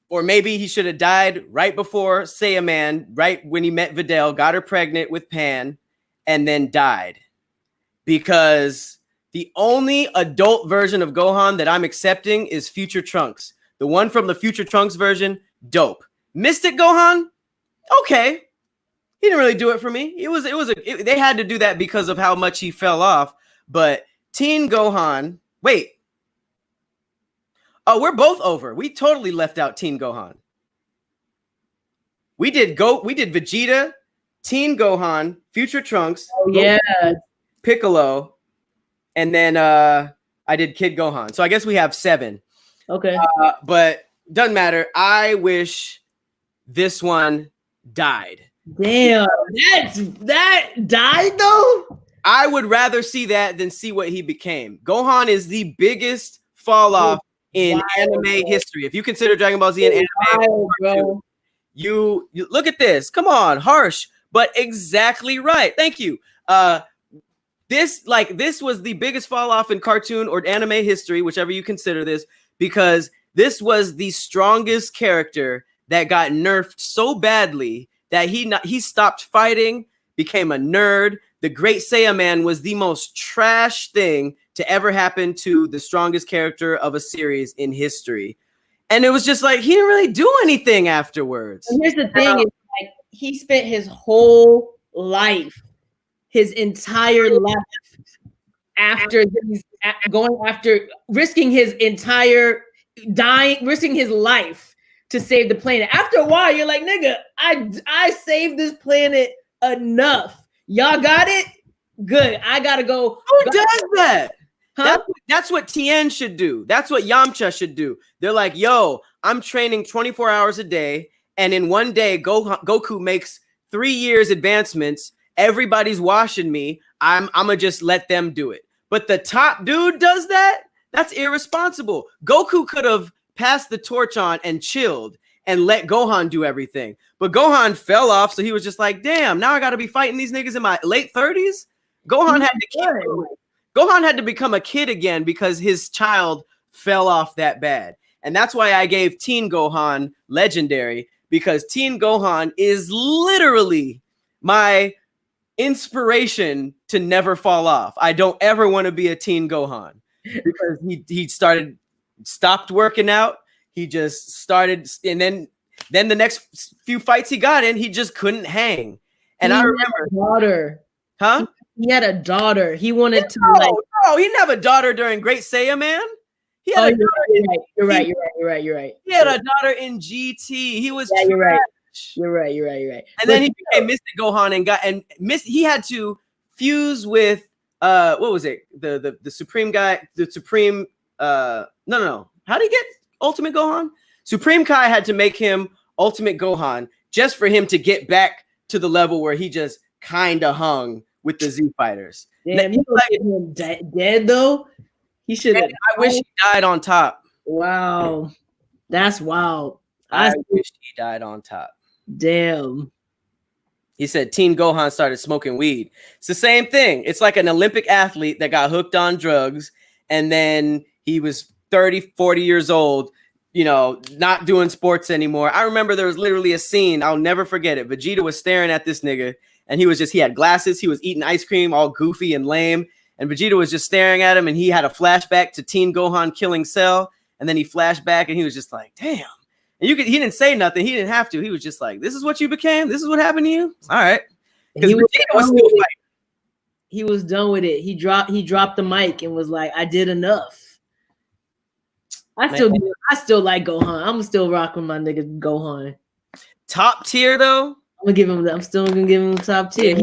or maybe he should have died right before Saiyaman, right when he met Videl, got her pregnant with Pan, and then died. because the only adult version of Gohan that I'm accepting is Future Trunks. The one from the Future Trunks version, dope. Mystic Gohan, okay. He didn't really do it for me. They had to do that because of how much he fell off. But Teen Gohan, wait. Oh, we're both over. We totally left out Teen Gohan. We did Vegeta, Teen Gohan, Future Trunks, yeah, Piccolo, and then I did Kid Gohan. So I guess we have 7. Okay. But doesn't matter. I wish this one died. Damn, that died though. I would rather see that than see what he became. Gohan is the biggest fall off in anime history. If you consider Dragon Ball Z an anime, bro. You look at this. Come on, harsh, but exactly right. Thank you. This was the biggest fall off in cartoon or anime history, whichever you consider this, because this was the strongest character that got nerfed so badly that he stopped fighting, became a nerd. The Great Saiyaman was the most trash thing to ever happen to the strongest character of a series in history. And it was just like, he didn't really do anything afterwards. And here's the thing, is like he spent his whole life, his entire life, risking his entire risking his life to save the planet. After a while, you're like, nigga, I saved this planet enough. Y'all got it? Good. I gotta go. Who does that? Huh? That's what Tien should do. That's what Yamcha should do. They're like, yo, I'm training 24 hours a day, and in one day, Goku makes 3 years advancements. Everybody's watching me. I'm gonna just let them do it. But the top dude does that? That's irresponsible. Goku could have passed the torch on and chilled and let Gohan do everything. But Gohan fell off, so he was just like, damn, now I gotta be fighting these niggas in my late 30s? Gohan had to become a kid again because his child fell off that bad. And that's why I gave Teen Gohan legendary, because Teen Gohan is literally my inspiration to never fall off. I don't ever want to be a Teen Gohan because he stopped working out. He just started, and then the next few fights he got in, he just couldn't hang. And I remember, daughter, huh? He had a daughter. He wanted to no, he didn't have a daughter during Great Saiyaman. He had a daughter. You're right. He had a daughter in GT. He was. Yeah, you're right. And then he became Mystic Gohan he had to fuse with what was it? The Supreme guy, the Supreme no. How did he get Ultimate Gohan? Supreme Kai had to make him Ultimate Gohan just for him to get back to the level where he just kind of hung with the Z fighters. Damn, you him dead though. He should. I wish he died on top. Wow, that's wild. I wish he died on top. Damn. He said Teen Gohan started smoking weed. It's the same thing. It's like an Olympic athlete that got hooked on drugs, and then he was 30, 40 years old, not doing sports anymore. I remember there was literally a scene, I'll never forget it. Vegeta was staring at this nigga, and he had glasses, he was eating ice cream, all goofy and lame, and Vegeta was just staring at him, and he had a flashback to Teen Gohan killing Cell, and then he flashed back, and he was just like, damn. And he didn't say nothing, he didn't have to, he was just like, this is what you became? This is what happened to you? All right. Because Vegeta was still fighting. He was done with it. He dropped the mic and was like, I did enough. I still like Gohan. I'm still rocking my nigga Gohan. Top tier though. I'm still gonna give him top tier.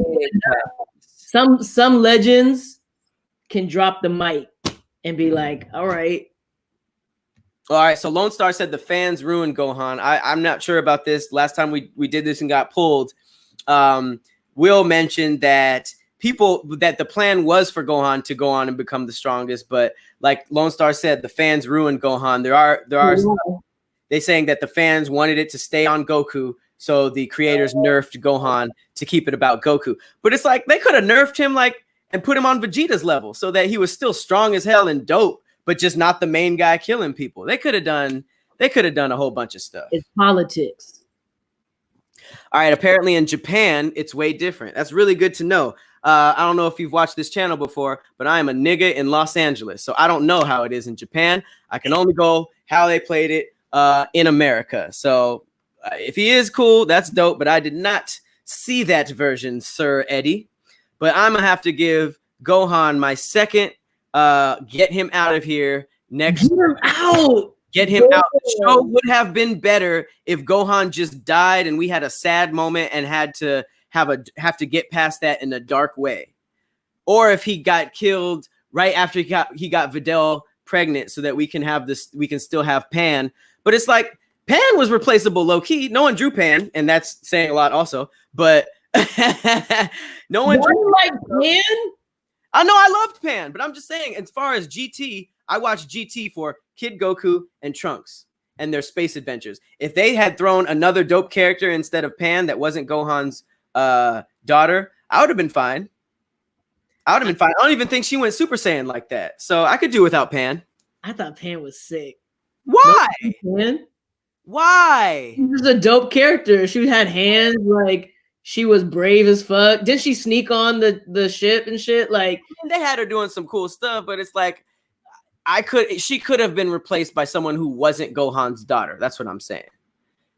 Some legends can drop the mic and be like, all right. So Lone Star said the fans ruined Gohan. I'm not sure about this. Last time we did this and got pulled, Will mentioned that the plan was for Gohan to go on and become the strongest, but like Lone Star said, the fans ruined Gohan. There are they saying that the fans wanted it to stay on Goku, so the creators nerfed Gohan to keep it about Goku. But it's like they could have nerfed him and put him on Vegeta's level so that he was still strong as hell and dope, but just not the main guy killing people. They could have done a whole bunch of stuff. It's politics. All right. Apparently in Japan, it's way different. That's really good to know. I don't know if you've watched this channel before, but I am a nigga in Los Angeles. So I don't know how it is in Japan. I can only go how they played it in America. So if he is cool, that's dope. But I did not see that version, Sir Eddie. But I'm going to have to give Gohan my second. Get him out of here next. Get him out. Get him out. The show would have been better if Gohan just died and we had a sad moment and had to have to get past that in a dark way, or if he got killed right after he got Videl pregnant, so that we can have this. We can still have Pan, but it's like Pan was replaceable low key. No one drew Pan, and that's saying a lot also. But no one drew like Pan. I know I loved Pan, but I'm just saying, as far as GT, I watched GT for Kid Goku and Trunks and their space adventures. If they had thrown another dope character instead of Pan that wasn't Gohan's daughter, I would have been fine. I don't even think she went Super Saiyan like that. So I could do without Pan. I thought Pan was sick. Why? Pan? Why? She was a dope character. She had hands, like she was brave as fuck. Didn't she sneak on the ship and shit? Like they had her doing some cool stuff, but it's like she could have been replaced by someone who wasn't Gohan's daughter. That's what I'm saying.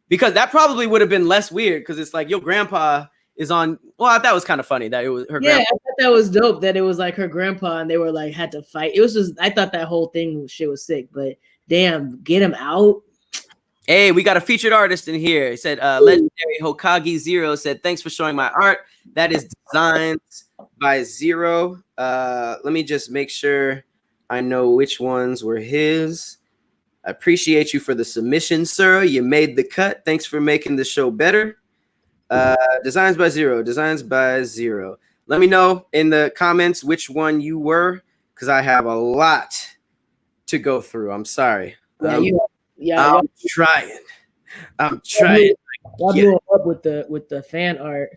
Because that probably would have been less weird, because it's like your grandpa is on. Well, I thought it was kind of funny that it was her grandpa. I thought that was dope that it was like her grandpa and they were like had to fight. It was just, I thought that whole thing shit was sick, but damn, get him out. Hey, we got a featured artist in here. He said, Legendary Hokage Zero said, thanks for showing my art. That is designed by Zero. Let me just make sure I know which ones were his. I appreciate you for the submission, sir. You made the cut. Thanks for making the show better. Designs by Zero. Let me know in the comments which one you were, because I have a lot to go through. I'm sorry. I'm trying. Y'all blew up with the fan art.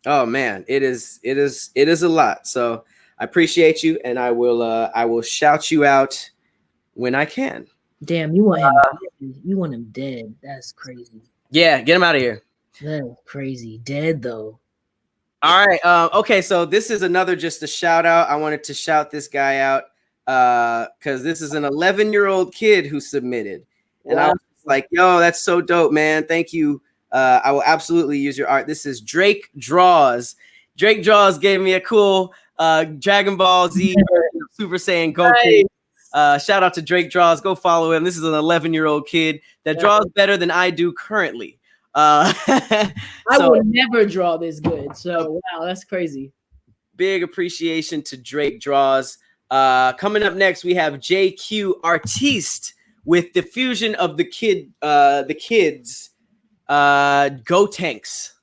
Oh man, it is a lot. So I appreciate you, and I will shout you out when I can. Damn, you want him dead. That's crazy. Yeah, get him out of here. That's crazy. Dead though. All right. Okay, so this is another just a shout out. I wanted to shout this guy out because this is an 11-year-old kid who submitted. And I was like, yo, that's so dope, man. Thank you. I will absolutely use your art. This is Drake Draws. Drake Draws gave me a cool Dragon Ball Z Super Saiyan Goku. Shout out to Drake Draws. Go follow him. This is an 11-year-old kid that draws better than I do currently. I will never draw this good. So wow, that's crazy. Big appreciation to Drake Draws. Coming up next, we have JQ Artiste with the fusion of the kids. Go Tanks.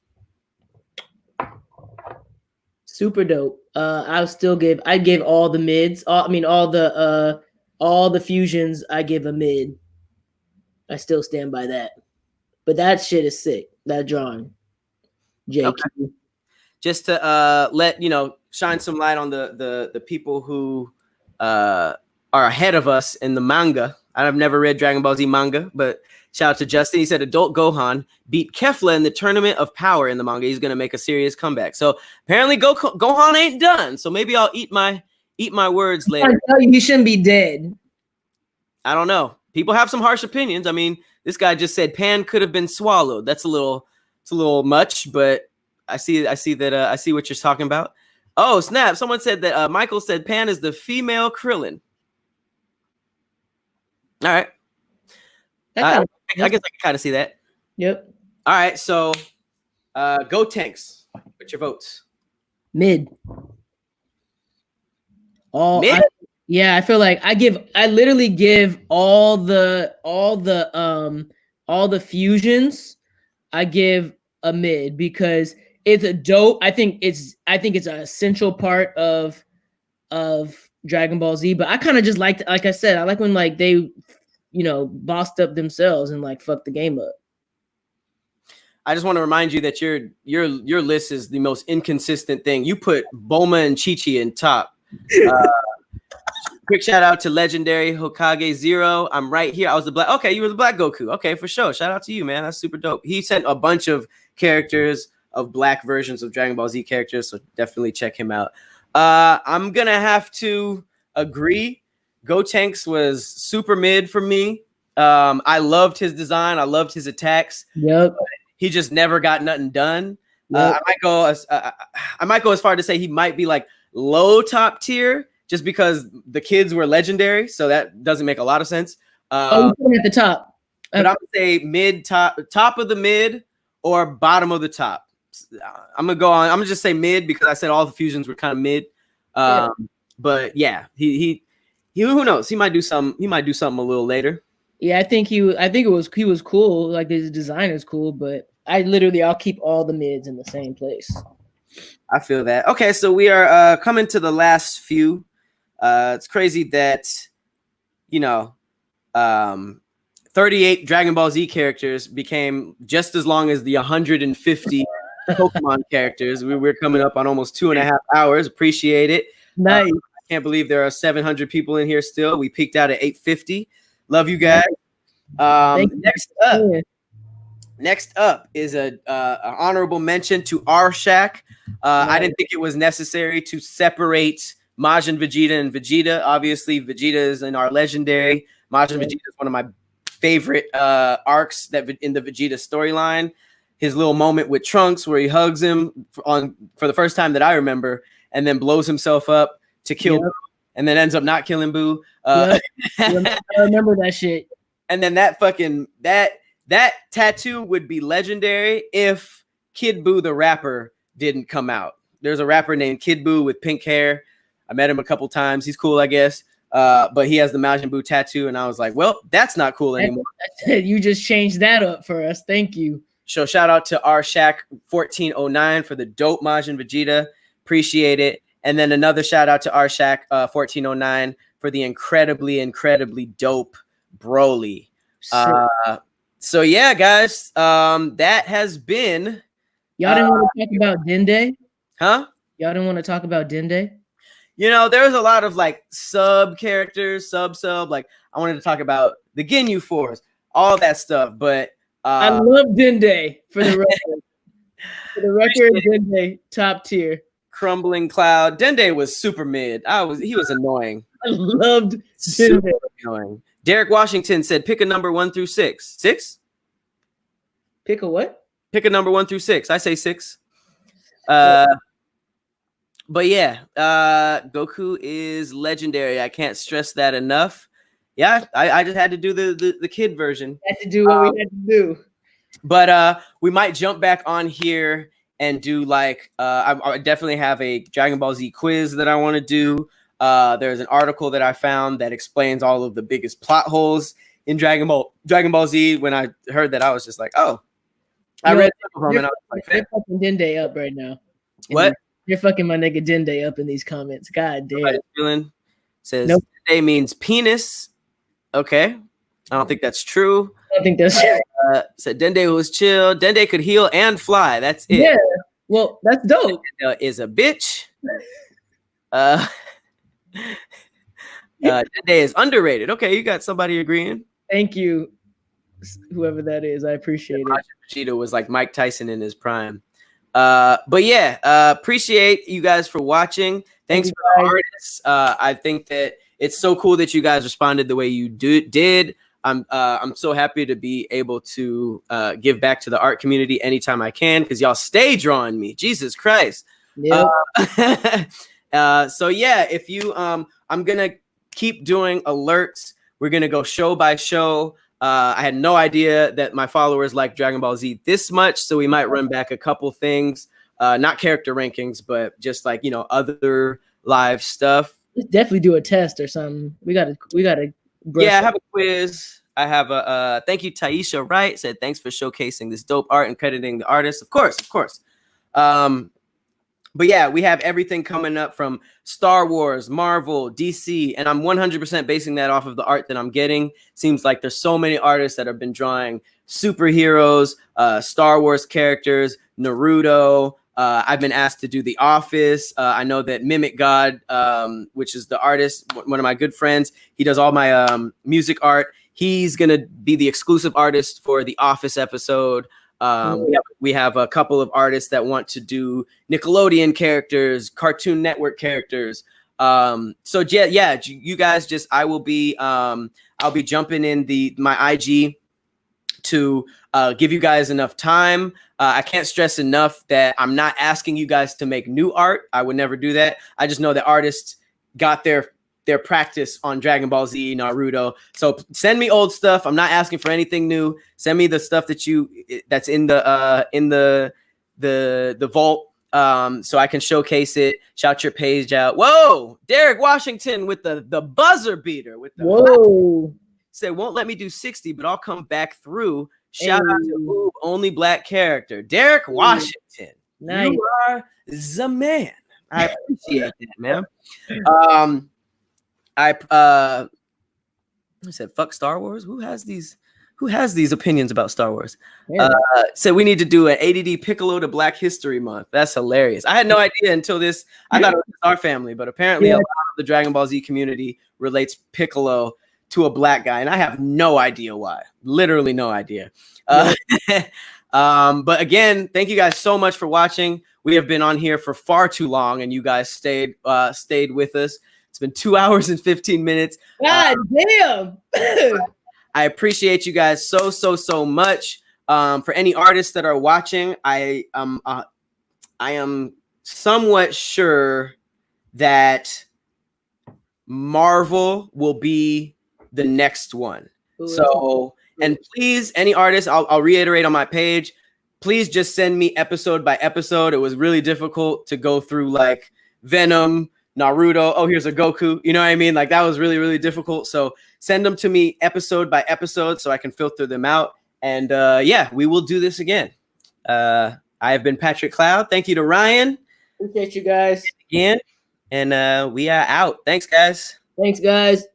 Super dope. I'd give all the mids. All the fusions, I give a mid. I still stand by that. But that shit is sick. That drawing. JQ. Okay. Just to let shine some light on the people who are ahead of us in the manga. I've never read Dragon Ball Z manga, but shout out to Justin. He said adult Gohan beat Kefla in the Tournament of Power in the manga. He's gonna make a serious comeback. So apparently Gohan ain't done. So maybe I'll eat my words later. I tell you, he shouldn't be dead. I don't know. People have some harsh opinions. I mean, this guy just said Pan could have been swallowed. It's a little much, but I see what you're talking about. Oh, snap. Someone said that Michael said Pan is the female Krillin. All right. I guess I can kind of see that. Yep. All right. So go Tanks. What's your votes? Mid. Mid? I feel like I literally give all the fusions, I give a mid because it's a dope. I think it's an essential part of Dragon Ball Z, but I kind of just like I said, I like when like they bossed up themselves and like fucked the game up. I just want to remind you that your list is the most inconsistent thing. You put Bulma and Chi-Chi in top. Quick shout out to legendary Hokage Zero. I'm right here. I was the black. Okay, you were the black Goku. Okay, for sure. Shout out to you, man. That's super dope. He sent a bunch of characters of black versions of Dragon Ball Z characters, so definitely check him out. I'm gonna have to agree. Gotenks was super mid for me. I loved his design. I loved his attacks. Yep. He just never got nothing done. Yep. I might go as far to say he might be like low top tier, just because the kids were legendary, so that doesn't make a lot of sense. You put him at the top. But I'm gonna say mid, top of the mid, or bottom of the top. I'm gonna just say mid because I said all the fusions were kind of mid. But yeah, he who knows? He might do something. He might do something a little later. Yeah, I think he was cool. Like his design is cool, but I'll keep all the mids in the same place. I feel that. Okay, so we are coming to the last few. It's crazy that 38 Dragon Ball Z characters became just as long as the 150 Pokemon characters. We're coming up on almost 2.5 hours. Appreciate it. Nice. I can't believe there are 700 people in here still. We peaked out at 850. Love you guys. Next up is an honorable mention to Arshak. I didn't think it was necessary to separate Majin Vegeta and Vegeta. Obviously, Vegeta is in our legendary. Majin Vegeta is one of my favorite arcs that in the Vegeta storyline. His little moment with Trunks where he hugs him for the first time that I remember, and then blows himself up to kill Boo, and then ends up not killing Boo. I remember that shit. And then that tattoo would be legendary if Kid Buu the rapper didn't come out. There's a rapper named Kid Buu with pink hair. I met him a couple times. He's cool, I guess. But he has the Majin Buu tattoo, and I was like, well, that's not cool anymore. You just changed that up for us. Thank you. So shout out to Arshak 1409 for the dope Majin Vegeta. Appreciate it. And then another shout out to Arshak 1409 for the incredibly dope Broly. So yeah, guys, that has been. Y'all didn't want to talk about Dende? Huh? Y'all didn't want to talk about Dende? There's a lot of like sub characters, sub. Like I wanted to talk about the Ginyu Force, all that stuff. But I love Dende for the record. For the record, Dende top tier. Crumbling Cloud. Dende was super mid. He was annoying. I loved Dende. Super annoying. Derek Washington said, pick a number 1 through 6. 6? Pick a what? Pick a number 1 through 6. I say 6. But yeah, Goku is legendary. I can't stress that enough. Yeah, I just had to do the kid version. Had to do what we had to do. But we might jump back on here and do like I definitely have a Dragon Ball Z quiz that I want to do. There's an article that I found that explains all of the biggest plot holes in Dragon Ball Z. When I heard that, I was just like, oh. I read some of them and I was like, you're fucking Dende up right now. What? You're fucking my nigga Dende up in these comments. God damn. Krillin says nope. Dende means penis. Okay. I don't think that's true. I don't think that's true. Said Dende was chill. Dende could heal and fly. That's it. Yeah. Well, that's dope. Dende is a bitch. Dende is underrated. Okay, you got somebody agreeing. Thank you, whoever that is. I appreciate it. Vegeta was like Mike Tyson in his prime. But yeah, appreciate you guys for watching. Thanks for the artists. I think that it's so cool that you guys responded the way you did. I'm so happy to be able to give back to the art community anytime I can because y'all stay drawing me. Jesus Christ. Yep. So yeah, if you I'm gonna keep doing alerts. We're gonna go show by show. I had no idea that my followers like Dragon Ball Z this much, so we might run back a couple things, not character rankings, but just like other live stuff. Let's definitely do a test or something. We gotta. Yeah, I have a quiz. I have a thank you, Taisha Wright said thanks for showcasing this dope art and crediting the artist. Of course. But yeah, we have everything coming up from Star Wars, Marvel, DC, and I'm 100% basing that off of the art that I'm getting. Seems like there's so many artists that have been drawing superheroes, Star Wars characters, Naruto, I've been asked to do The Office. I know that Mimic God, which is the artist, one of my good friends, he does all my music art. He's going to be the exclusive artist for the Office episode. We have a couple of artists that want to do Nickelodeon characters, Cartoon Network characters. So yeah, you guys just, I'll be jumping in my IG to give you guys enough time. I can't stress enough that I'm not asking you guys to make new art. I would never do that. I just know that artists got their practice on Dragon Ball Z, Naruto. So send me old stuff. I'm not asking for anything new. Send me the stuff that's in the vault, so I can showcase it. Shout your page out. Whoa, Derek Washington with the buzzer beater with the whoa. Said won't let me do 60, but I'll come back through. Shout out to Ooh, only black character, Derek Washington. Nice. You are the man. I appreciate that, man. I said fuck Star Wars. Who has these opinions about Star Wars? Said we need to do an ADD Piccolo to Black History Month. That's hilarious. I had no idea until this. I thought it was our family, but apparently a lot of the Dragon Ball Z community relates Piccolo to a black guy, and I have no idea why. Literally no idea. But again, thank you guys so much for watching. We have been on here for far too long, and you guys stayed with us. It's been 2 hours and 15 minutes. God damn. I appreciate you guys so much. For any artists that are watching, I am somewhat sure that Marvel will be the next one. Ooh, so, and please, any artists, I'll reiterate on my page, please just send me episode by episode. It was really difficult to go through like Venom, Naruto. Oh, here's a Goku. You know what I mean? Like that was really, really difficult. So send them to me episode by episode so I can filter them out. And yeah, we will do this again. I have been Patrick Cloud. Thank you to Ryan. Appreciate you guys. Again. And we are out. Thanks, guys. Thanks, guys.